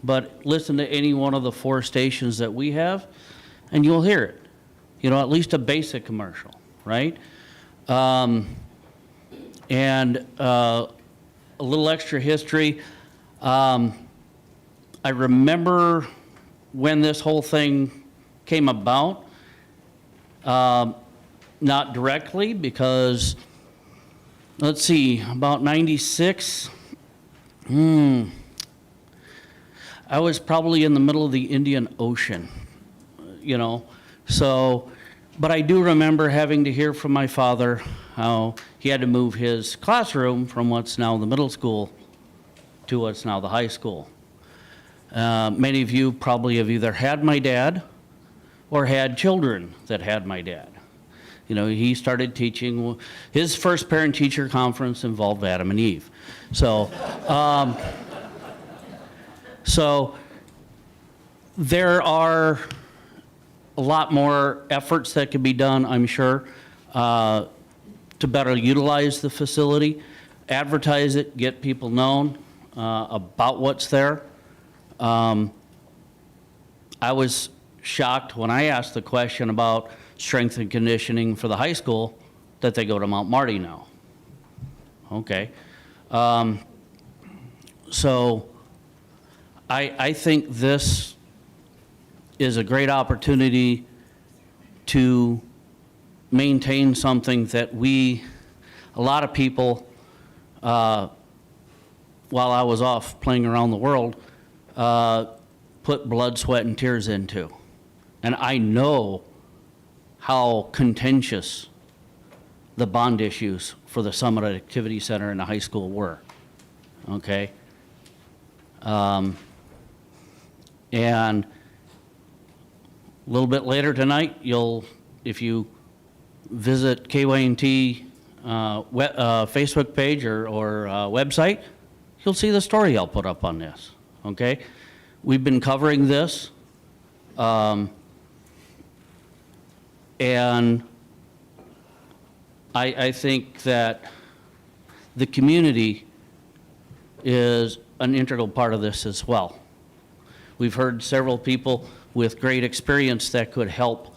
but listen to any one of the 4 stations that we have, and you'll hear it. At least a basic commercial, right? And a little extra history. I remember when this whole thing came about, not directly, because, let's see, about 96, I was probably in the middle of the Indian Ocean, so, but I do remember having to hear from my father how he had to move his classroom from what's now the middle school to what's now the high school. Many of you probably have either had my dad or had children that had my dad. He started teaching, his first parent-teacher conference involved Adam and Eve. So, so there are a lot more efforts that can be done, I'm sure, to better utilize the facility, advertise it, get people known about what's there. I was shocked when I asked the question about strength and conditioning for the high school that they go to Mount Marty now. Okay. So I think this is a great opportunity to maintain something that a lot of people, while I was off playing around the world, put blood, sweat, and tears into. And I know how contentious the bond issues for the Summit Activity Center and the high school were, okay? And a little bit later tonight, if you visit KYNT Facebook page or website, you'll see the story I'll put up on this, okay? We've been covering this, and I think that the community is an integral part of this as well. We've heard several people with great experience that could help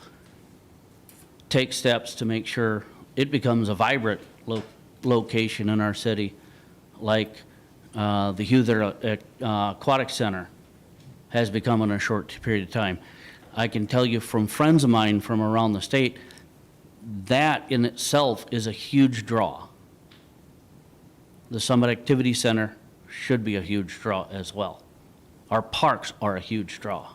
take steps to make sure it becomes a vibrant location in our city, like the Huther Aquatic Center has become in a short period of time. I can tell you from friends of mine from around the state, that in itself is a huge draw. The Summit Activity Center should be a huge draw as well. Our parks are a huge draw,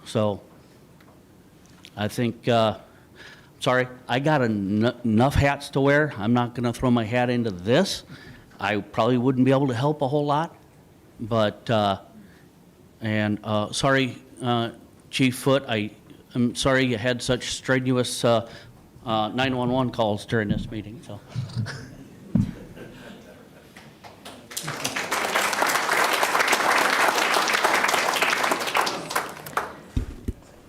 So I think, sorry, I got enough hats to wear. I'm not going to throw my hat into this. I probably wouldn't be able to help a whole lot, but, sorry, Chief Foote, I'm sorry you had such strenuous 911 calls during this meeting, so.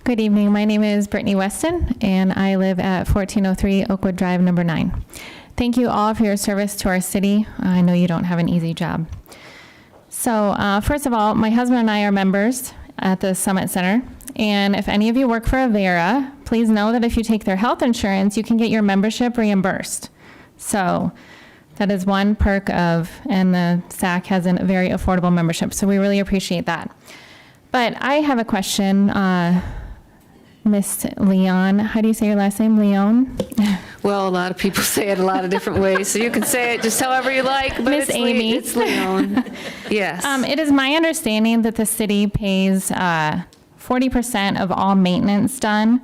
Good evening. My name is Brittany Weston, and I live at 1403 Oakwood Drive, number 9. Thank you all for your service to our city. I know you don't have an easy job. So first of all, my husband and I are members at the Summit Center, and if any of you work for Avera, please know that if you take their health insurance, you can get your membership reimbursed. So that is one perk of, and the SAC has a very affordable membership, so we really appreciate that. But I have a question, Miss Leon. How do you say your last name, Leon? Well, a lot of people say it a lot of different ways, so you can say it just however you like, but Miss Amy. It's Leon. Yes. It is my understanding that the city pays 40% of all maintenance done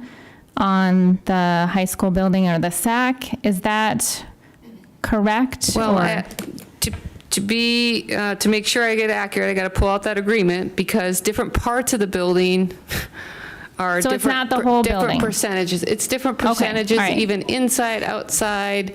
on the high school building or the SAC. Is that correct? Well, or? to make sure I get accurate, I got to pull out that agreement because different parts of the building are So it's different, not the whole different building? percentages. It's different Okay, percentages, all right. even inside, outside,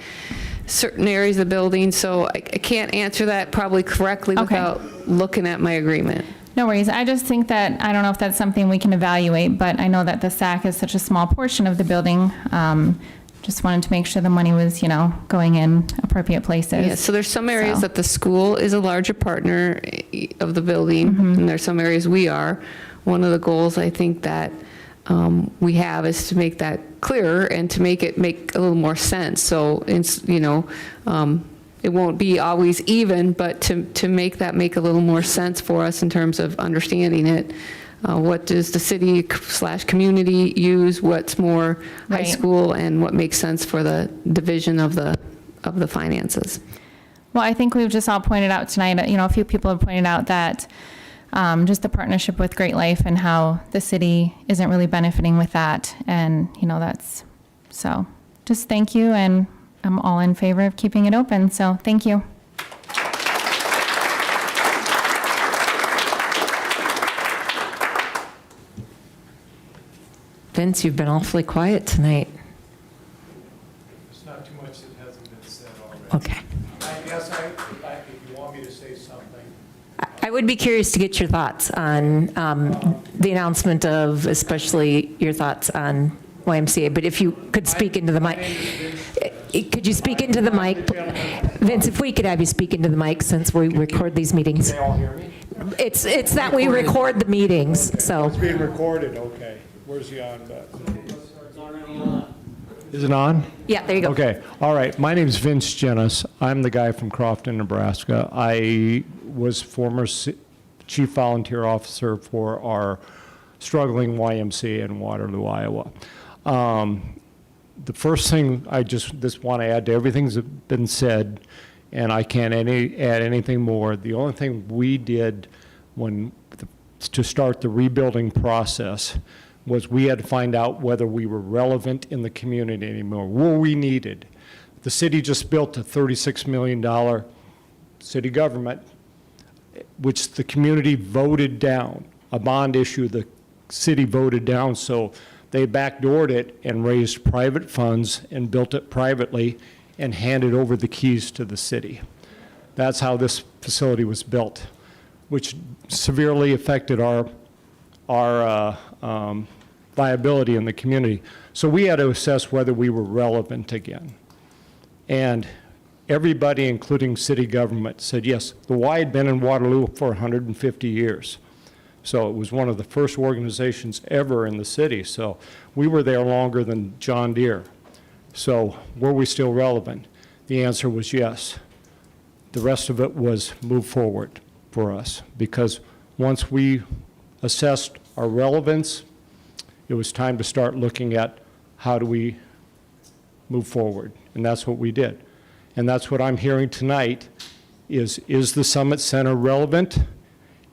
certain areas of the building. So I can't answer that probably correctly without looking at my agreement. No worries. I just think that, I don't know if that's something we can evaluate, but I know that the SAC is such a small portion of the building. Just wanted to make sure the money was, going in appropriate places. Yeah, so there's some areas So. that the school is a larger partner of the building, and there's some areas we are. One of the goals I think that we have is to make that clearer and to make it make a little more sense. So, it won't be always even, but to make that make a little more sense for us in terms of understanding it. What does the city/community use? What's more high Right. school, and what makes sense for the division of the finances? Well, I think we've just all pointed out tonight, a few people have pointed out that just the partnership with Great Life and how the city isn't really benefiting with that. And, so just thank you. And I'm all in favor of keeping it open. So thank you. Vince, you've been awfully quiet tonight. There's not too much that hasn't been said already. Okay. I guess if you want me to say something. I would be curious to get your thoughts on the announcement of, especially your thoughts on YMCA, but if you could speak into the mic. Could you speak into the mic? Vince, if we could have you speak into the mic since we record these meetings. Can they all hear me? It's that we record the meetings, so. It's being recorded, okay. Where's the on button? Is it on? Yeah, there you go. Okay, all right. My name's Vince Jennis. I'm the guy from Crofton, Nebraska. I was former chief volunteer officer for our struggling YMCA in Waterloo, Iowa. The first thing I just want to add to everything that's been said, and I can't add anything more. The only thing we did to start the rebuilding process was we had to find out whether we were relevant in the community anymore. Were we needed? The city just built a $36 million city government, which the community voted down, a bond issue the city voted down, so they backdoored it and raised private funds and built it privately and handed over the keys to the city. That's how this facility was built, which severely affected our viability in the community. So we had to assess whether we were relevant again. And everybody, including city government, said yes. The Y had been in Waterloo for 150 years. So it was one of the first organizations ever in the city. So we were there longer than John Deere. So were we still relevant? The answer was yes. The rest of it was move forward for us, because once we assessed our relevance, it was time to start looking at how do we move forward, and that's what we did. And that's what I'm hearing tonight is the Summit Center relevant?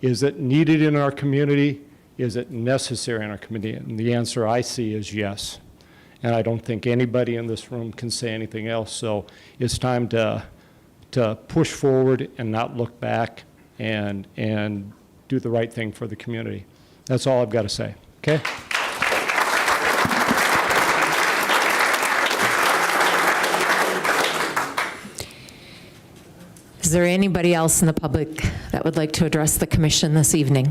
Is it needed in our community? Is it necessary in our community? And the answer I see is yes. And I don't think anybody in this room can say anything else. So it's time to push forward and not look back and do the right thing for the community. That's all I've got to say, okay? Is there anybody else in the public that would like to address the commission this evening?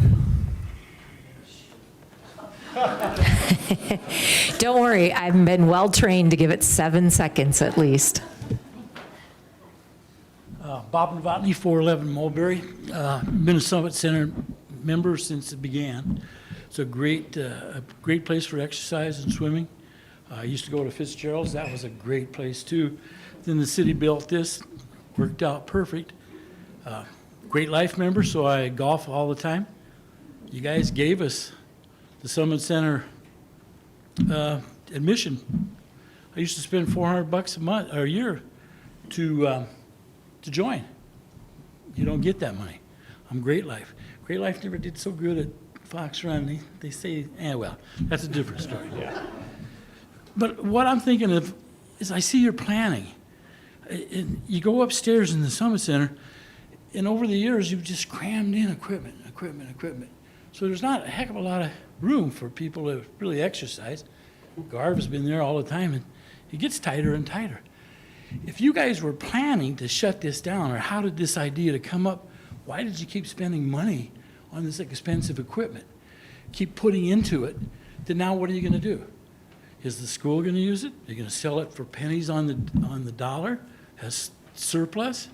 Don't worry, I've been well-trained to give it 7 seconds at least. Bob Novotny, 411 Mulberry. Been a Summit Center member since it began. It's a great place for exercise and swimming. I used to go to Fitzgerald's. That was a great place too. Then the city built this, worked out perfect. Great Life member, so I golf all the time. You guys gave us the Summit Center admission. I used to spend $400 a month or a year to join. You don't get that money. I'm Great Life. Great Life never did so good at Fox Run. They say, well, that's a different story. But what I'm thinking of is I see your planning. And you go upstairs in the Summit Center, and over the years, you've just crammed in equipment. So there's not a heck of a lot of room for people to really exercise. Garv has been there all the time, and it gets tighter and tighter. If you guys were planning to shut this down, or how did this idea to come up, why did you keep spending money on this expensive equipment? Keep putting into it, then now what are you going to do? Is the school going to use it? Are you going to sell it for pennies on the dollar as surplus?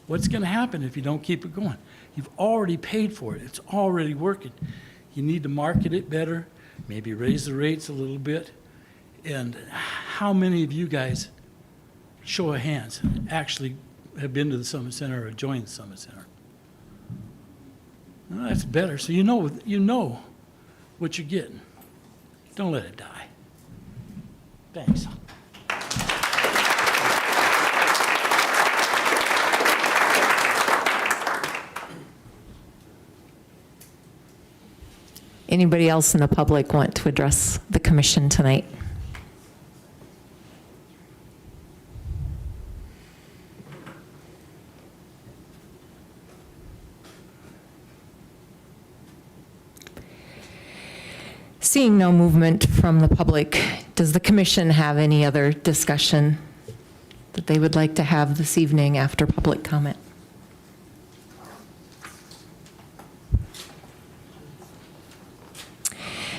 What's going to happen if you don't keep it going? You've already paid for it. It's already working. You need to market it better, maybe raise the rates a little bit. And how many of you guys, show of hands, actually have been to the Summit Center or joined the Summit Center? Well, that's better. So you know what you're getting. Don't let it die. Thanks. Anybody else in the public want to address the commission tonight? Seeing no movement from the public, does the commission have any other discussion that they would like to have this evening after public comment?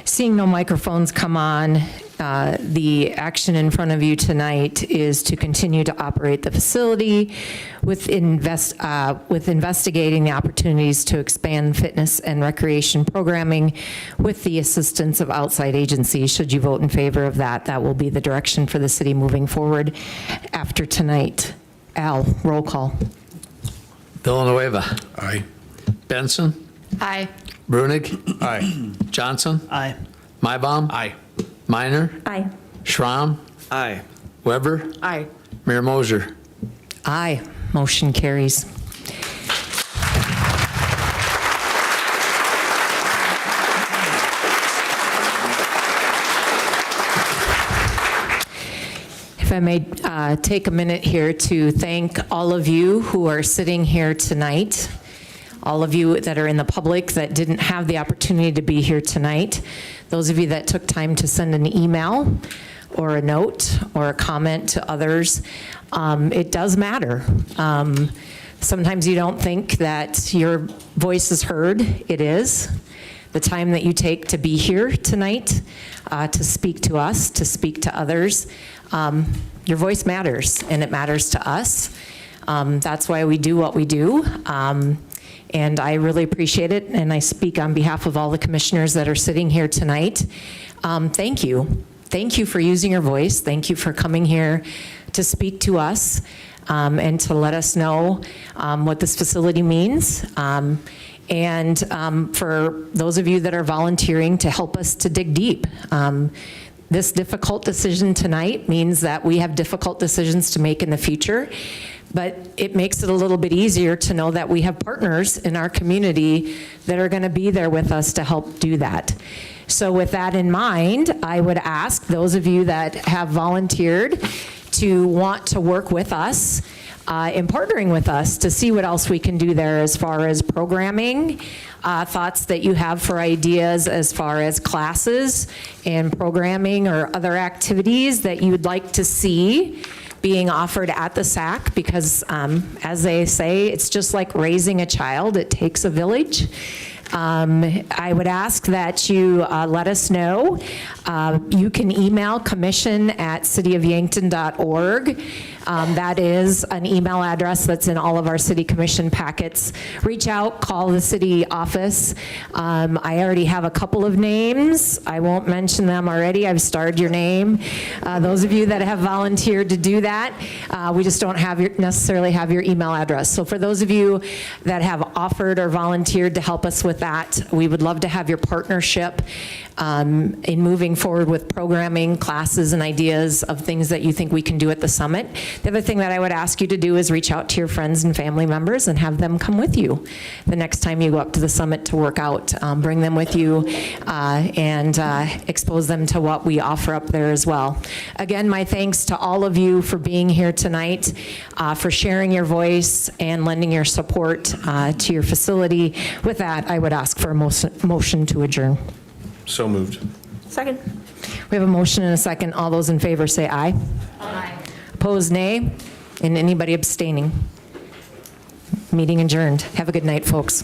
Seeing no microphones come on, the action in front of you tonight is to continue to operate the facility with investigating the opportunities to expand fitness and recreation programming with the assistance of outside agencies. Should you vote in favor of that, that will be the direction for the city moving forward after tonight. Al, roll call. Villanueva. Aye. Benson. Aye. Brunig. Aye. Johnson. Aye. Maibaum. Aye. Minor. Aye. Schramm. Aye. Weber. Aye. Mayor Moser. Aye. Motion carries. If I may take a minute here to thank all of you who are sitting here tonight, all of you that are in the public that didn't have the opportunity to be here tonight, those of you that took time to send an email or a note or a comment to others. It does matter. Sometimes you don't think that your voice is heard. It is. The time that you take to be here tonight, to speak to us, to speak to others, your voice matters, and it matters to us. That's why we do what we do. And I really appreciate it, and I speak on behalf of all the commissioners that are sitting here tonight. Thank you. Thank you for using your voice. Thank you for coming here to speak to us and to let us know what this facility means. And for those of you that are volunteering to help us to dig deep. This difficult decision tonight means that we have difficult decisions to make in the future, but it makes it a little bit easier to know that we have partners in our community that are going to be there with us to help do that. So with that in mind, I would ask those of you that have volunteered to want to work with us in partnering with us to see what else we can do there as far as programming, thoughts that you have for ideas as far as classes and programming or other activities that you would like to see being offered at the SAC, because as they say, it's just like raising a child. It takes a village. I would ask that you let us know. You can email commission@cityofyankton.org. That is an email address that's in all of our city commission packets. Reach out, call the city office. I already have a couple of names. I won't mention them already. I've starred your name. Those of you that have volunteered to do that, we just don't necessarily have your email address. So for those of you that have offered or volunteered to help us with that, we would love to have your partnership in moving forward with programming, classes, and ideas of things that you think we can do at the summit. The other thing that I would ask you to do is reach out to your friends and family members and have them come with you the next time you go up to the summit to work out. Bring them with you and expose them to what we offer up there as well. Again, my thanks to all of you for being here tonight, for sharing your voice and lending your support to your facility. With that, I would ask for a motion to adjourn. So moved. Second. We have a motion and a second. All those in favor say aye. Aye. Opposed, nay. And anybody abstaining? Meeting adjourned. Have a good night, folks.